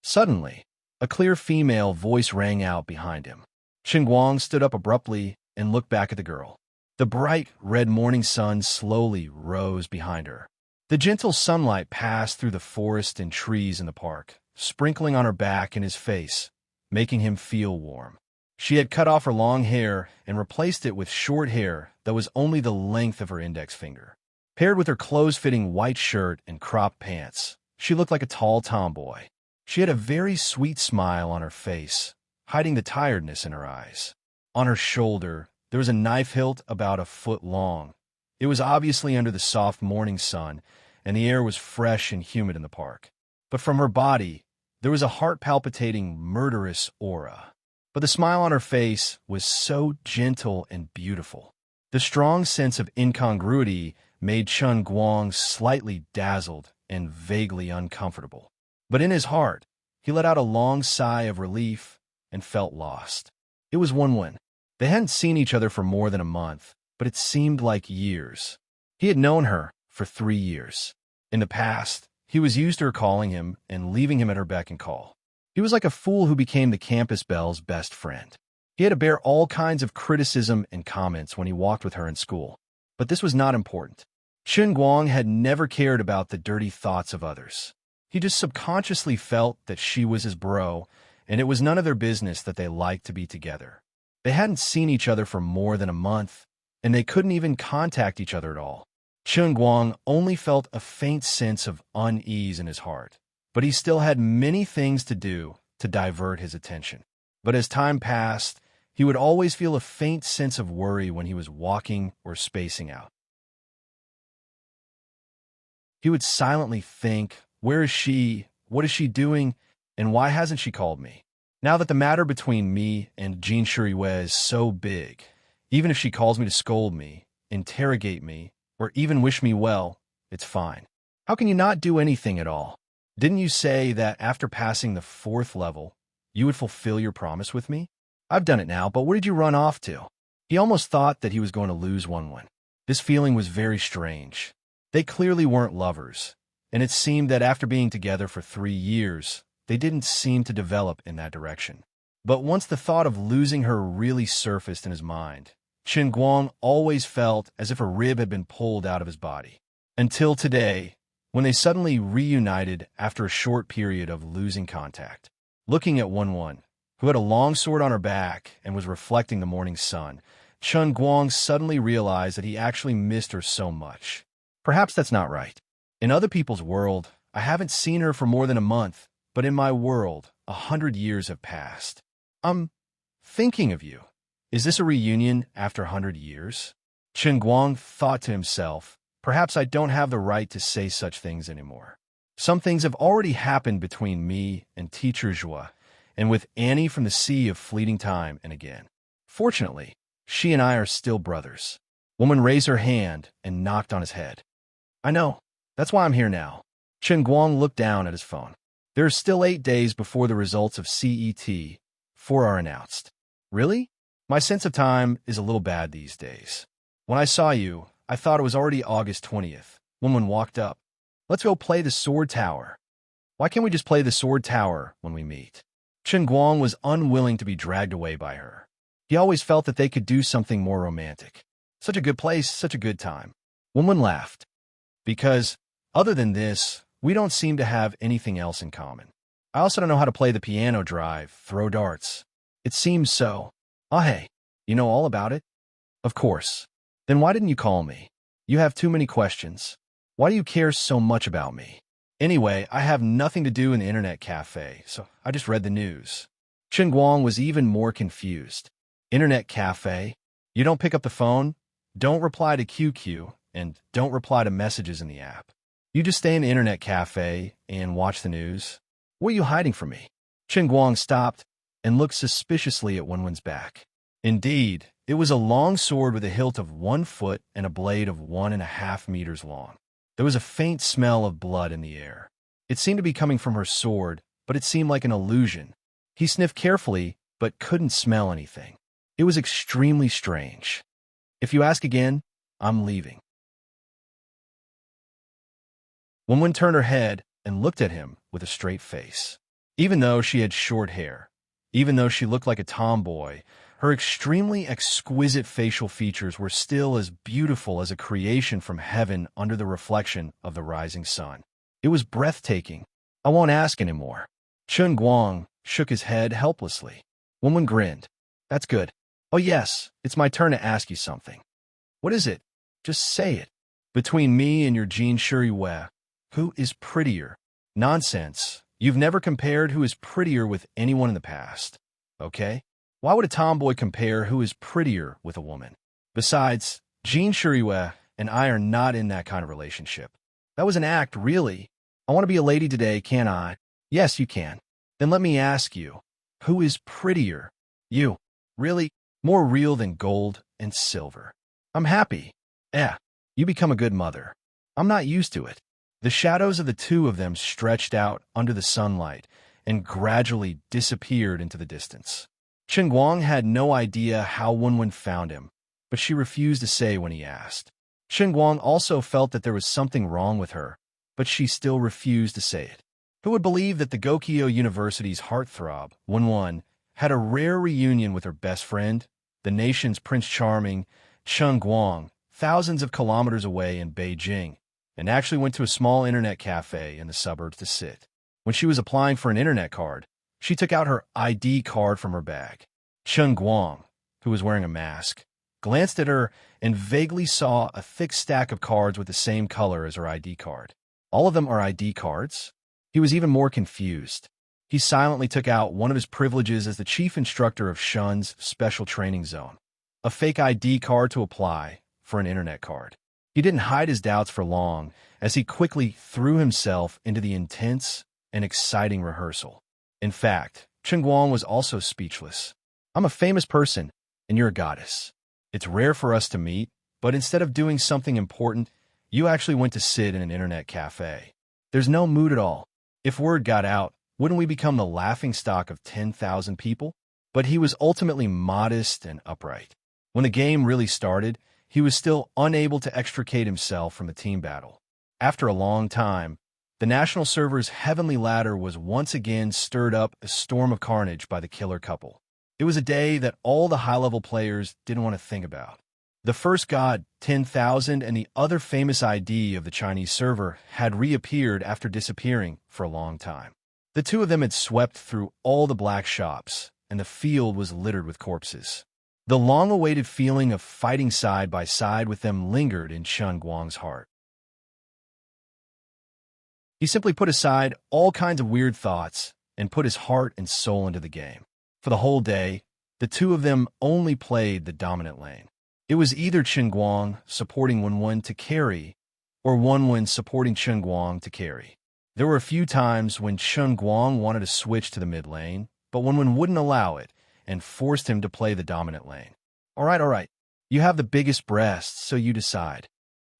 Suddenly, a clear female voice rang out behind him. Chen Guang stood up abruptly and looked back at the girl. The bright red morning sun slowly rose behind her. The gentle sunlight passed through the forest and trees in the park, sprinkling on her back and his face, making him feel warm. She had cut off her long hair and replaced it with short hair that was only the length of her index finger. Paired with her close-fitting white shirt and cropped pants, she looked like a tall tomboy. She had a very sweet smile on her face, hiding the tiredness in her eyes. On her shoulder, there was a knife hilt about a foot long. It was obviously under the soft morning sun, and the air was fresh and humid in the park. But from her body, there was a heart-palpitating, murderous aura. But the smile on her face was so gentle and beautiful. The strong sense of incongruity made Chen Guang slightly dazzled and vaguely uncomfortable. But in his heart, he let out a long sigh of relief and felt lost. It was Wenwen. They hadn't seen each other for more than a month, but it seemed like years. He had known her for 3 years. In the past, he was used to her calling him and leaving him at her beck and call. He was like a fool who became the campus belle's best friend. He had to bear all kinds of criticism and comments when he walked with her in school. But this was not important. Chen Guang had never cared about the dirty thoughts of others. He just subconsciously felt that she was his bro, and it was none of their business that they liked to be together. They hadn't seen each other for more than a month, and they couldn't even contact each other at all. Chen Guang only felt a faint sense of unease in his heart, but he still had many things to do to divert his attention. But as time passed, he would always feel a faint sense of worry when he was walking or spacing out. He would silently think, where is she? What is she doing? And why hasn't she called me? Now that the matter between me and Jean Shuriwei is so big, even if she calls me to scold me, interrogate me, or even wish me well, it's fine. How can you not do anything at all? Didn't you say that after passing the 4th level, you would fulfill your promise with me? I've done it now, but where did you run off to? He almost thought that he was going to lose Wenwen. This feeling was very strange. They clearly weren't lovers, and it seemed that after being together for 3 years, they didn't seem to develop in that direction. But once the thought of losing her really surfaced in his mind, Chen Guang always felt as if a rib had been pulled out of his body. Until today, when they suddenly reunited after a short period of losing contact. Looking at Wenwen, who had a long sword on her back and was reflecting the morning sun, Chen Guang suddenly realized that he actually missed her so much. Perhaps that's not right. In other people's world, I haven't seen her for more than a month, but in my world, 100 years have passed. I'm thinking of you. Is this a reunion after 100 years? Chen Guang thought to himself, perhaps I don't have the right to say such things anymore. Some things have already happened between me and Teacher Zhua, and with Annie from the Sea of Fleeting Time and again. Fortunately, she and I are still brothers. Woman raised her hand and knocked on his head. I know. That's why I'm here now. Chen Guang looked down at his phone. There are still 8 days before the results of CET4 are announced. Really? My sense of time is a little bad these days. When I saw you, I thought it was already August 20th. Woman walked up. Let's go play the Sword Tower. Why can't we just play the Sword Tower when we meet? Chen Guang was unwilling to be dragged away by her. He always felt that they could do something more romantic. Such a good place, such a good time. Woman laughed. Because, other than this, we don't seem to have anything else in common. I also don't know how to play the piano drive, throw darts. It seems so. Ah, hey, you know all about it? Of course. Then why didn't you call me? You have too many questions. Why do you care so much about me? Anyway, I have nothing to do in the internet cafe, so I just read the news. Chen Guang was even more confused. Internet cafe? You don't pick up the phone? Don't reply to QQ, and don't reply to messages in the app. You just stay in the internet cafe and watch the news? What are you hiding from me? Chen Guang stopped and looked suspiciously at Wenwen's back. Indeed, it was a long sword with a hilt of 1 foot and a blade of 1.5 meters long. There was a faint smell of blood in the air. It seemed to be coming from her sword, but it seemed like an illusion. He sniffed carefully, but couldn't smell anything. It was extremely strange. If you ask again, I'm leaving. Wenwen turned her head and looked at him with a straight face. Even though she had short hair, Even though she looked like a tomboy, her extremely exquisite facial features were still as beautiful as a creation from heaven under the reflection of the rising sun. It was breathtaking. I won't ask anymore. Chun Guang shook his head helplessly. Wenwen grinned. That's good. Oh yes, it's my turn to ask you something. What is it? Just say it. Between me and your Jean Shuriwei, who is prettier? Nonsense. You've never compared who is prettier with anyone in the past. Okay? Why would a tomboy compare who is prettier with a woman? Besides, Jean Shuriwei and I are not in that kind of relationship. That was an act, really. I want to be a lady today, can't I? Yes, you can. Then let me ask you, who is prettier? You. Really? More real than gold and silver. I'm happy. You become a good mother. I'm not used to it. The shadows of the two of them stretched out under the sunlight and gradually disappeared into the distance. Chen Guang had no idea how Wenwen found him, but she refused to say when he asked. Chen Guang also felt that there was something wrong with her, but she still refused to say it. Who would believe that the Gokyo University's heartthrob, Wenwen, had a rare reunion with her best friend, the nation's Prince Charming, Chen Guang, thousands of kilometers away in Beijing, and actually went to a small internet cafe in the suburbs to sit. When she was applying for an internet card, she took out her ID card from her bag. Chen Guang, who was wearing a mask, glanced at her and vaguely saw a thick stack of cards with the same color as her ID card. All of them are ID cards? He was even more confused. He silently took out one of his privileges as the chief instructor of Shun's special training zone, a fake ID card to apply for an internet card. He didn't hide his doubts for long as he quickly threw himself into the intense and exciting rehearsal. In fact, Chen Guang was also speechless. I'm a famous person, and you're a goddess. It's rare for us to meet, but instead of doing something important, you actually went to sit in an internet cafe. There's no mood at all. If word got out, wouldn't we become the laughingstock of 10,000 people? But he was ultimately modest and upright. When the game really started, he was still unable to extricate himself from the team battle. After a long time, the national server's heavenly ladder was once again stirred up a storm of carnage by the killer couple. It was a day that all the high-level players didn't want to think about. The first god, 10,000, and the other famous ID of the Chinese server had reappeared after disappearing for a long time. The two of them had swept through all the black shops, and the field was littered with corpses. The long-awaited feeling of fighting side by side with them lingered in Chen Guang's heart. He simply put aside all kinds of weird thoughts and put his heart and soul into the game. For the whole day, the two of them only played the dominant lane. It was either Chen Guang supporting Wenwen to carry, or Wenwen supporting Chen Guang to carry. There were a few times when Chen Guang wanted to switch to the mid lane, but Wenwen wouldn't allow it and forced him to play the dominant lane. All right. You have the biggest breasts, so you decide.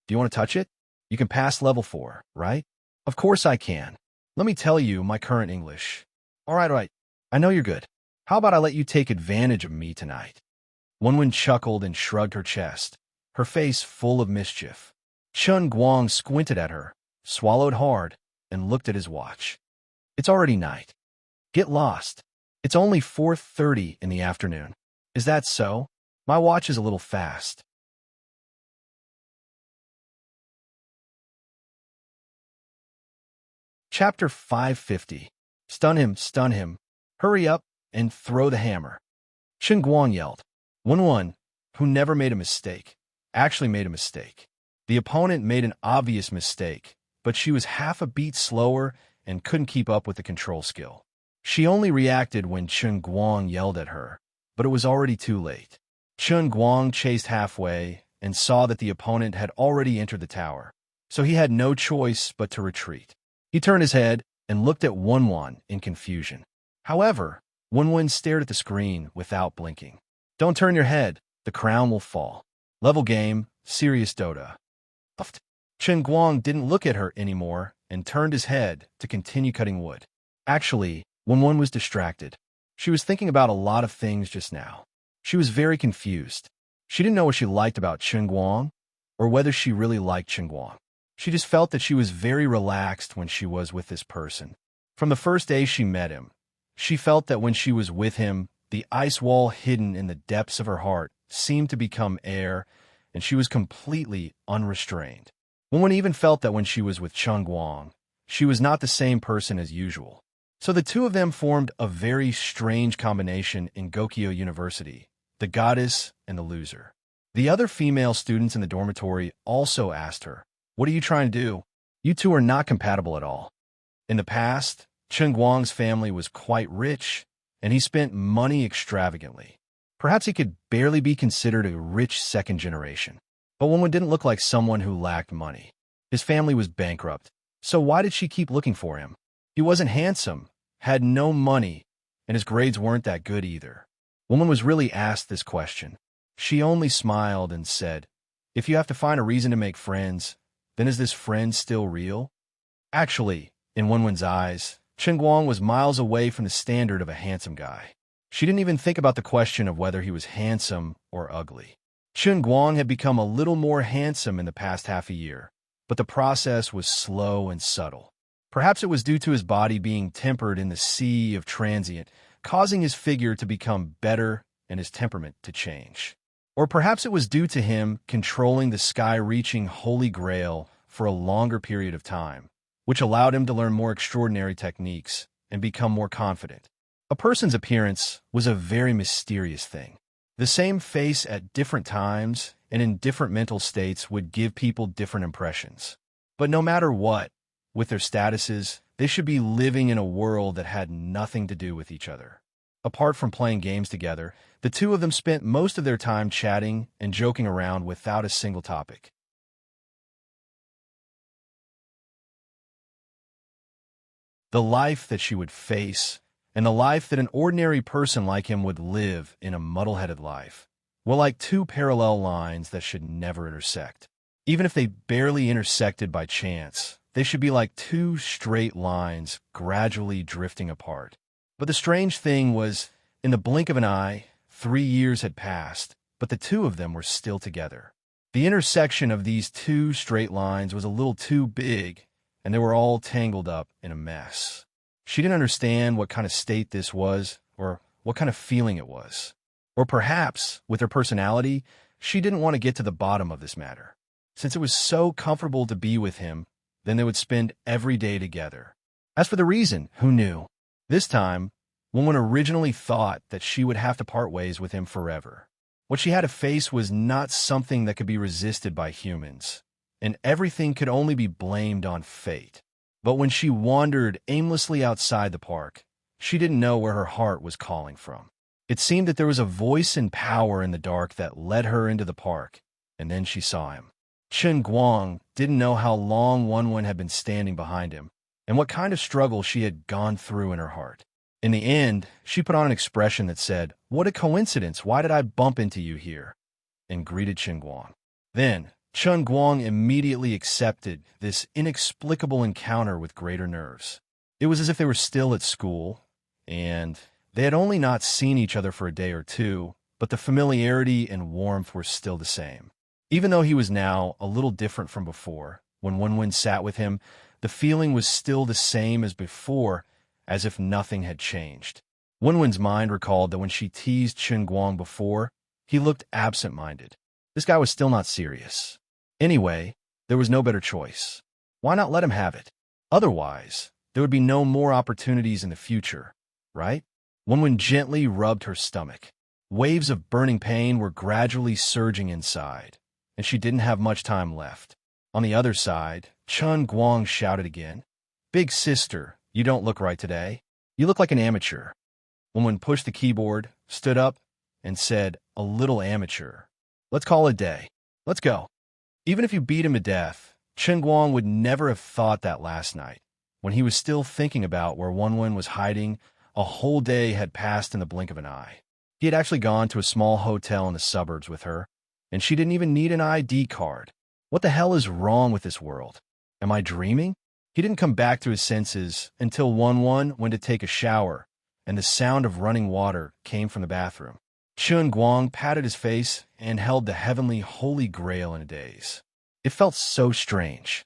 Do you want to touch it? You can pass level 4, right? Of course I can. Let me tell you my current English. All right. I know you're good. How about I let you take advantage of me tonight? Wenwen chuckled and shrugged her chest, her face full of mischief. Chen Guang squinted at her, swallowed hard, and looked at his watch. It's already night. Get lost. It's only 4:30 in the afternoon. Is that so? My watch is a little fast. Chapter 550. Stun him. Hurry up and throw the hammer. Chen Guang yelled. Wenwen, who never made a mistake, actually made a mistake. The opponent made an obvious mistake, but she was half a beat slower and couldn't keep up with the control skill. She only reacted when Chen Guang yelled at her, but it was already too late. Chen Guang chased halfway and saw that the opponent had already entered the tower, so he had no choice but to retreat. He turned his head and looked at Wenwen in confusion. However, Wenwen stared at the screen without blinking. Don't turn your head, the crown will fall. Level game, serious Dota. Puffed. Chen Guang didn't look at her anymore and turned his head to continue cutting wood. Actually, Wenwen was distracted. She was thinking about a lot of things just now. She was very confused. She didn't know what she liked about Chen Guang, or whether she really liked Chen Guang. She just felt that she was very relaxed when she was with this person. From the first day she met him, She felt that when she was with him, the ice wall hidden in the depths of her heart seemed to become air, and she was completely unrestrained. Wenwen even felt that when she was with Cheng Guang, she was not the same person as usual. So the two of them formed a very strange combination in Gokyo University, the goddess and the loser. The other female students in the dormitory also asked her, "What are you trying to do? You two are not compatible at all." In the past, Cheng Guang's family was quite rich, and he spent money extravagantly. Perhaps he could barely be considered a rich second generation. But Wenwen didn't look like someone who lacked money. His family was bankrupt, so why did she keep looking for him? He wasn't handsome, had no money, and his grades weren't that good either. Wenwen was really asked this question. She only smiled and said, "If you have to find a reason to make friends, then is this friend still real?" Actually, in Wenwen's eyes, Cheng Guang was miles away from the standard of a handsome guy. She didn't even think about the question of whether he was handsome or ugly. Cheng Guang had become a little more handsome in the past half a year, but the process was slow and subtle. Perhaps it was due to his body being tempered in the sea of transient, causing his figure to become better and his temperament to change. Or perhaps it was due to him controlling the sky-reaching Holy Grail for a longer period of time, which allowed him to learn more extraordinary techniques and become more confident. A person's appearance was a very mysterious thing. The same face at different times and in different mental states would give people different impressions. But no matter what, with their statuses, they should be living in a world that had nothing to do with each other. Apart from playing games together, the two of them spent most of their time chatting and joking around without a single topic. The life that she would face, and the life that an ordinary person like him would live in a muddle-headed life, were like two parallel lines that should never intersect. Even if they barely intersected by chance, they should be like two straight lines gradually drifting apart. But the strange thing was, in the blink of an eye, 3 years had passed, but the two of them were still together. The intersection of these two straight lines was a little too big, and they were all tangled up in a mess. She didn't understand what kind of state this was, or what kind of feeling it was. Or perhaps, with her personality, she didn't want to get to the bottom of this matter. Since it was so comfortable to be with him, then they would spend every day together. As for the reason, who knew? This time, Wenwen originally thought that she would have to part ways with him forever. What she had to face was not something that could be resisted by humans, and everything could only be blamed on fate. But when she wandered aimlessly outside the park, she didn't know where her heart was calling from. It seemed that there was a voice and power in the dark that led her into the park, and then she saw him. Cheng Guang didn't know how long Wenwen had been standing behind him, and what kind of struggle she had gone through in her heart. In the end, she put on an expression that said, "What a coincidence, why did I bump into you here?" and greeted Cheng Guang. Then, Cheng Guang immediately accepted this inexplicable encounter with greater nerves. It was as if they were still at school, and they had only not seen each other for a day or two, but the familiarity and warmth were still the same. Even though he was now a little different from before, when Wenwen sat with him, the feeling was still the same as before, as if nothing had changed. Wenwen's mind recalled that when she teased Cheng Guang before, he looked absent-minded. This guy was still not serious. Anyway, there was no better choice. Why not let him have it? Otherwise, there would be no more opportunities in the future, right? Wenwen gently rubbed her stomach. Waves of burning pain were gradually surging inside, and she didn't have much time left. On the other side, Cheng Guang shouted again, "Big sister, you don't look right today. You look like an amateur." Wenwen pushed the keyboard, stood up, and said, "A little amateur. Let's call it a day. Let's go." Even if you beat him to death, Cheng Guang would never have thought that last night. When he was still thinking about where Wenwen was hiding, a whole day had passed in the blink of an eye. He had actually gone to a small hotel in the suburbs with her, and she didn't even need an ID card. What the hell is wrong with this world? Am I dreaming? He didn't come back to his senses until Wenwen went to take a shower, and the sound of running water came from the bathroom. Cheng Guang patted his face and held the heavenly Holy Grail in a daze. It felt so strange.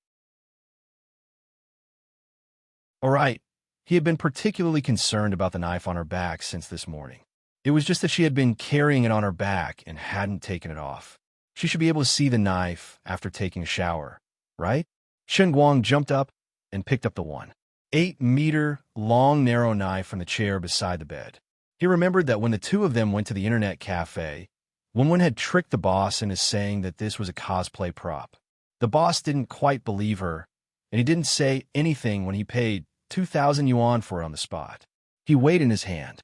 "All right," He had been particularly concerned about the knife on her back since this morning. It was just that she had been carrying it on her back and hadn't taken it off. She should be able to see the knife after taking a shower, right? Chen Guang jumped up and picked up the 1.8-meter long narrow knife from the chair beside the bed. He remembered that when the two of them went to the internet cafe, Wenwen had tricked the boss into saying that this was a cosplay prop. The boss didn't quite believe her, and he didn't say anything when he paid 2,000 yuan for it on the spot. He weighed it in his hand.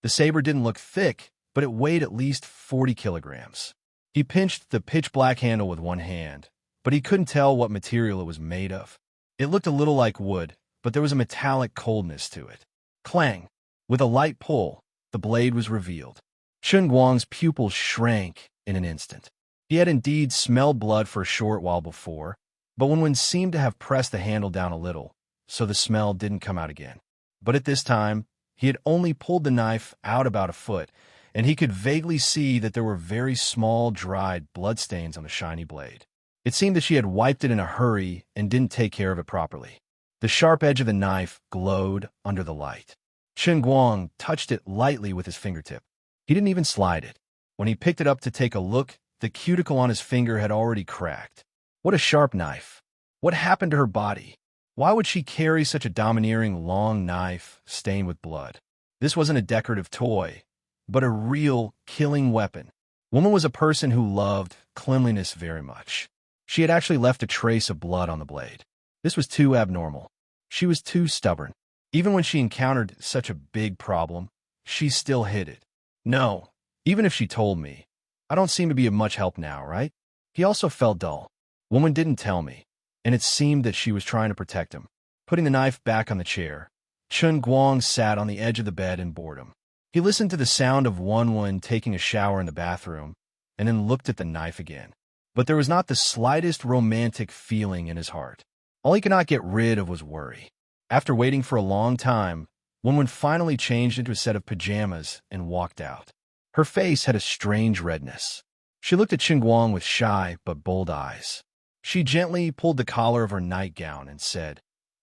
The saber didn't look thick, but it weighed at least 40 kilograms. He pinched the pitch-black handle with one hand, but he couldn't tell what material it was made of. It looked a little like wood, but there was a metallic coldness to it. Clang! With a light pull, the blade was revealed. Chen Guang's pupils shrank in an instant. He had indeed smelled blood for a short while before, but Wenwen seemed to have pressed the handle down a little, so the smell didn't come out again. But at this time, he had only pulled the knife out about a foot, and he could vaguely see that there were very small, dried bloodstains on the shiny blade. It seemed that she had wiped it in a hurry and didn't take care of it properly. The sharp edge of the knife glowed under the light. Chen Guang touched it lightly with his fingertip. He didn't even slide it. When he picked it up to take a look, the cuticle on his finger had already cracked. What a sharp knife. What happened to her body? Why would she carry such a domineering long knife stained with blood? This wasn't a decorative toy, but a real killing weapon. Woman was a person who loved cleanliness very much. She had actually left a trace of blood on the blade. This was too abnormal. She was too stubborn. Even when she encountered such a big problem, she still hid it. No, even if she told me, I don't seem to be of much help now, right? He also felt dull. Woman didn't tell me, and it seemed that she was trying to protect him. Putting the knife back on the chair, Chen Guang sat on the edge of the bed in boredom. He listened to the sound of Wenwen taking a shower in the bathroom, and then looked at the knife again. But there was not the slightest romantic feeling in his heart. All he could not get rid of was worry. After waiting for a long time, Wenwen finally changed into a set of pajamas and walked out. Her face had a strange redness. She looked at Chen Guang with shy but bold eyes. She gently pulled the collar of her nightgown and said,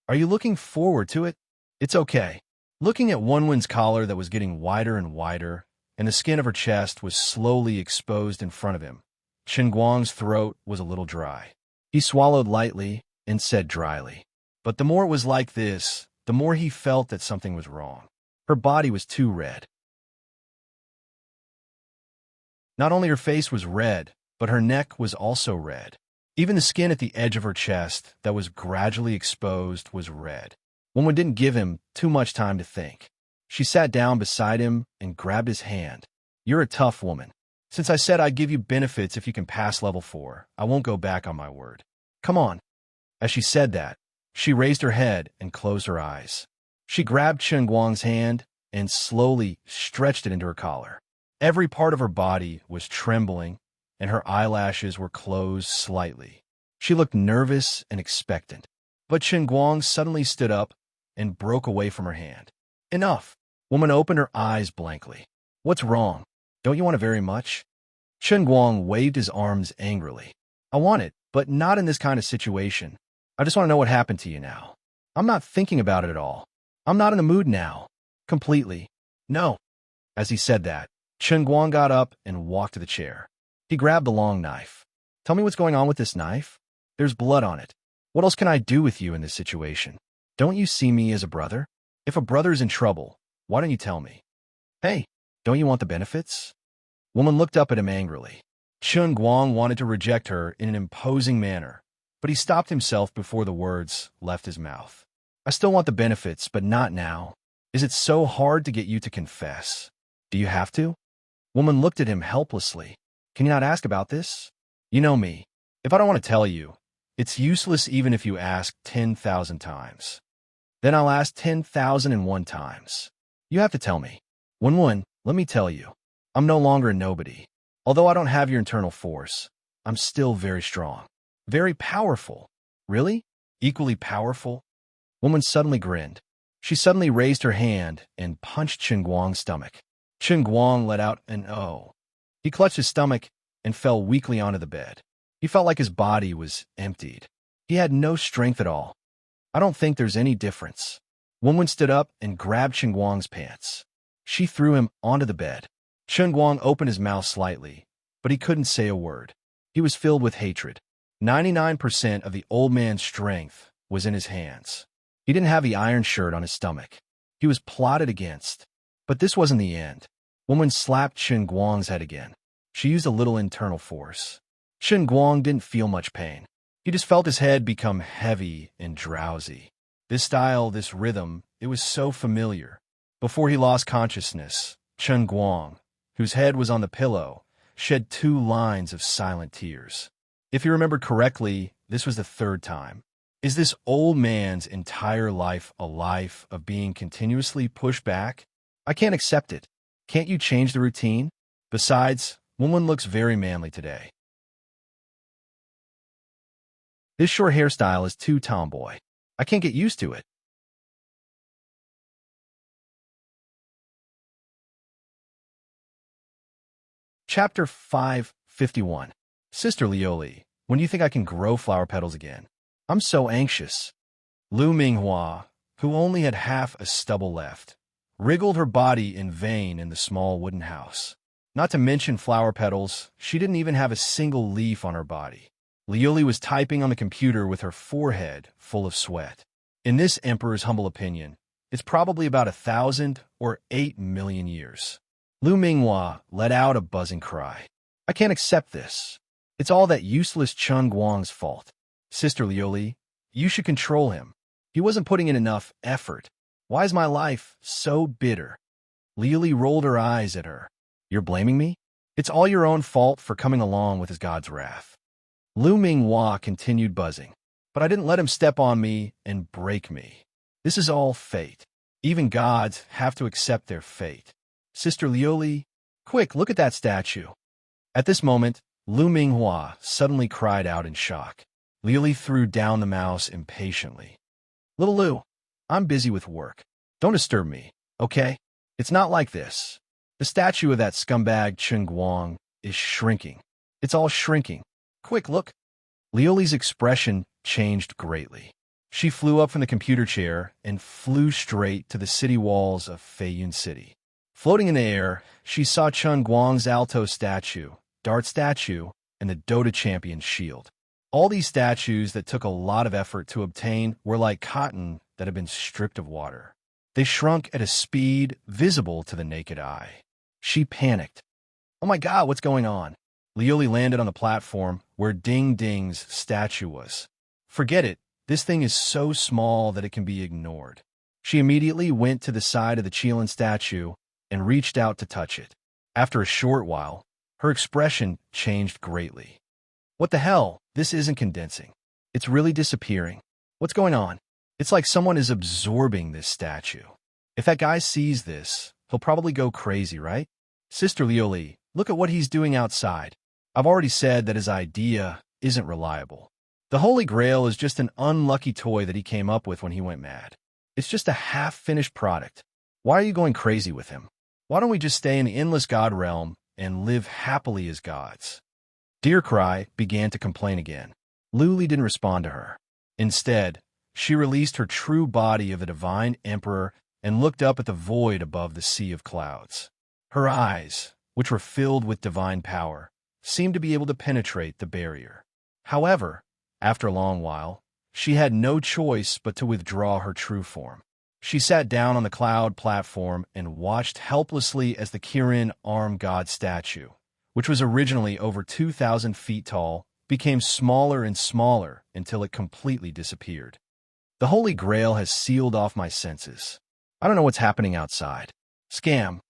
"Are you looking forward to it? It's okay." Looking at Wenwen's collar that was getting wider and wider, and the skin of her chest was slowly exposed in front of him, Chen Guang's throat was a little dry. He swallowed lightly and said dryly, "But the more it was like this, the more he felt that something was wrong. Her body was too red." Not only her face was red, but her neck was also red. Even the skin at the edge of her chest that was gradually exposed was red. Woman didn't give him too much time to think. She sat down beside him and grabbed his hand. "You're a tough woman. Since I said I'd give you benefits if you can pass level 4, I won't go back on my word. Come on." As she said that, she raised her head and closed her eyes. She grabbed Chen Guang's hand and slowly stretched it into her collar. Every part of her body was trembling, and her eyelashes were closed slightly. She looked nervous and expectant. But Chen Guang suddenly stood up and broke away from her hand. "Enough." Woman opened her eyes blankly. "What's wrong? Don't you want it very much?" Chen Guang waved his arms angrily. "I want it, but not in this kind of situation. I just want to know what happened to you now. I'm not thinking about it at all. I'm not in the mood now. Completely. No." As he said that, Chen Guang got up and walked to the chair. He grabbed the long knife. "Tell me what's going on with this knife? There's blood on it. What else can I do with you in this situation? Don't you see me as a brother? If a brother is in trouble, why don't you tell me? Hey, don't you want the benefits?" Woman looked up at him angrily. Chen Guang wanted to reject her in an imposing manner, but he stopped himself before the words left his mouth. "I still want the benefits, but not now. Is it so hard to get you to confess? Do you have to?" Woman looked at him helplessly. "Can you not ask about this? You know me. If I don't want to tell you, it's useless even if you ask 10,000 times. Then I'll ask 10,001 times. You have to tell me. Wenwen, let me tell you, I'm no longer a nobody. Although I don't have your internal force, I'm still very strong. Very powerful." "Really? Equally powerful?" Woman suddenly grinned. She suddenly raised her hand and punched Chen Guang's stomach. Chen Guang let out an "oh." He clutched his stomach and fell weakly onto the bed. He felt like his body was emptied. He had no strength at all. I don't think there's any difference. Wenwen stood up and grabbed Chen Guang's pants. She threw him onto the bed. Chen Guang opened his mouth slightly, but he couldn't say a word. He was filled with hatred. 99% of the old man's strength was in his hands. He didn't have the iron shirt on his stomach. He was plotted against. But this wasn't the end. Wenwen slapped Chen Guang's head again. She used a little internal force. Chen Guang didn't feel much pain. He just felt his head become heavy and drowsy. This style, this rhythm, it was so familiar. Before he lost consciousness, Chen Guang, whose head was on the pillow, shed 2 lines of silent tears. If you remember correctly, this was the 3rd time. Is this old man's entire life a life of being continuously pushed back? I can't accept it. Can't you change the routine? Besides, Wenwen looks very manly today. This short hairstyle is too tomboy. I can't get used to it. Chapter 551. Sister Lioli, when do you think I can grow flower petals again? I'm so anxious. Lu Minghua, who only had half a stubble left, wriggled her body in vain in the small wooden house. Not to mention flower petals, she didn't even have a single leaf on her body. Lioli was typing on the computer with her forehead full of sweat. In this emperor's humble opinion, it's probably about 1,000 or 8 million years. Lu Minghua let out a buzzing cry. I can't accept this. It's all that useless Chen Guang's fault. Sister Lioli, you should control him. He wasn't putting in enough effort. Why is my life so bitter? Lioli rolled her eyes at her. You're blaming me? It's all your own fault for coming along with his god's wrath. Lu Minghua continued buzzing. But I didn't let him step on me and break me. This is all fate. Even gods have to accept their fate. Sister Lioli, quick, look at that statue. At this moment, Lu Minghua suddenly cried out in shock. Lioli threw down the mouse impatiently. Little Lu, I'm busy with work. Don't disturb me, okay? It's not like this. The statue of that scumbag Chen Guang is shrinking. It's all shrinking. Quick, look. Lioli's expression changed greatly. She flew up from the computer chair and flew straight to the city walls of Feiyun City. Floating in the air, she saw Chen Guang's alto statue, dart statue, and the Dota champion's shield. All these statues that took a lot of effort to obtain were like cotton that had been stripped of water. They shrunk at a speed visible to the naked eye. She panicked. Oh my God, what's going on? Lioli landed on the platform where Ding Ding's statue was. Forget it. This thing is so small that it can be ignored. She immediately went to the side of the Qilin statue and reached out to touch it. After a short while, her expression changed greatly. What the hell? This isn't condensing. It's really disappearing. What's going on? It's like someone is absorbing this statue. If that guy sees this, he'll probably go crazy, right? Sister Lioli, look at what he's doing outside. I've already said that his idea isn't reliable. The Holy Grail is just an unlucky toy that he came up with when he went mad. It's just a half-finished product. Why are you going crazy with him? Why don't we just stay in the endless god realm and live happily as gods? Deercry began to complain again. Luli didn't respond to her. Instead, she released her true body of the divine emperor and looked up at the void above the sea of clouds. Her eyes, which were filled with divine power, seemed to be able to penetrate the barrier. However, after a long while, she had no choice but to withdraw her true form. She sat down on the cloud platform and watched helplessly as the Kirin arm god statue, which was originally over 2,000 feet tall, became smaller and smaller until it completely disappeared. The Holy Grail has sealed off my senses. I don't know what's happening outside. Scam.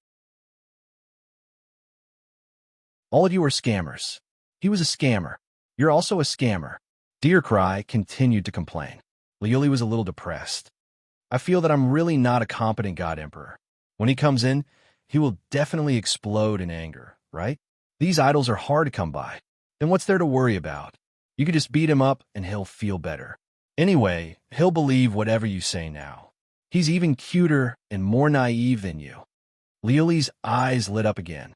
All of you are scammers. He was a scammer. You're also a scammer. Deercry continued to complain. Lioli was a little depressed. I feel that I'm really not a competent god emperor. When he comes in, he will definitely explode in anger, right? These idols are hard to come by. Then what's there to worry about? You could just beat him up and he'll feel better. Anyway, he'll believe whatever you say now. He's even cuter and more naive than you. Lioli's eyes lit up again.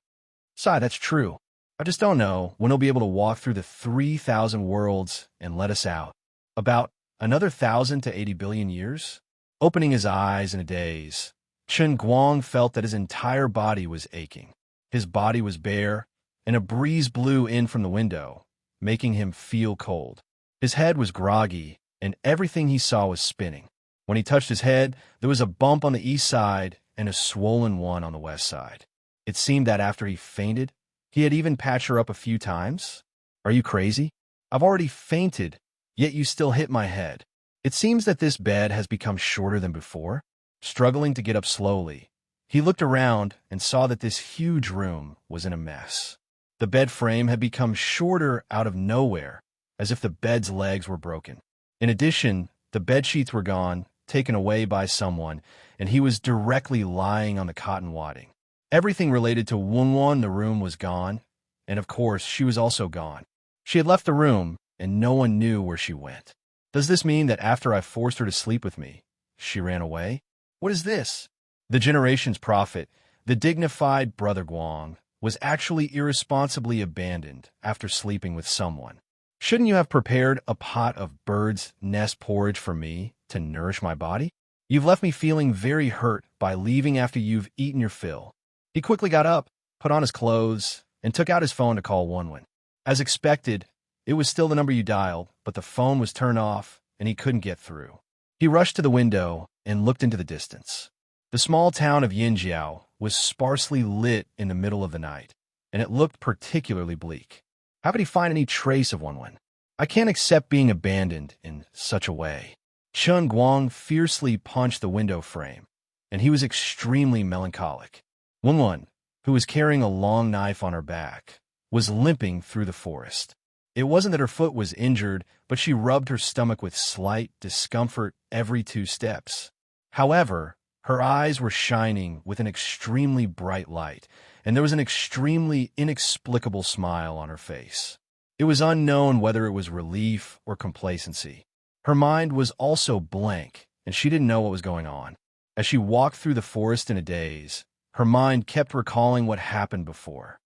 Sai, that's true. I just don't know when he'll be able to walk through the 3,000 worlds and let us out. About Another 1,000 to 80 billion years? Opening his eyes in a daze, Chen Guang felt that his entire body was aching. His body was bare, and a breeze blew in from the window, making him feel cold. His head was groggy, and everything he saw was spinning. When he touched his head, there was a bump on the east side and a swollen one on the west side. It seemed that after he fainted, he had even patched her up a few times. Are you crazy? I've already fainted, yet you still hit my head. It seems that this bed has become shorter than before. Struggling to get up slowly, he looked around and saw that this huge room was in a mess. The bed frame had become shorter out of nowhere, as if the bed's legs were broken. In addition, the bed sheets were gone, taken away by someone, and he was directly lying on the cotton wadding. Everything related to Wenwen in the room was gone, and of course, she was also gone. She had left the room, and no one knew where she went. Does this mean that after I forced her to sleep with me, she ran away? What is this? The generation's prophet, the dignified Brother Guang, was actually irresponsibly abandoned after sleeping with someone. Shouldn't you have prepared a pot of bird's nest porridge for me to nourish my body? You've left me feeling very hurt by leaving after you've eaten your fill. He quickly got up, put on his clothes, and took out his phone to call Wenwen. As expected, it was still the number you dialed, but the phone was turned off, and he couldn't get through. He rushed to the window and looked into the distance. The small town of Yinjiao was sparsely lit in the middle of the night, and it looked particularly bleak. How could he find any trace of Wenwen? I can't accept being abandoned in such a way. Chen Guang fiercely punched the window frame, and he was extremely melancholic. Wenwen, who was carrying a long knife on her back, was limping through the forest. It wasn't that her foot was injured, but she rubbed her stomach with slight discomfort every 2 steps. However, her eyes were shining with an extremely bright light, and there was an extremely inexplicable smile on her face. It was unknown whether it was relief or complacency. Her mind was also blank, and she didn't know what was going on. As she walked through the forest in a daze, her mind kept recalling what happened before.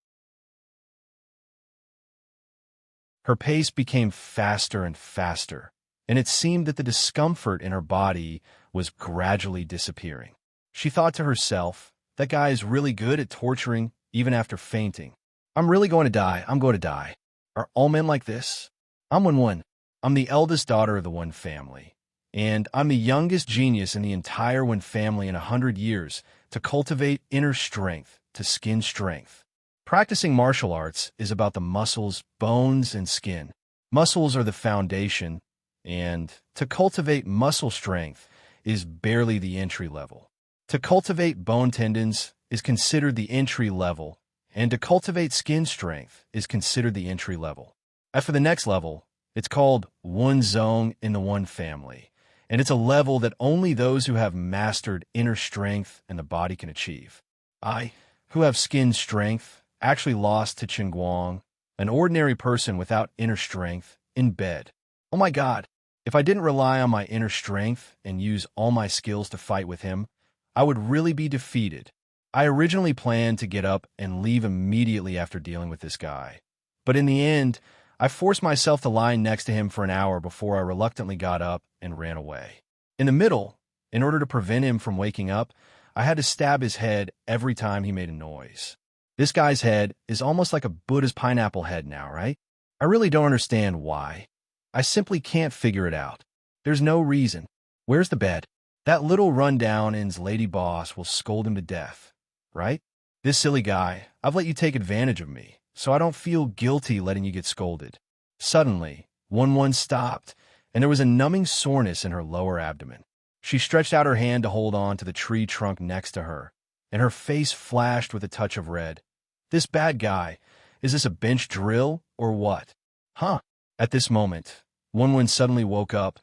Her pace became faster and faster, and it seemed that the discomfort in her body was gradually disappearing. She thought to herself, that guy is really good at torturing even after fainting. I'm really going to die. I'm going to die. Are all men like this? I'm Wenwen. I'm the eldest daughter of the Wen family, and I'm the youngest genius in the entire Wen family in 100 years to cultivate inner strength to skin strength. Practicing martial arts is about the muscles, bones, and skin. Muscles are the foundation, and to cultivate muscle strength is barely the entry level. To cultivate bone tendons is considered the entry level, and to cultivate skin strength is considered the entry level. As for the next level, it's called Wenzong in the Wen family, and it's a level that only those who have mastered inner strength and the body can achieve. I, who have skin strength, actually lost to Chen Guang, an ordinary person without inner strength, in bed. Oh my God, if I didn't rely on my inner strength and use all my skills to fight with him, I would really be defeated. I originally planned to get up and leave immediately after dealing with this guy, but in the end, I forced myself to lie next to him for an hour before I reluctantly got up and ran away. In the middle, in order to prevent him from waking up, I had to stab his head every time he made a noise. This guy's head is almost like a Buddha's pineapple head now, right? I really don't understand why. I simply can't figure it out. There's no reason. Where's the bed? That little rundown-in's lady boss will scold him to death, right? This silly guy, I've let you take advantage of me, so I don't feel guilty letting you get scolded. Suddenly, Wenwen stopped, and there was a numbing soreness in her lower abdomen. She stretched out her hand to hold on to the tree trunk next to her, and her face flashed with a touch of red. This bad guy, is this a bench drill or what? Huh? At this moment, Wenwen suddenly woke up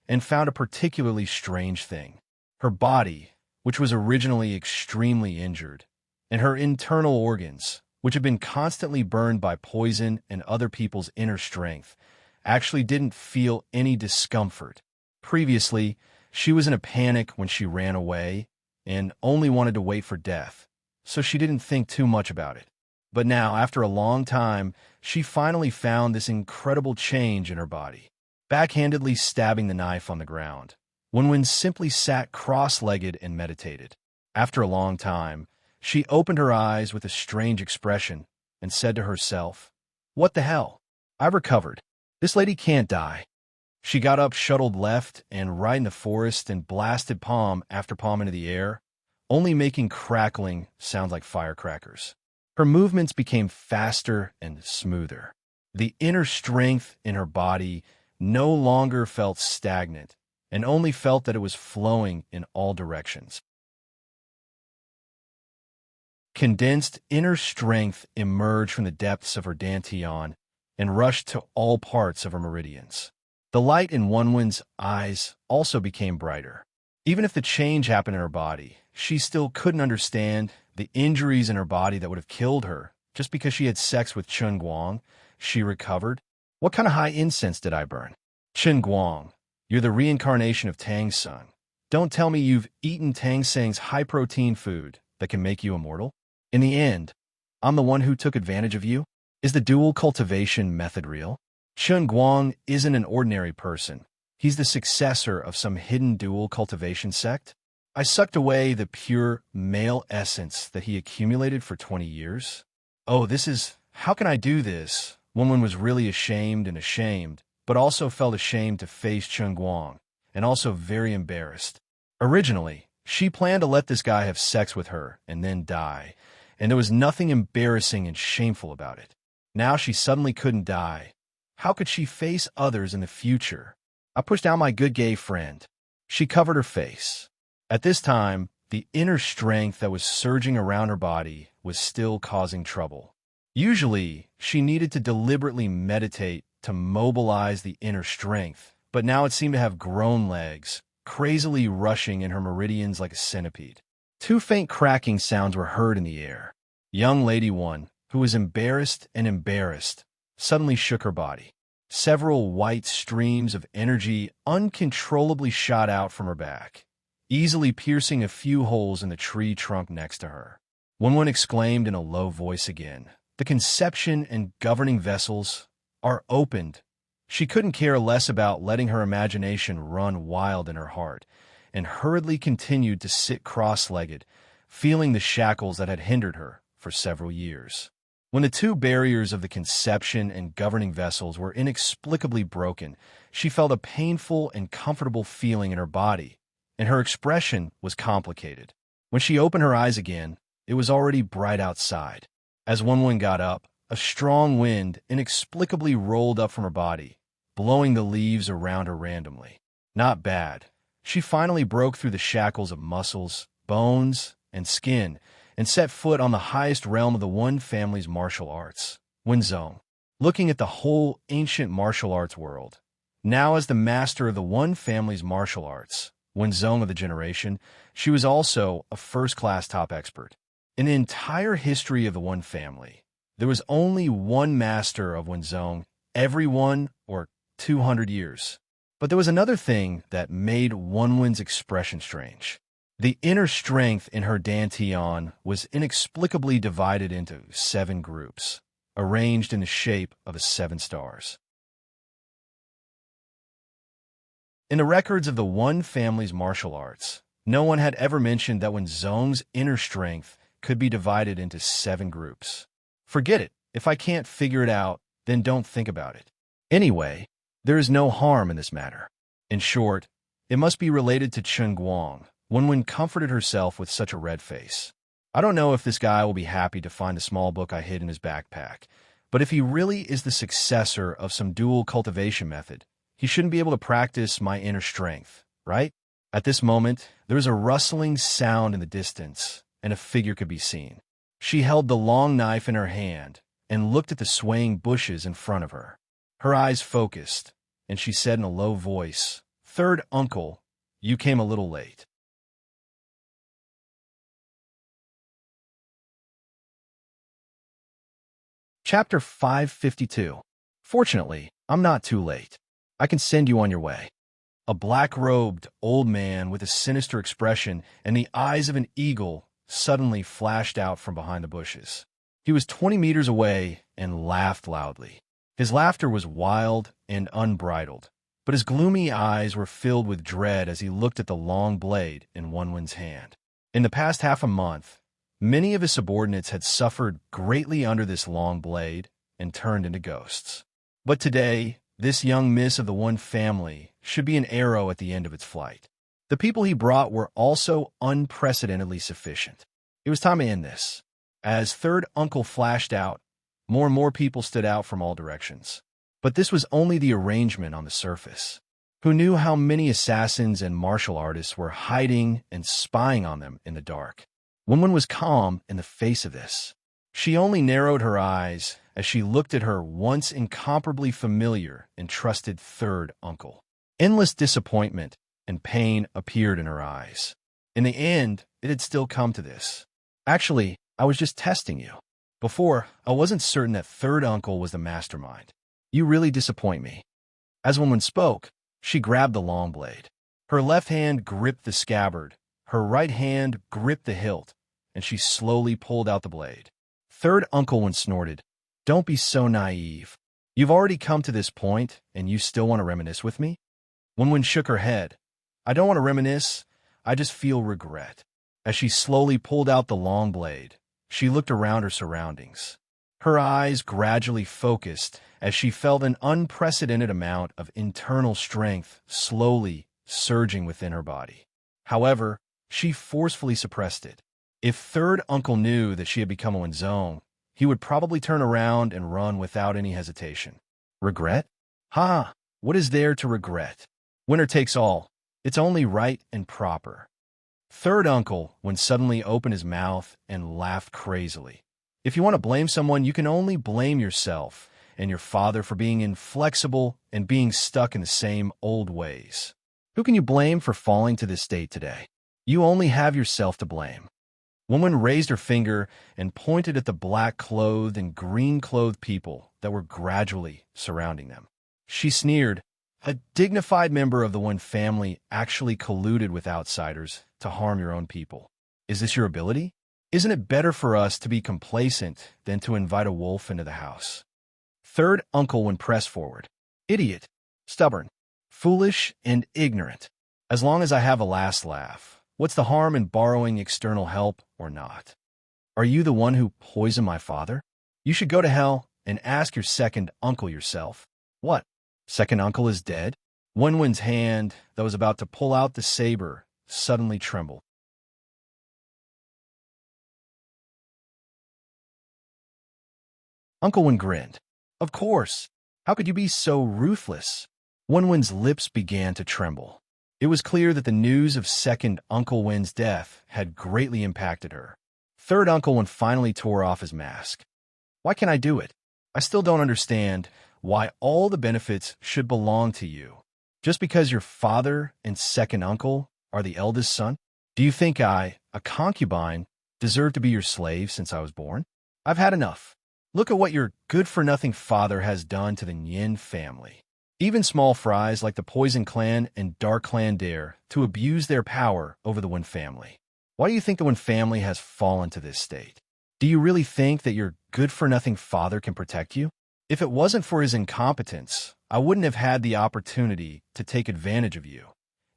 and found a particularly strange thing. Her body, which was originally extremely injured, and her internal organs, which had been constantly burned by poison and other people's inner strength, actually didn't feel any discomfort. Previously, she was in a panic when she ran away and only wanted to wait for death, so she didn't think too much about it. But now, after a long time, she finally found this incredible change in her body. backhandedly stabbing the knife on the ground. Wenwen simply sat cross-legged and meditated. After a long time, she opened her eyes with a strange expression and said to herself, "What the hell? I've recovered. This lady can't die." She got up, shuttled left and right in the forest, and blasted palm after palm into the air, only making crackling sounds like firecrackers. Her movements became faster and smoother. The inner strength in her body no longer felt stagnant, and only felt that it was flowing in all directions. Condensed inner strength emerged from the depths of her dantian and rushed to all parts of her meridians. The light in Wenwen's eyes also became brighter. Even if the change happened in her body, she still couldn't understand the injuries in her body that would have killed her just because she had sex with Chen Guang. She recovered. What kind of high incense did I burn? Chen Guang, you're the reincarnation of Tang Sung. Don't tell me you've eaten Tang Seng's high-protein food that can make you immortal. In the end, I'm the one who took advantage of you? Is the dual cultivation method real? Chen Guang isn't an ordinary person. He's the successor of some hidden dual cultivation sect. I sucked away the pure male essence that he accumulated for 20 years. Oh, how can I do this? Wenwen was really ashamed, but also felt ashamed to face Chen Guang, and also very embarrassed. Originally, she planned to let this guy have sex with her and then die, and there was nothing embarrassing and shameful about it. Now she suddenly couldn't die. How could she face others in the future? I pushed down my good gay friend. She covered her face. At this time, the inner strength that was surging around her body was still causing trouble. Usually, she needed to deliberately meditate to mobilize the inner strength, but now it seemed to have grown legs, crazily rushing in her meridians like a centipede. Two faint cracking sounds were heard in the air. Young Lady One, who was embarrassed, suddenly shook her body. Several white streams of energy uncontrollably shot out from her back, easily piercing a few holes in the tree trunk next to her. Wenwen exclaimed in a low voice again, "The conception and governing vessels are opened." She couldn't care less about letting her imagination run wild in her heart, and hurriedly continued to sit cross-legged, feeling the shackles that had hindered her for several years. When the two barriers of the conception and governing vessels were inexplicably broken, she felt a painful and comfortable feeling in her body, and her expression was complicated. When she opened her eyes again, it was already bright outside. As Wenwen got up, a strong wind inexplicably rolled up from her body, blowing the leaves around her randomly. Not bad. She finally broke through the shackles of muscles, bones, and skin, and set foot on the highest realm of the One family's martial arts, Wenzhong. Looking at the whole ancient martial arts world, now as the master of the One family's martial arts, Wenzhong of the generation, she was also a first-class top expert. In the entire history of the One family, there was only one master of Wenzhong every 200 years. But there was another thing that made Wenwen's expression strange. The inner strength in her dantian was inexplicably divided into 7 groups, arranged in the shape of 7 stars. In the records of the One family's martial arts, no one had ever mentioned that Wenzhong's inner strength could be divided into 7 groups. Forget it. If I can't figure it out, then don't think about it. Anyway, there is no harm in this matter. In short, it must be related to Chen Guang. Wenwen comforted herself with such a red face. I don't know if this guy will be happy to find the small book I hid in his backpack, but if he really is the successor of some dual cultivation method, he shouldn't be able to practice my inner strength, right? At this moment, there was a rustling sound in the distance, and a figure could be seen. She held the long knife in her hand and looked at the swaying bushes in front of her. Her eyes focused, and she said in a low voice, "Third uncle, you came a little late." Chapter 552. Fortunately, I'm not too late. I can send you on your way. A black-robed old man with a sinister expression and the eyes of an eagle suddenly flashed out from behind the bushes. He was 20 meters away and laughed loudly. His laughter was wild and unbridled, but his gloomy eyes were filled with dread as he looked at the long blade in Wenwen's hand. In the past half a month, many of his subordinates had suffered greatly under this long blade and turned into ghosts. But today, this young miss of the One family should be an arrow at the end of its flight. The people he brought were also unprecedentedly sufficient. It was time to end this. As third uncle flashed out, more and more people stood out from all directions. But this was only the arrangement on the surface. Who knew how many assassins and martial artists were hiding and spying on them in the dark? Wenwen was calm in the face of this. She only narrowed her eyes as she looked at her once incomparably familiar and trusted third uncle. Endless disappointment and pain appeared in her eyes. In the end, it had still come to this. Actually, I was just testing you. Before, I wasn't certain that third uncle was the mastermind. You really disappoint me. As Wenwen spoke, she grabbed the long blade. Her left hand gripped the scabbard, her right hand gripped the hilt, and she slowly pulled out the blade. Third uncle snorted, "Don't be so naive. You've already come to this point, and you still want to reminisce with me?" Wenwen shook her head. "I don't want to reminisce, I just feel regret." As she slowly pulled out the long blade, she looked around her surroundings. Her eyes gradually focused as she felt an unprecedented amount of internal strength slowly surging within her body. However, she forcefully suppressed it. If third uncle knew that she had become Wenwen's own, he would probably turn around and run without any hesitation. Regret? Ha! What is there to regret? Winner takes all. It's only right and proper. Third uncle suddenly opened his mouth and laughed crazily. If you want to blame someone, you can only blame yourself and your father for being inflexible and being stuck in the same old ways. Who can you blame for falling to this state today? You only have yourself to blame. Wenwen raised her finger and pointed at the black-clothed and green-clothed people that were gradually surrounding them. She sneered, "A dignified member of the One family actually colluded with outsiders to harm your own people. Is this your ability? Isn't it better for us to be complacent than to invite a wolf into the house?" Third uncle pressed forward. "Idiot, stubborn, foolish, and ignorant. As long as I have a last laugh, what's the harm in borrowing external help or not? Are you the one who poisoned my father? You should go to hell and ask your second uncle yourself." "What? Second uncle is dead?" Wenwen's hand that was about to pull out the saber suddenly trembled. Uncle Wen grinned. "Of course. How could you be so ruthless?" Wenwen's lips began to tremble. It was clear that the news of second Uncle Wen's death had greatly impacted her. Third Uncle Wen finally tore off his mask. "Why can't I do it? I still don't understand why all the benefits should belong to you. Just because your father and second uncle are the eldest son? Do you think I, a concubine, deserve to be your slave since I was born? I've had enough. Look at what your good-for-nothing father has done to the Yin family. Even small fries like the Poison Clan and Dark Clan dare to abuse their power over the Wen family. Why do you think the Wen family has fallen to this state? Do you really think that your good-for-nothing father can protect you? If it wasn't for his incompetence, I wouldn't have had the opportunity to take advantage of you,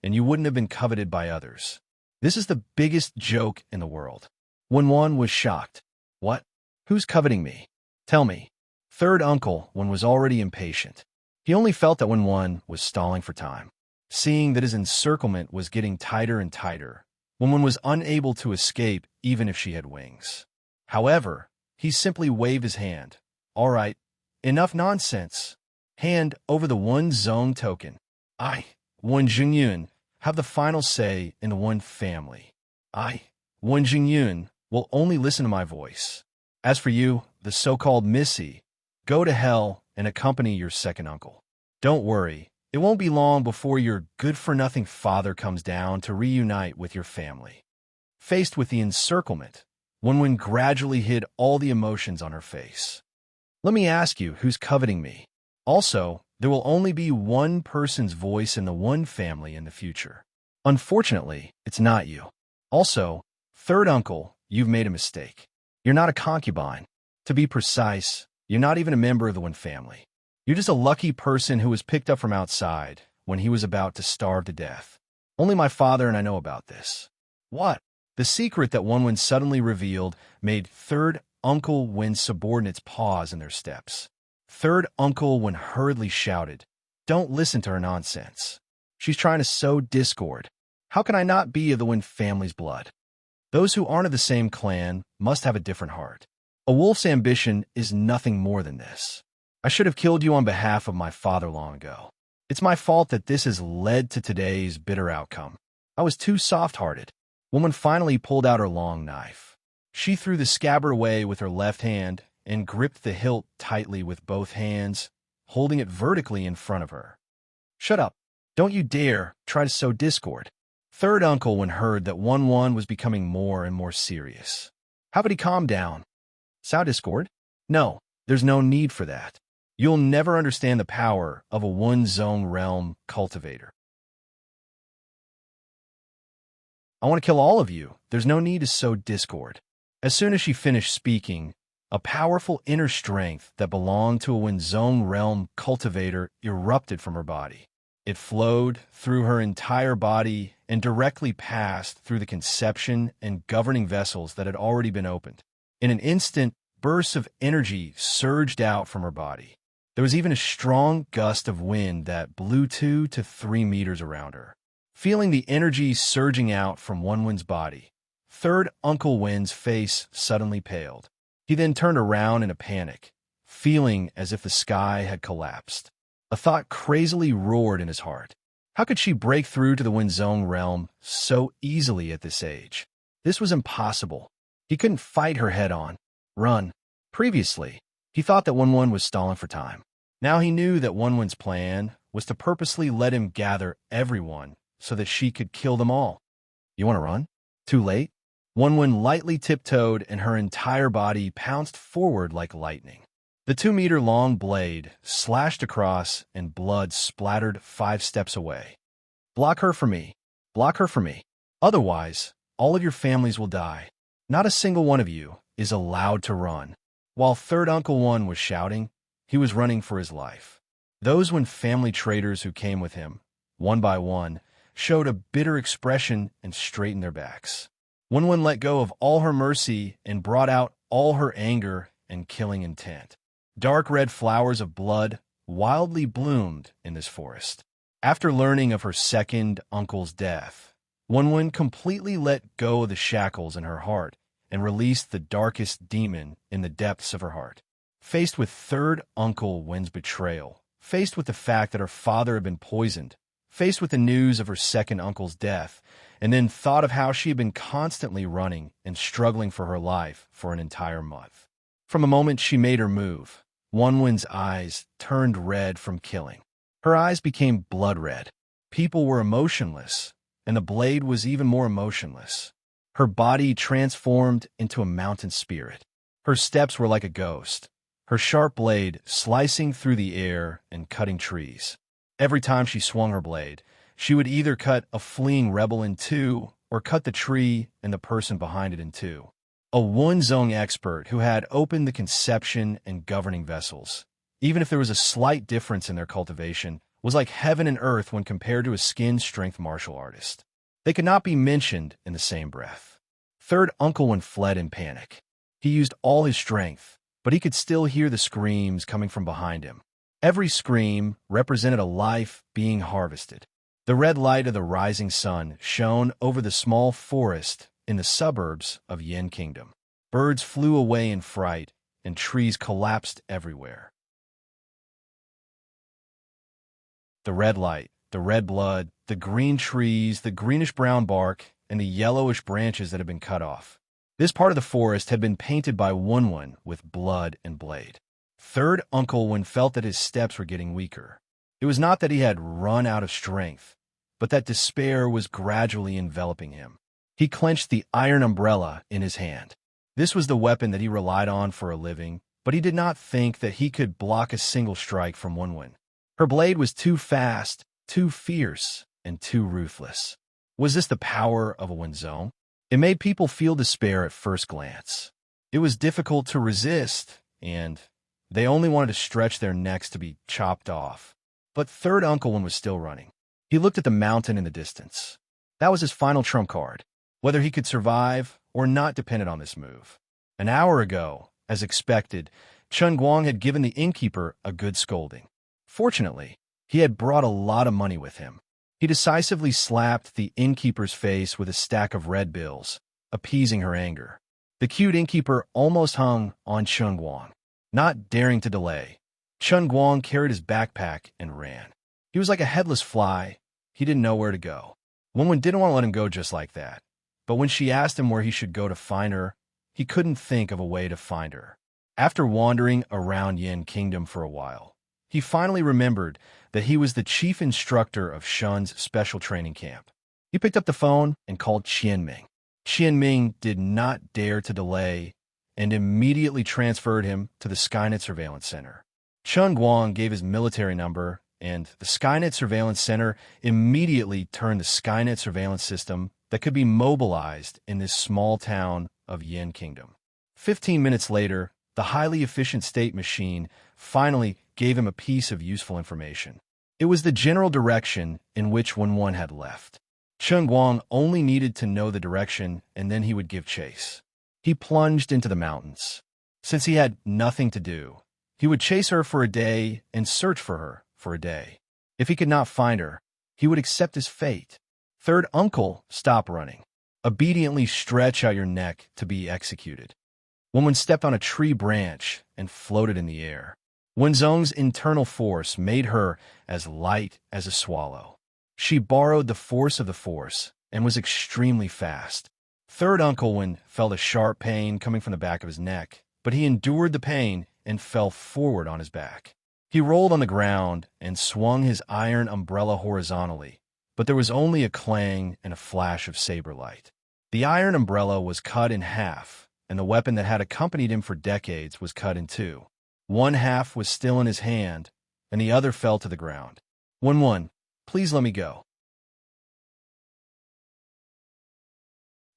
and you wouldn't have been coveted by others. This is the biggest joke in the world." Wenwen was shocked. "What? Who's coveting me? Tell me." Third uncle was already impatient. He only felt that Wenwen was stalling for time. Seeing that his encirclement was getting tighter and tighter, Wenwen was unable to escape even if she had wings. However, he simply waved his hand. "All right, enough nonsense. Hand over the One Zone token. I, Wen Jingyun, have the final say in the One family. I, Wen Jingyun, will only listen to my voice. As for you, the so-called Missy, go to hell and accompany your second uncle. Don't worry, it won't be long before your good-for-nothing father comes down to reunite with your family." Faced with the encirclement, Wenwen gradually hid all the emotions on her face. "Let me ask you, who's coveting me? Also, there will only be one person's voice in the One family in the future. Unfortunately, it's not you. Also, third uncle, you've made a mistake. You're not a concubine. To be precise, you're not even a member of the One family. You're just a lucky person who was picked up from outside, when he was about to starve to death. Only my father and I know about this. What? The secret that Wunwin suddenly revealed made Third Uncle Win's subordinates pause in their steps. Third Uncle Win hurriedly shouted, "Don't listen to her nonsense. She's trying to sow discord. How can I not be of the Win family's blood? Those who aren't of the same clan must have a different heart. A wolf's ambition is nothing more than this. I should have killed you on behalf of my father long ago. It's my fault that this has led to today's bitter outcome. I was too soft-hearted." Woman finally pulled out her long knife. She threw the scabbard away with her left hand and gripped the hilt tightly with both hands, holding it vertically in front of her. "Shut up. Don't you dare try to sow discord." Third Uncle Win heard that Wun was becoming more and more serious. How could he calm down? Sow discord? No, there's no need for that. You'll never understand the power of a Wun Zone realm cultivator. I want to kill all of you. There's no need to sow discord. As soon as she finished speaking, a powerful inner strength that belonged to a Wun Zone realm cultivator erupted from her body. It flowed through her entire body and directly passed through the conception and governing vessels that had already been opened. In an instant, bursts of energy surged out from her body. There was even a strong gust of wind that blew 2 to 3 meters around her. Feeling the energy surging out from Wunwin's body, Third Uncle Win's face suddenly paled. He then turned around in a panic, feeling as if the sky had collapsed. A thought crazily roared in his heart. How could she break through to the Wun Zone realm so easily at this age? This was impossible. He couldn't fight her head-on. Run. Previously, he thought that Wun was stalling for time. Now he knew that Wunwin's plan was to purposely let him gather everyone so that she could kill them all. You want to run? Too late? Wun lightly tiptoed and her entire body pounced forward like lightning. The 2-meter-long blade slashed across and blood splattered 5 steps away. Block her for me. Block her for me. Otherwise, all of your families will die. Not a single one of you is allowed to run. While Third Uncle Wun was shouting, he was running for his life. Those Wun family traders who came with him, one by one, showed a bitter expression and straightened their backs. Wun let go of all her mercy and brought out all her anger and killing intent. Dark red flowers of blood wildly bloomed in this forest. After learning of her second uncle's death, Wun completely let go of the shackles in her heart and released the darkest demon in the depths of her heart. Faced with Third Uncle Win's betrayal, faced with the fact that her father had been poisoned, faced with the news of her second uncle's death, and then thought of how she had been constantly running and struggling for her life for an entire month. From the moment she made her move, Wunwin's eyes turned red from killing. Her eyes became blood red. People were emotionless, and the blade was even more emotionless. Her body transformed into a mountain spirit. Her steps were like a ghost, her sharp blade slicing through the air and cutting trees. Every time she swung her blade, she would either cut a fleeing rebel in two or cut the tree and the person behind it in two. A Wun Zong expert who had opened the conception and governing vessels, even if there was a slight difference in their cultivation, was like heaven and earth when compared to a skin-strength martial artist. They could not be mentioned in the same breath. Third Uncle Wun fled in panic. He used all his strength, but he could still hear the screams coming from behind him. Every scream represented a life being harvested. The red light of the rising sun shone over the small forest in the suburbs of Yin Kingdom. Birds flew away in fright, and trees collapsed everywhere. The red light, the red blood, the green trees, the greenish-brown bark, and the yellowish branches that had been cut off. This part of the forest had been painted by Wun with blood and blade. Third Uncle Wun felt that his steps were getting weaker. It was not that he had run out of strength, but that despair was gradually enveloping him. He clenched the iron umbrella in his hand. This was the weapon that he relied on for a living, but he did not think that he could block a single strike from Wun. Her blade was too fast, too fierce, and too ruthless. Was this the power of a Wun Zone? It made people feel despair at first glance. It was difficult to resist, and they only wanted to stretch their necks to be chopped off. But Third Uncle Wun was still running. He looked at the mountain in the distance. That was his final trump card. Whether he could survive or not depended on this move. An hour ago, as expected, Chun Guang had given the innkeeper a good scolding. Fortunately, he had brought a lot of money with him. He decisively slapped the innkeeper's face with a stack of red bills, appeasing her anger. The cute innkeeper almost hung on Chun Guang. Not daring to delay, Chun Guang carried his backpack and ran. He was like a headless fly. He didn't know where to go. Wenwen didn't want to let him go just like that. But when she asked him where he should go to find her, he couldn't think of a way to find her. After wandering around Yin Kingdom for a while, he finally remembered that he was the chief instructor of Shun's special training camp. He picked up the phone and called Qianming. Qianming did not dare to delay and immediately transferred him to the Skynet Surveillance Center. Chun Guang gave his military number, and the Skynet Surveillance Center immediately turned the Skynet surveillance system that could be mobilized in this small town of Yin Kingdom. 15 minutes later, the highly efficient state machine finally gave him a piece of useful information. It was the general direction in which Wenwen had left. Chun Guang only needed to know the direction, and then he would give chase. He plunged into the mountains. Since he had nothing to do, he would chase her for a day and search for her for a day. If he could not find her, he would accept his fate. Third uncle, stop running. Obediently stretch out your neck to be executed. Wenwen stepped on a tree branch and floated in the air. Wenzong's internal force made her as light as a swallow. She borrowed the force of the force and was extremely fast. Third Uncle Wen felt a sharp pain coming from the back of his neck, but he endured the pain and fell forward on his back. He rolled on the ground and swung his iron umbrella horizontally, but there was only a clang and a flash of saber light. The iron umbrella was cut in half, and the weapon that had accompanied him for decades was cut in two. One half was still in his hand, and the other fell to the ground. Wenwen, please let me go.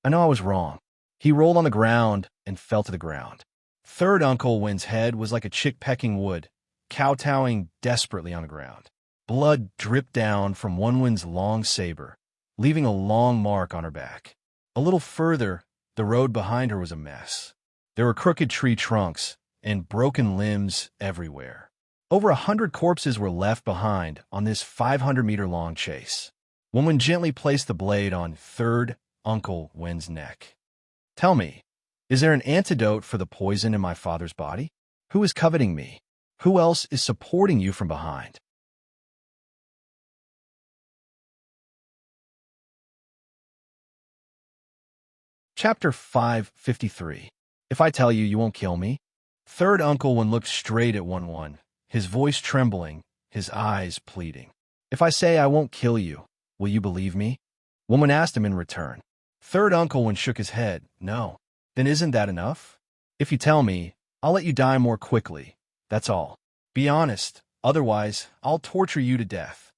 I know I was wrong. He rolled on the ground and fell to the ground. Third Uncle Wen's head was like a chick pecking wood, kowtowing desperately on the ground. Blood dripped down from Wenwen's long saber, leaving a long mark on her back. A little further, the road behind her was a mess. There were crooked tree trunks and broken limbs everywhere. Over 100 corpses were left behind on this 500-meter-long chase. Wenwen gently placed the blade on Third Uncle Wen's neck. Tell me, is there an antidote for the poison in my father's body? Who is coveting me? Who else is supporting you from behind? Chapter 553. If I tell you, you won't kill me? Third Uncle Wen looked straight at Wenwen, his voice trembling, his eyes pleading. If I say I won't kill you, will you believe me? Wenwen asked him in return. Third Uncle Wen shook his head. No. Then isn't that enough? If you tell me, I'll let you die more quickly. That's all. Be honest. Otherwise, I'll torture you to death.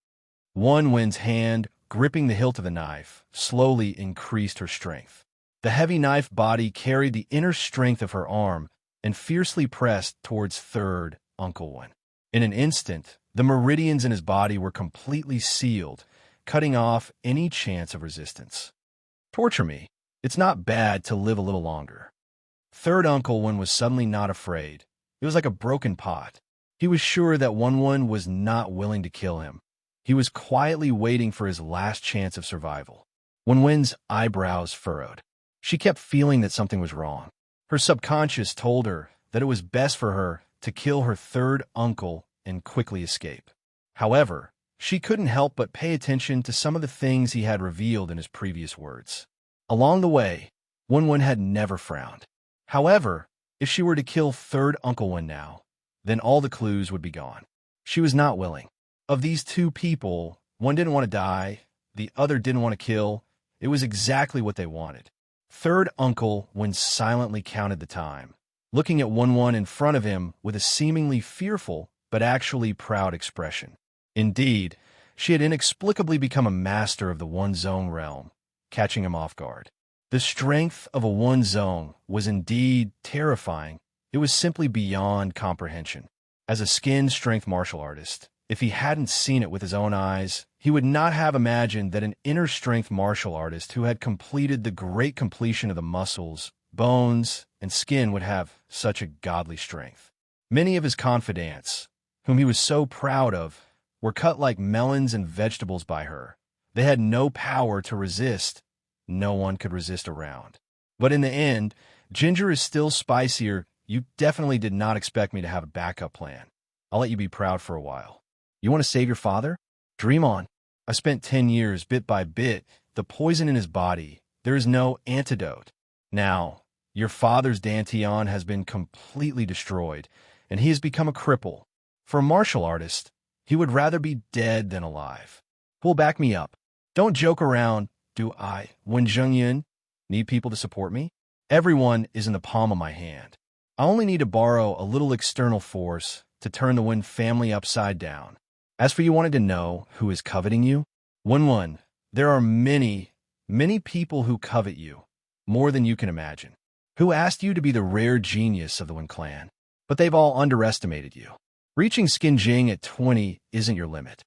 Wenwen's hand, gripping the hilt of the knife, slowly increased her strength. The heavy knife body carried the inner strength of her arm and fiercely pressed towards Third Uncle Wen. In an instant, the meridians in his body were completely sealed, cutting off any chance of resistance. Torture me. It's not bad to live a little longer. Third Uncle Wen was suddenly not afraid. It was like a broken pot. He was sure that Wenwen was not willing to kill him. He was quietly waiting for his last chance of survival. Wenwen's eyebrows furrowed. She kept feeling that something was wrong. Her subconscious told her that it was best for her to kill her third uncle and quickly escape. However, she couldn't help but pay attention to some of the things he had revealed in his previous words. Along the way, Wenwen had never frowned. However, if she were to kill Third Uncle Wen now, then all the clues would be gone. She was not willing. Of these two people, one didn't want to die, the other didn't want to kill. It was exactly what they wanted. Third Uncle Wen silently counted the time, looking at Wenwen in front of him with a seemingly fearful but actually proud expression. Indeed, she had inexplicably become a master of the Wenzong realm, catching him off guard. The strength of a Wenzong was indeed terrifying. It was simply beyond comprehension. As a skin-strength martial artist, If he hadn't seen it with his own eyes, he would not have imagined that an inner strength martial artist who had completed the great completion of the muscles, bones, and skin would have such a godly strength. Many of his confidants, whom he was so proud of, were cut like melons and vegetables by her. They had no power to resist. No one could resist around. But in the end, ginger is still spicier. You definitely did not expect me to have a backup plan. I'll let you be proud for a while. You want to save your father? Dream on. I spent 10 years, bit by bit, the poison in his body. There is no antidote. Now, your father's dantian has been completely destroyed, and he has become a cripple. For a martial artist, he would rather be dead than alive. Who'll back me up? Don't joke around. Do I, Wen Zhengyun, need people to support me? Everyone is in the palm of my hand. I only need to borrow a little external force to turn the Wen family upside down. As for you wanted to know who is coveting you, Wen, there are many, many people who covet you, more than you can imagine, who asked you to be the rare genius of the Wen clan, but they've all underestimated you. Reaching Skinjing at 20 isn't your limit.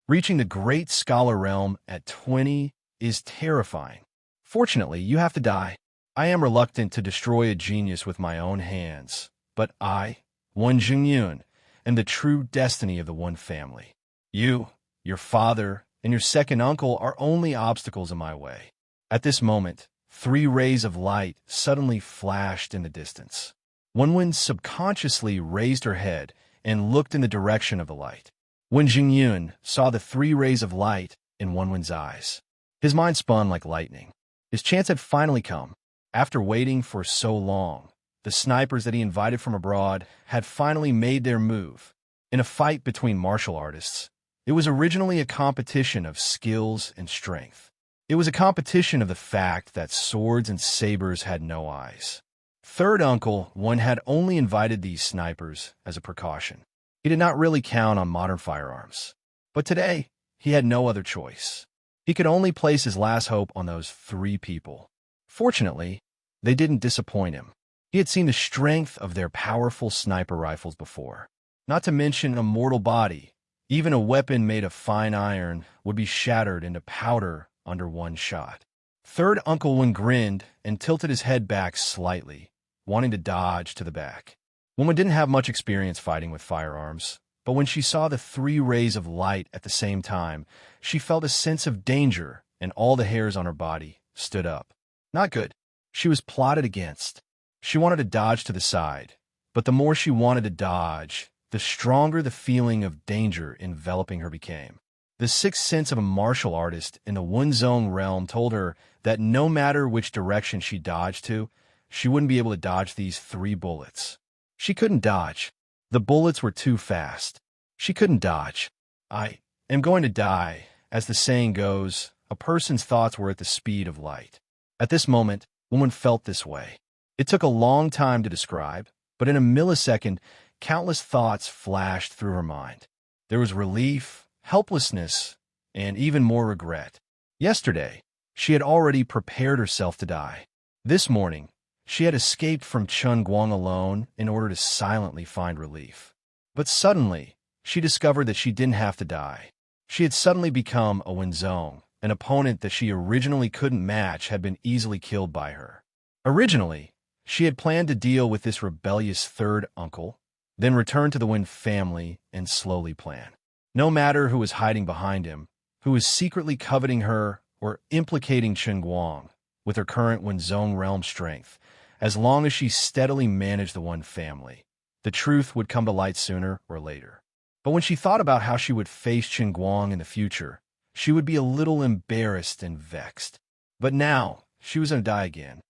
Reaching the great scholar realm at 20 is terrifying. Fortunately, you have to die. I am reluctant to destroy a genius with my own hands, but I, Wen Zhengyun, am the true destiny of the Wen family. You, your father, and your second uncle are only obstacles in my way. At this moment, 3 rays of light suddenly flashed in the distance. Wen subconsciously raised her head and looked in the direction of the light. Wen Zhengyun saw the 3 rays of light in Wen's eyes. His mind spun like lightning. His chance had finally come. After waiting for so long, the snipers that he invited from abroad had finally made their move. In a fight between martial artists, it was originally a competition of skills and strength. It was a competition of the fact that swords and sabers had no eyes. Third Uncle Wen had only invited these snipers as a precaution. He did not really count on modern firearms. But today, he had no other choice. He could only place his last hope on those 3 people. Fortunately, they didn't disappoint him. He had seen the strength of their powerful sniper rifles before. Not to mention a mortal body. Even a weapon made of fine iron would be shattered into powder under one shot. Third Uncle Wen grinned and tilted his head back slightly, wanting to dodge to the back. Wen didn't have much experience fighting with firearms, but when she saw the 3 rays of light at the same time, she felt a sense of danger, and all the hairs on her body stood up. Not good. She was plotted against. She wanted to dodge to the side, but the more she wanted to dodge, the stronger the feeling of danger enveloping her became. The sixth sense of a martial artist in the Wenzong realm told her that no matter which direction she dodged to, she wouldn't be able to dodge these 3 bullets. She couldn't dodge. The bullets were too fast. She couldn't dodge. I am going to die. As the saying goes, a person's thoughts were at the speed of light. At this moment, Wen felt this way. It took a long time to describe, but in a millisecond, countless thoughts flashed through her mind. There was relief, helplessness, and even more regret. Yesterday, she had already prepared herself to die. This morning, she had escaped from Chunguang alone in order to silently find relief. But suddenly, she discovered that she didn't have to die. She had suddenly become a Wenzong. An opponent that she originally couldn't match had been easily killed by her. Originally, she had planned to deal with this rebellious third uncle, then return to the Wen family and slowly plan. No matter who was hiding behind him, who was secretly coveting her or implicating Chunguang with her current Wenzong realm strength, as long as she steadily managed the Wen family, the truth would come to light sooner or later. But when she thought about how she would face Chunguang in the future, she would be a little embarrassed and vexed. But now, she was going to die again.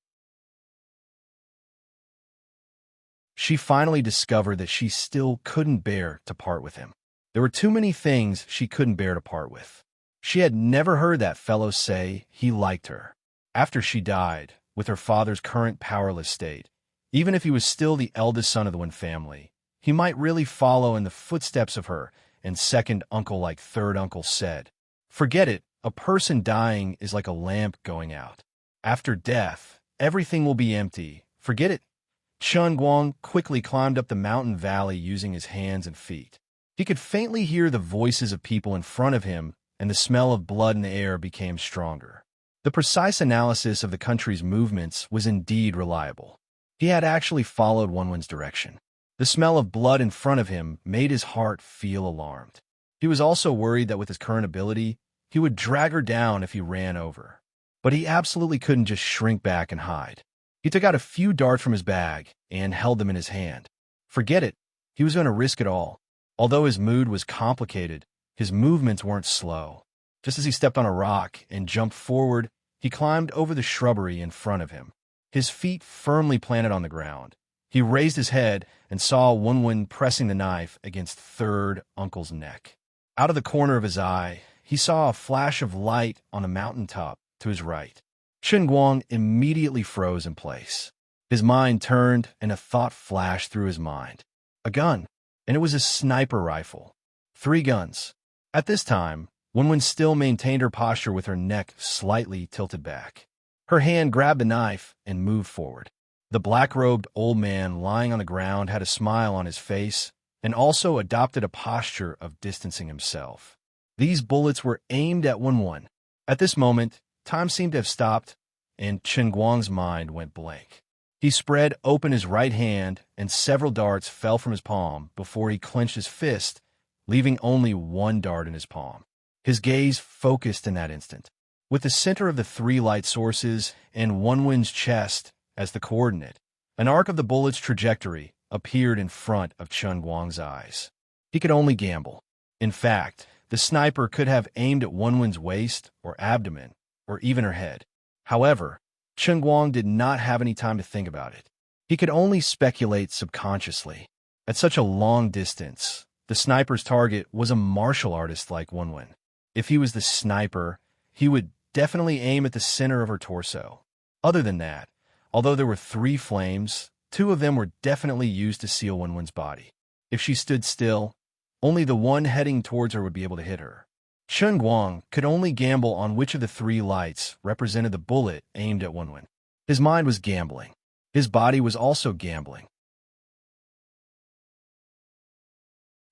She finally discovered that she still couldn't bear to part with him. There were too many things she couldn't bear to part with. She had never heard that fellow say he liked her. After she died, with her father's current powerless state, even if he was still the eldest son of the Wen family, he might really follow in the footsteps of her, and second uncle like third uncle said. Forget it, a person dying is like a lamp going out. After death, everything will be empty. Forget it. Chun Guang quickly climbed up the mountain valley using his hands and feet. He could faintly hear the voices of people in front of him, and the smell of blood in the air became stronger. The precise analysis of the country's movements was indeed reliable. He had actually followed Wenwen's direction. The smell of blood in front of him made his heart feel alarmed. He was also worried that with his current ability, he would drag her down if he ran over. But he absolutely couldn't just shrink back and hide. He took out a few darts from his bag and held them in his hand. Forget it. He was going to risk it all. Although his mood was complicated, his movements weren't slow. Just as he stepped on a rock and jumped forward, he climbed over the shrubbery in front of him. His feet firmly planted on the ground. He raised his head and saw Wenwen pressing the knife against third uncle's neck. Out of the corner of his eye, he saw a flash of light on a mountaintop to his right. Chun Guang immediately froze in place. His mind turned and a thought flashed through his mind. A gun, and it was a sniper rifle. 3 guns. At this time, Wenwen still maintained her posture with her neck slightly tilted back. Her hand grabbed the knife and moved forward. The black-robed old man lying on the ground had a smile on his face and also adopted a posture of distancing himself. These bullets were aimed at Wenwen. At this moment, time seemed to have stopped, and Chun Guang's mind went blank. He spread open his right hand, and several darts fell from his palm before he clenched his fist, leaving only 1 dart in his palm. His gaze focused in that instant. With the center of the 3 light sources and Wenwen's chest as the coordinate, an arc of the bullet's trajectory appeared in front of Chun Guang's eyes. He could only gamble. In fact, the sniper could have aimed at Wenwen's waist or abdomen, or even her head. However, Chun Guang did not have any time to think about it. He could only speculate subconsciously. At such a long distance, the sniper's target was a martial artist like Wenwen. If he was the sniper, he would definitely aim at the center of her torso. Other than that, although there were 3 flames, 2 of them were definitely used to seal Wenwen's body. If she stood still, only the one heading towards her would be able to hit her. Chun Guang could only gamble on which of the 3 lights represented the bullet aimed at Wenwen. His mind was gambling. His body was also gambling.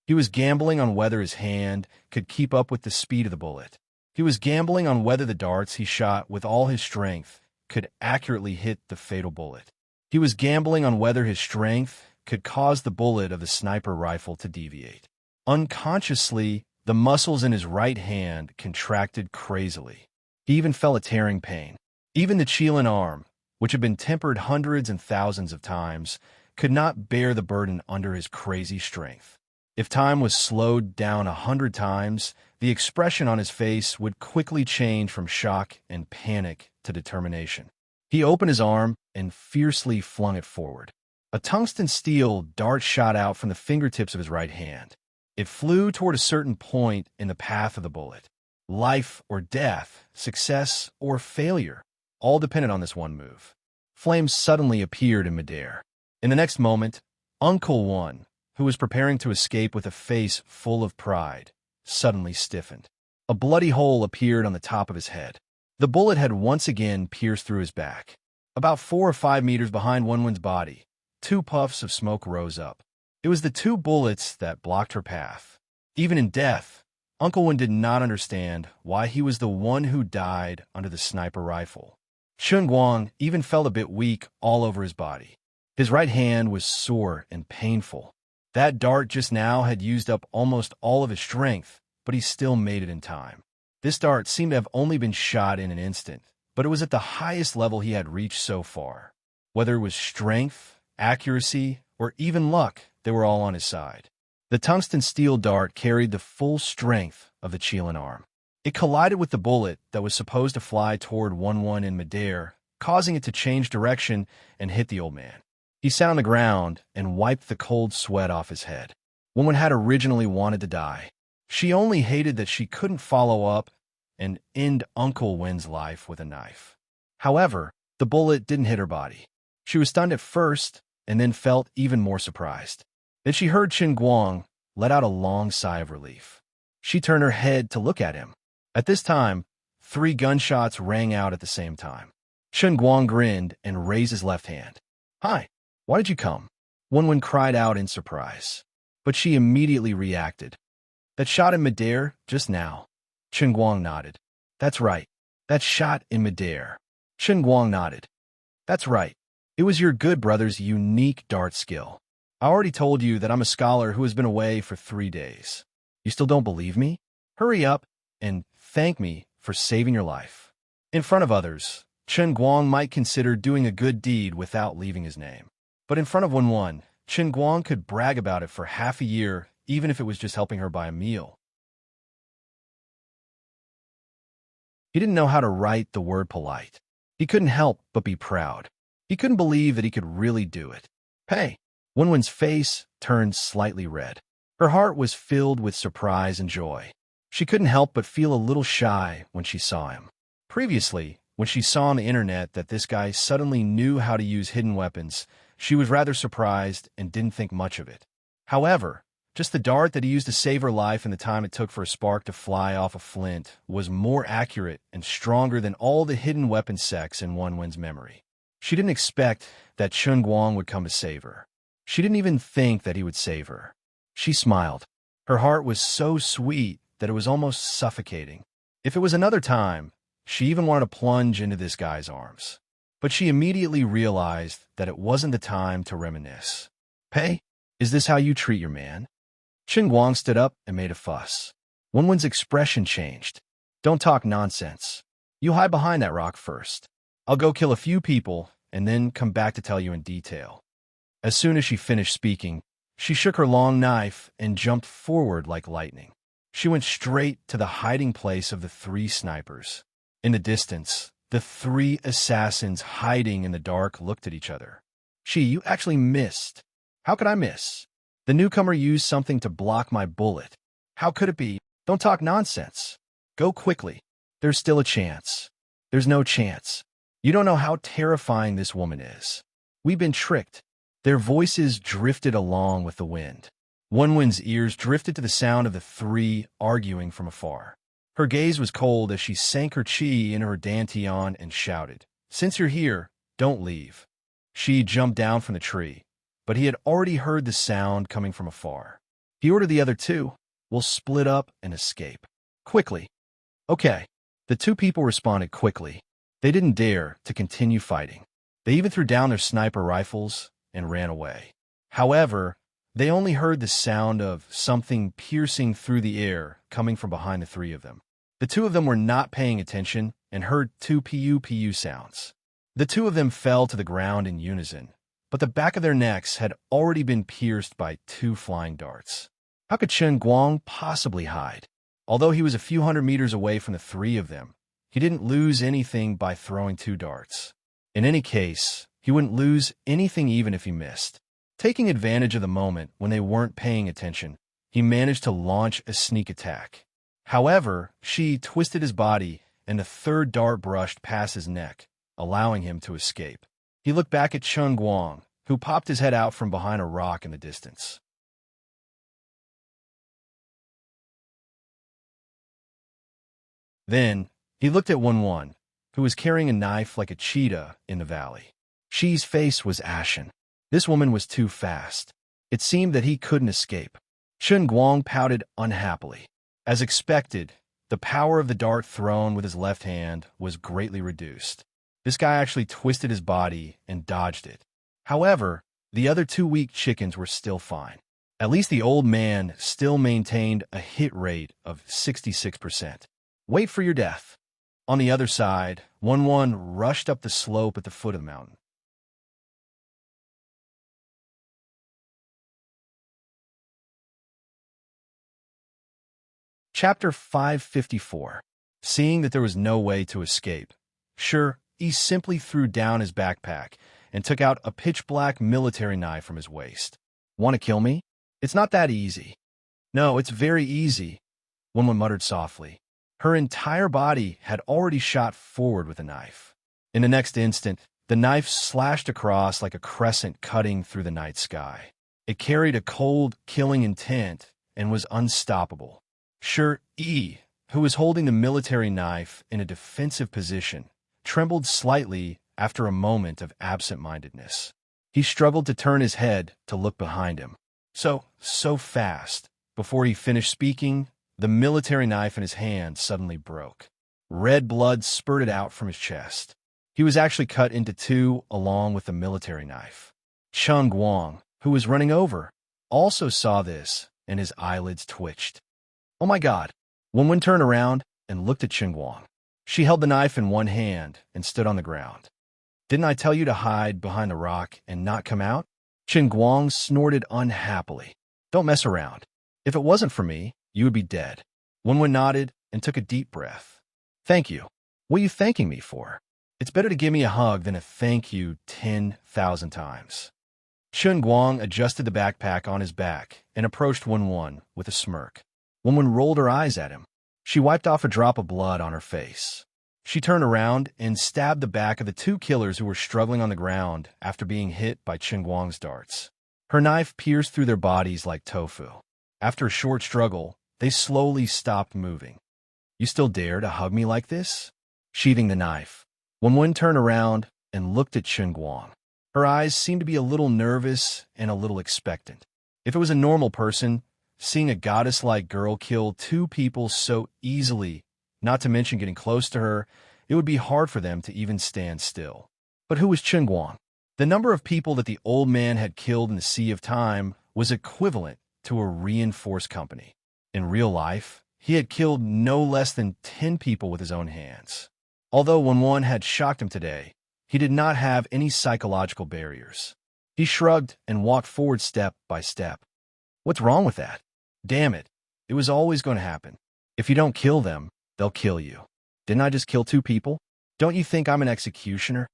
He was gambling on whether his hand could keep up with the speed of the bullet. He was gambling on whether the darts he shot with all his strength could accurately hit the fatal bullet. He was gambling on whether his strength could cause the bullet of the sniper rifle to deviate. Unconsciously, the muscles in his right hand contracted crazily. He even felt a tearing pain. Even the Qilin arm, which had been tempered hundreds and thousands of times, could not bear the burden under his crazy strength. If time was slowed down 100 times, the expression on his face would quickly change from shock and panic to determination. He opened his arm and fiercely flung it forward. A tungsten steel dart shot out from the fingertips of his right hand. It flew toward a certain point in the path of the bullet. Life or death, success or failure, all depended on this one move. Flames suddenly appeared in midair. In the next moment, Uncle One, who was preparing to escape with a face full of pride, suddenly stiffened. A bloody hole appeared on the top of his head. The bullet had once again pierced through his back. About 4 or 5 meters behind Wenwen's body, 2 puffs of smoke rose up. It was the 2 bullets that blocked her path. Even in death, Uncle Wen did not understand why he was the one who died under the sniper rifle. Chun Guang even felt a bit weak all over his body. His right hand was sore and painful. That dart just now had used up almost all of his strength, but he still made it in time. This dart seemed to have only been shot in an instant, but it was at the highest level he had reached so far. Whether it was strength, accuracy, or even luck, they were all on his side. The tungsten steel dart carried the full strength of the Qilin arm. It collided with the bullet that was supposed to fly toward Wenwen in midair, causing it to change direction and hit the old man. He sat on the ground and wiped the cold sweat off his head. Wenwen had originally wanted to die. She only hated that she couldn't follow up and end Uncle Wen's life with a knife. However, the bullet didn't hit her body. She was stunned at first and then felt even more surprised. Then she heard Chun Guang let out a long sigh of relief. She turned her head to look at him. At this time, 3 gunshots rang out at the same time. Chun Guang grinned and raised his left hand. "Hi, Why did you come? Wenwen cried out in surprise. But she immediately reacted. That shot in midair, just now. Chen Guang nodded. That's right. That shot in midair. Chen Guang nodded. That's right. It was your good brother's unique dart skill. I already told you that I'm a scholar who has been away for 3 days. You still don't believe me? Hurry up and thank me for saving your life. In front of others, Chen Guang might consider doing a good deed without leaving his name. But in front of Wenwen, Chen Guang could brag about it for half a year, even if it was just helping her buy a meal. He didn't know how to write the word polite. He couldn't help but be proud. He couldn't believe that he could really do it. Hey! Wenwen's face turned slightly red. Her heart was filled with surprise and joy. She couldn't help but feel a little shy when she saw him. Previously, when she saw on the internet that this guy suddenly knew how to use hidden weapons, she was rather surprised and didn't think much of it. However, just the dart that he used to save her life and the time it took for a spark to fly off a flint was more accurate and stronger than all the hidden weapon sects in Wenwen's memory. She didn't expect that Chen Guang would come to save her. She didn't even think that he would save her. She smiled. Her heart was so sweet that it was almost suffocating. If it was another time, she even wanted to plunge into this guy's arms. But she immediately realized that it wasn't the time to reminisce. Hey, is this how you treat your man? Chen Guang stood up and made a fuss. Wenwen's expression changed. Don't talk nonsense. You hide behind that rock first. I'll go kill a few people and then come back to tell you in detail. As soon as she finished speaking, she shook her long knife and jumped forward like lightning. She went straight to the hiding place of the 3 snipers. In the distance, the 3 assassins hiding in the dark looked at each other. You actually missed. How could I miss? The newcomer used something to block my bullet. How could it be? Don't talk nonsense. Go quickly. There's still a chance. There's no chance. You don't know how terrifying this woman is. We've been tricked. Their voices drifted along with the wind. Wenwen's ears drifted to the sound of the 3 arguing from afar. Her gaze was cold as she sank her chi into her dantian and shouted, Since you're here, don't leave. She jumped down from the tree, but he had already heard the sound coming from afar. He ordered the other 2, We'll split up and escape. Quickly. Okay. The 2 people responded quickly. They didn't dare to continue fighting. They even threw down their sniper rifles and ran away. However, they only heard the sound of something piercing through the air coming from behind the 3 of them. The 2 of them were not paying attention and heard 2 pu sounds. The 2 of them fell to the ground in unison, but the back of their necks had already been pierced by 2 flying darts. How could Chen Guang possibly hide? Although he was a few hundred meters away from the 3 of them, he didn't lose anything by throwing 2 darts. In any case, he wouldn't lose anything even if he missed. Taking advantage of the moment when they weren't paying attention, he managed to launch a sneak attack. However, she twisted his body, and the 3rd dart brushed past his neck, allowing him to escape. He looked back at Chen Guang, who popped his head out from behind a rock in the distance. Then, he looked at Wenwen, who was carrying a knife like a cheetah in the valley. Xi's face was ashen. This woman was too fast. It seemed that he couldn't escape. Chen Guang pouted unhappily. As expected, the power of the dart thrown with his left hand was greatly reduced. This guy actually twisted his body and dodged it. However, the other 2 weak chickens were still fine. At least the old man still maintained a hit rate of 66%. Wait for your death. On the other side, Wenwen rushed up the slope at the foot of the mountain. Chapter 554. Seeing that there was no way to escape, he simply threw down his backpack and took out a pitch-black military knife from his waist. Want to kill me? It's not that easy. No, it's very easy, Wenwen muttered softly. Her entire body had already shot forward with the knife. In the next instant, the knife slashed across like a crescent cutting through the night sky. It carried a cold, killing intent and was unstoppable. Who was holding the military knife in a defensive position, trembled slightly after a moment of absent-mindedness. He struggled to turn his head to look behind him. So fast. Before he finished speaking, the military knife in his hand suddenly broke. Red blood spurted out from his chest. He was actually cut into two along with the military knife. Chun Guang, who was running over, also saw this, and his eyelids twitched. "Oh my God!" Wenwen turned around and looked at Chun Guang. She held the knife in one hand and stood on the ground. "Didn't I tell you to hide behind the rock and not come out?" Chun Guang snorted unhappily. "Don't mess around. If it wasn't for me, you would be dead." Wenwen nodded and took a deep breath. "Thank you. What are you thanking me for? It's better to give me a hug than to thank you 10,000 times." Chun Guang adjusted the backpack on his back and approached Wenwen with a smirk. Wenwen rolled her eyes at him. She wiped off a drop of blood on her face. She turned around and stabbed the back of the two killers who were struggling on the ground after being hit by Chun Guang's darts. Her knife pierced through their bodies like tofu. After a short struggle, they slowly stopped moving. "You still dare to hug me like this?" Sheathing the knife, Wenwen turned around and looked at Chun Guang. Her eyes seemed to be a little nervous and a little expectant. If it was a normal person, seeing a goddess-like girl kill two people so easily, not to mention getting close to her, it would be hard for them to even stand still. But who was Chun Guang? The number of people that the old man had killed in the Sea of Time was equivalent to a reinforced company. In real life, he had killed no less than 10 people with his own hands. Although Wenwen had shocked him today, he did not have any psychological barriers. He shrugged and walked forward step by step. "What's wrong with that? Damn it. It was always going to happen. If you don't kill them, they'll kill you. Didn't I just kill 2 people? Don't you think I'm an executioner?"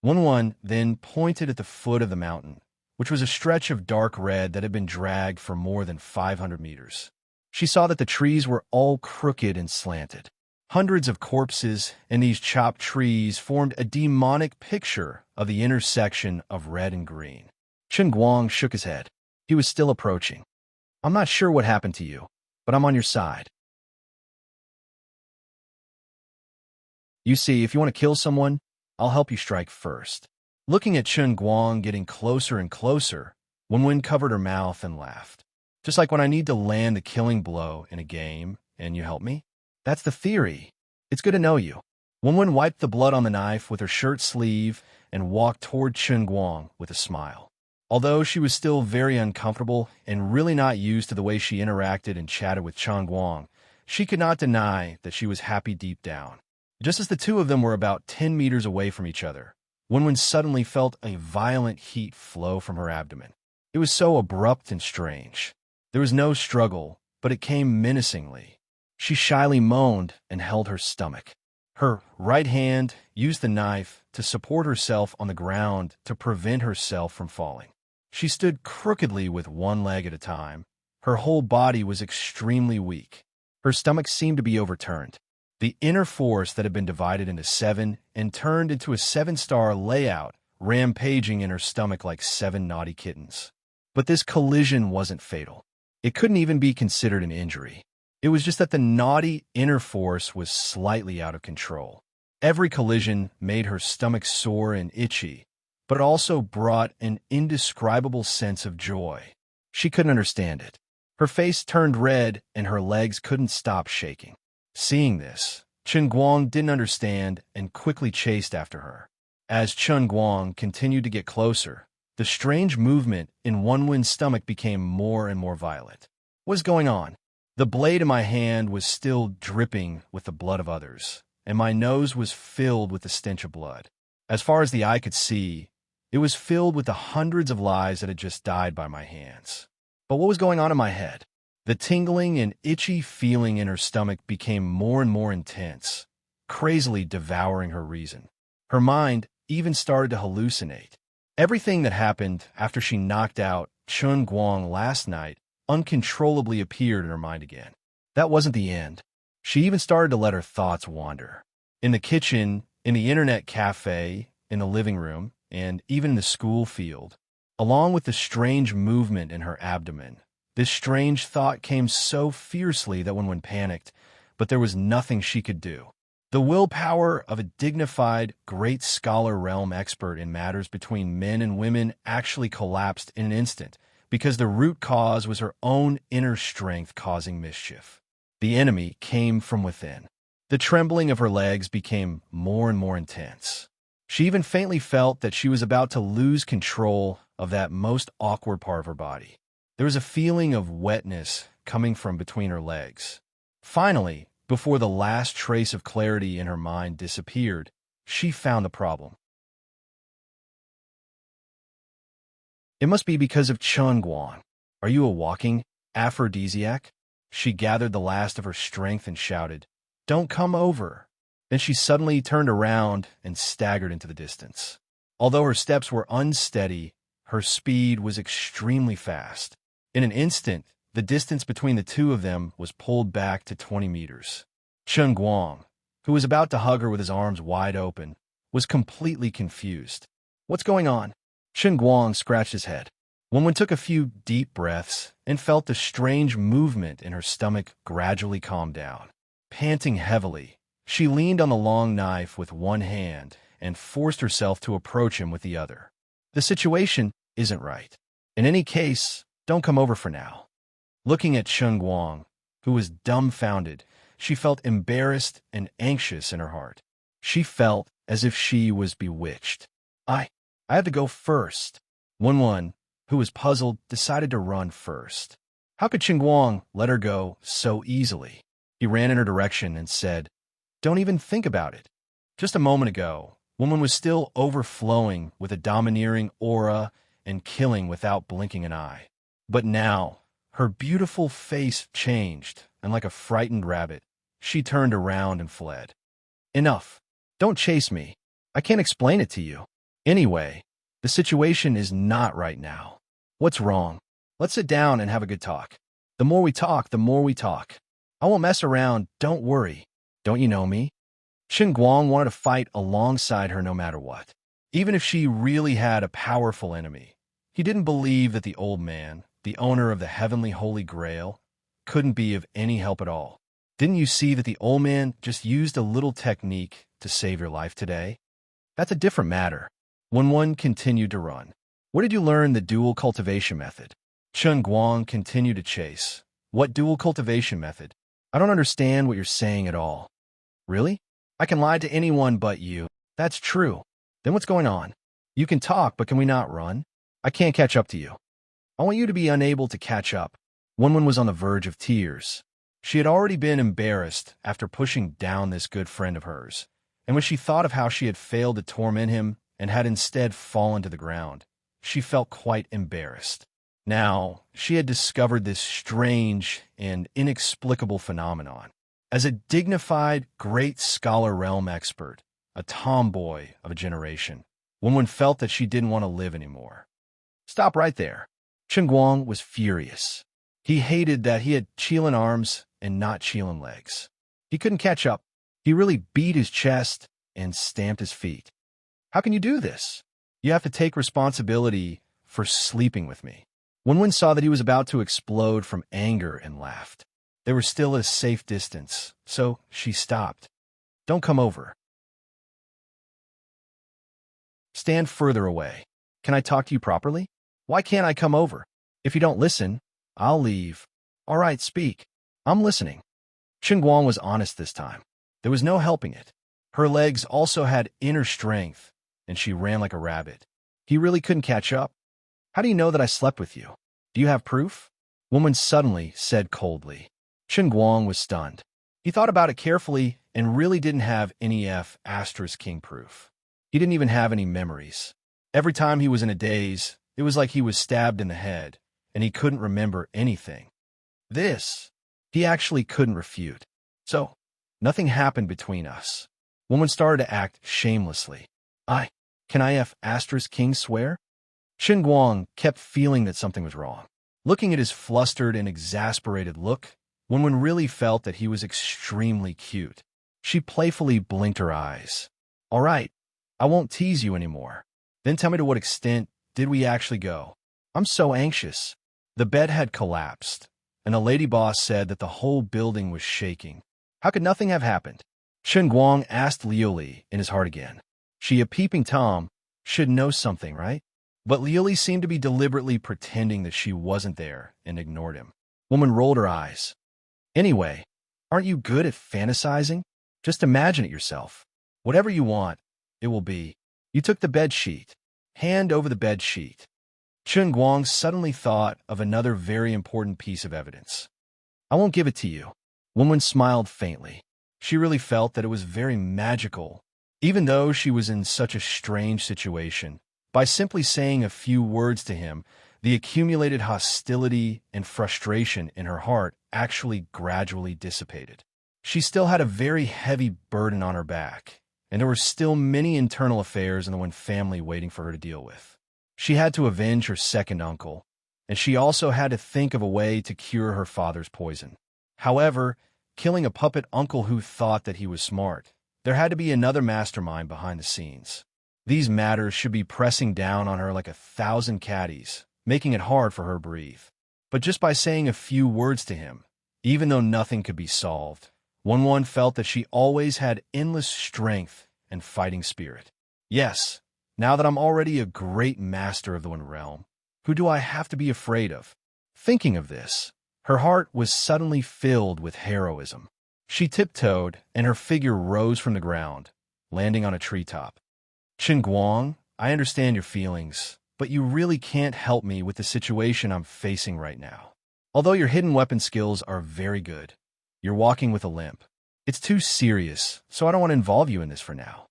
Wenwen then pointed at the foot of the mountain, which was a stretch of dark red that had been dragged for more than 500 meters. She saw that the trees were all crooked and slanted. Hundreds of corpses in these chopped trees formed a demonic picture of the intersection of red and green. Chun Guang shook his head. He was still approaching. "I'm not sure what happened to you, but I'm on your side. You see, if you want to kill someone, I'll help you strike first." Looking at Chun Guang getting closer and closer, Wenwen covered her mouth and laughed. "Just like when I need to land the killing blow in a game, and you help me? That's the theory. It's good to know you." Wenwen wiped the blood on the knife with her shirt sleeve and walked toward Chun Guang with a smile. Although she was still very uncomfortable and really not used to the way she interacted and chatted with Chun Guang, she could not deny that she was happy deep down. Just as the two of them were about 10 meters away from each other, Wenwen suddenly felt a violent heat flow from her abdomen. It was so abrupt and strange. There was no struggle, but it came menacingly. She shyly moaned and held her stomach. Her right hand used the knife to support herself on the ground to prevent herself from falling. She stood crookedly with one leg at a time. Her whole body was extremely weak. Her stomach seemed to be overturned. The inner force that had been divided into 7 and turned into a 7-star layout, rampaging in her stomach like 7 naughty kittens. But this collision wasn't fatal. It couldn't even be considered an injury. It was just that the naughty inner force was slightly out of control. Every collision made her stomach sore and itchy, but it also brought an indescribable sense of joy. She couldn't understand it. Her face turned red and her legs couldn't stop shaking. Seeing this, Chun Guang didn't understand and quickly chased after her. As Chun Guang continued to get closer, the strange movement in Wenwen's stomach became more and more violent. What was going on? The blade in my hand was still dripping with the blood of others, and my nose was filled with the stench of blood. As far as the eye could see, it was filled with the hundreds of lives that had just died by my hands. But what was going on in my head? The tingling and itchy feeling in her stomach became more and more intense, crazily devouring her reason. Her mind even started to hallucinate. Everything that happened after she knocked out Chun Guang last night uncontrollably appeared in her mind again. That wasn't the end. She even started to let her thoughts wander. In the kitchen, in the internet cafe, in the living room, and even in the school field, along with the strange movement in her abdomen, this strange thought came so fiercely that Wenwen panicked, but there was nothing she could do. The willpower of a dignified, great scholar realm expert in matters between men and women actually collapsed in an instant, because the root cause was her own inner strength causing mischief. The enemy came from within. The trembling of her legs became more and more intense. She even faintly felt that she was about to lose control of that most awkward part of her body. There was a feeling of wetness coming from between her legs. Finally, before the last trace of clarity in her mind disappeared, she found the problem. It must be because of Chun Guang. Are you a walking aphrodisiac? She gathered the last of her strength and shouted, "Don't come over." Then she suddenly turned around and staggered into the distance. Although her steps were unsteady, her speed was extremely fast. In an instant, the distance between the two of them was pulled back to 20 meters. Chun Guang, who was about to hug her with his arms wide open, was completely confused. "What's going on?" Chun Guang scratched his head. Wenwen took a few deep breaths and felt the strange movement in her stomach gradually calm down. Panting heavily, she leaned on the long knife with one hand and forced herself to approach him with the other. "The situation isn't right. In any case, don't come over for now." Looking at Chun Guang, who was dumbfounded, she felt embarrassed and anxious in her heart. She felt as if she was bewitched. I have to go first." Wenwen, who was puzzled, decided to run first. How could Chun Guang let her go so easily? He ran in her direction and said, "Don't even think about it." Just a moment ago, Wenwen was still overflowing with a domineering aura and killing without blinking an eye. But now, her beautiful face changed, and like a frightened rabbit, she turned around and fled. "Enough. Don't chase me. I can't explain it to you. Anyway, the situation is not right now. What's wrong? Let's sit down and have a good talk. The more we talk, the more we talk. I won't mess around, don't worry. Don't you know me?" Chun Guang wanted to fight alongside her no matter what. Even if she really had a powerful enemy, he didn't believe that the old man, the owner of the heavenly Holy Grail, couldn't be of any help at all. Didn't you see that the old man just used a little technique to save your life today? That's a different matter. Wenwen continued to run. "Where did you learn the dual cultivation method?" Chun Guang continued to chase. "What dual cultivation method? I don't understand what you're saying at all." "Really? I can lie to anyone but you." "That's true. Then what's going on? You can talk, but can we not run? I can't catch up to you." "I want you to be unable to catch up." Wenwen was on the verge of tears. She had already been embarrassed after pushing down this good friend of hers, and when she thought of how she had failed to torment him and had instead fallen to the ground, she felt quite embarrassed. Now, she had discovered this strange and inexplicable phenomenon. As a dignified, great scholar realm expert, a tomboy of a generation, Wenwen felt that she didn't want to live anymore. "Stop right there." Chun Guang was furious. He hated that he had Qilin arms and not Qilin legs. He couldn't catch up. He really beat his chest and stamped his feet. "How can you do this? You have to take responsibility for sleeping with me." Wenwen saw that he was about to explode from anger and laughed. They were still at a safe distance, so she stopped. "Don't come over. Stand further away. Can I talk to you properly? Why can't I come over? If you don't listen, I'll leave." "All right, speak. I'm listening." Chun Guang was honest this time. There was no helping it. Her legs also had inner strength, and she ran like a rabbit. He really couldn't catch up. "How do you know that I slept with you? Do you have proof?" Woman suddenly said coldly. Chun Guang was stunned. He thought about it carefully and really didn't have any *king proof. He didn't even have any memories. Every time he was in a daze, it was like he was stabbed in the head, and he couldn't remember anything. This, he actually couldn't refute. So, nothing happened between us. Woman started to act shamelessly. Can I *king swear?" Chun Guang kept feeling that something was wrong. Looking at his flustered and exasperated look, Wenwen really felt that he was extremely cute. She playfully blinked her eyes. "All right, I won't tease you anymore. Then tell me, to what extent did we actually go? I'm so anxious." The bed had collapsed, and a lady boss said that the whole building was shaking. How could nothing have happened? Chen Guang asked Liu Li in his heart again. She, a peeping Tom, should know something, right? But Liu Li seemed to be deliberately pretending that she wasn't there and ignored him. Woman rolled her eyes. Anyway, aren't you good at fantasizing? Just imagine it yourself. Whatever you want, it will be. You took the bed sheet. Hand over the bed sheet. Chen Guang suddenly thought of another very important piece of evidence. I won't give it to you. Woman smiled faintly. She really felt that it was very magical, even though she was in such a strange situation. By simply saying a few words to him, the accumulated hostility and frustration in her heart actually gradually dissipated. She still had a very heavy burden on her back, and there were still many internal affairs in the Wen family waiting for her to deal with. She had to avenge her second uncle, and she also had to think of a way to cure her father's poison. However, killing a puppet uncle who thought that he was smart, there had to be another mastermind behind the scenes. These matters should be pressing down on her like 1,000 caddies, making it hard for her to breathe. But just by saying a few words to him, even though nothing could be solved, Wen felt that she always had endless strength and fighting spirit. Yes, now that I'm already a great master of the Wen realm, who do I have to be afraid of? Thinking of this, her heart was suddenly filled with heroism. She tiptoed, and her figure rose from the ground, landing on a treetop. Chen Guang, I understand your feelings, but you really can't help me with the situation I'm facing right now. Although your hidden weapon skills are very good, you're walking with a limp. It's too serious, so I don't want to involve you in this for now.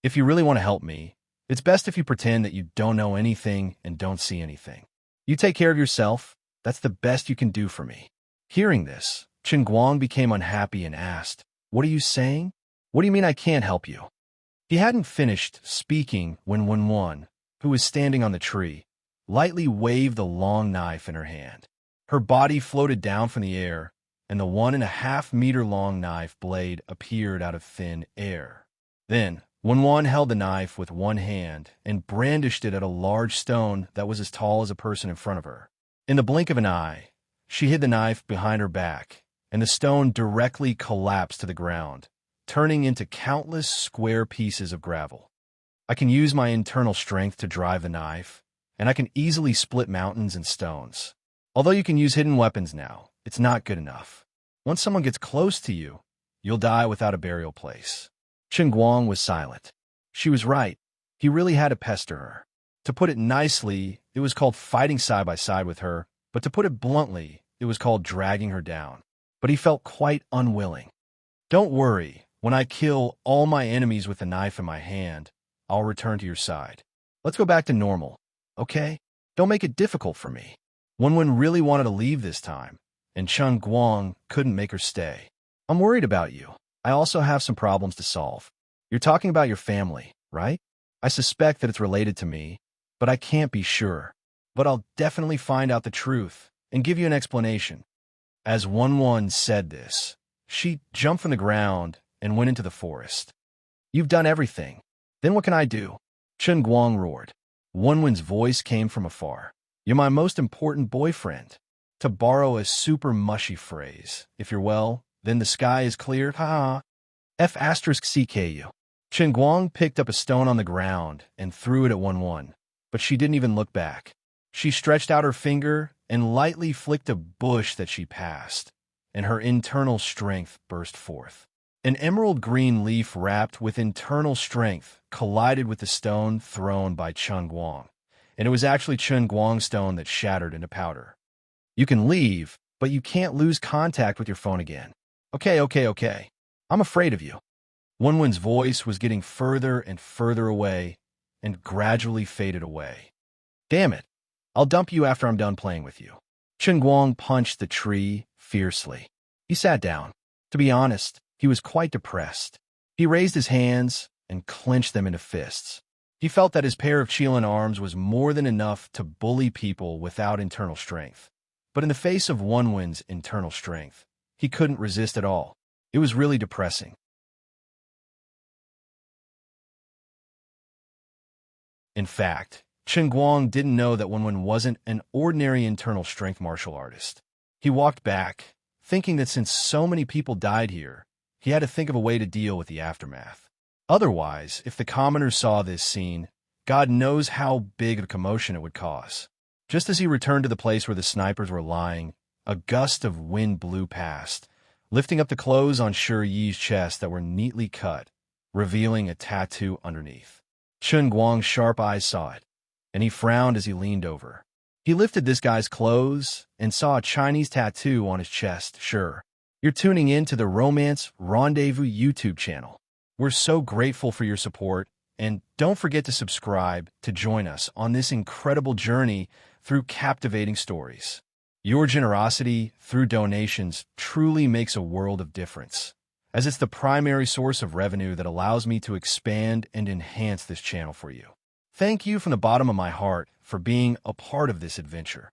If you really want to help me, it's best if you pretend that you don't know anything and don't see anything. You take care of yourself. That's the best you can do for me. Hearing this, Chen Guang became unhappy and asked, What are you saying? What do you mean I can't help you? He hadn't finished speaking when Wen, who was standing on the tree, lightly waved the long knife in her hand. Her body floated down from the air, and the 1.5-meter-long knife blade appeared out of thin air. Then, Wen held the knife with one hand and brandished it at a large stone that was as tall as a person in front of her. In the blink of an eye, she hid the knife behind her back, and the stone directly collapsed to the ground, turning into countless square pieces of gravel. I can use my internal strength to drive the knife, and I can easily split mountains and stones. Although you can use hidden weapons now, it's not good enough. Once someone gets close to you, you'll die without a burial place. Chen Guang was silent. She was right. He really had to pester her. To put it nicely, it was called fighting side by side with her, but to put it bluntly, it was called dragging her down. But he felt quite unwilling. Don't worry, when I kill all my enemies with the knife in my hand, I'll return to your side. Let's go back to normal, okay? Don't make it difficult for me. Wen really wanted to leave this time, and Chen Guang couldn't make her stay. I'm worried about you. I also have some problems to solve. You're talking about your family, right? I suspect that it's related to me, but I can't be sure. But I'll definitely find out the truth and give you an explanation. As Wen said this, she jumped from the ground and went into the forest. You've done everything. Then what can I do? Chen Guang roared. Wen's voice came from afar. You're my most important boyfriend. To borrow a super mushy phrase, if you're well, then the sky is clear, ha. F*CKU. Chen Guang picked up a stone on the ground and threw it at Wen, but she didn't even look back. She stretched out her finger and lightly flicked a bush that she passed, and her internal strength burst forth. An emerald green leaf wrapped with internal strength collided with the stone thrown by Chen Guang, and it was actually Chen Guang's stone that shattered into powder. You can leave, but you can't lose contact with your phone again. Okay. I'm afraid of you. Wen's voice was getting further and further away and gradually faded away. Damn it. I'll dump you after I'm done playing with you. Chen Guang punched the tree fiercely. He sat down. To be honest, he was quite depressed. He raised his hands and clenched them into fists. He felt that his pair of Qilin arms was more than enough to bully people without internal strength. But in the face of Wen's internal strength, he couldn't resist at all. It was really depressing. In fact, Chen Guang didn't know that Wen wasn't an ordinary internal strength martial artist. He walked back, thinking that since so many people died here, he had to think of a way to deal with the aftermath. Otherwise, if the commoners saw this scene, God knows how big of a commotion it would cause. Just as he returned to the place where the snipers were lying, a gust of wind blew past, lifting up the clothes on Shi Yi's chest that were neatly cut, revealing a tattoo underneath. Chen Guang's sharp eyes saw it, and he frowned as he leaned over. He lifted this guy's clothes and saw a Chinese tattoo on his chest. Sure, you're tuning in to the Romance Rendezvous YouTube channel. We're so grateful for your support, and don't forget to subscribe to join us on this incredible journey through captivating stories. Your generosity through donations truly makes a world of difference, as it's the primary source of revenue that allows me to expand and enhance this channel for you. Thank you from the bottom of my heart for being a part of this adventure.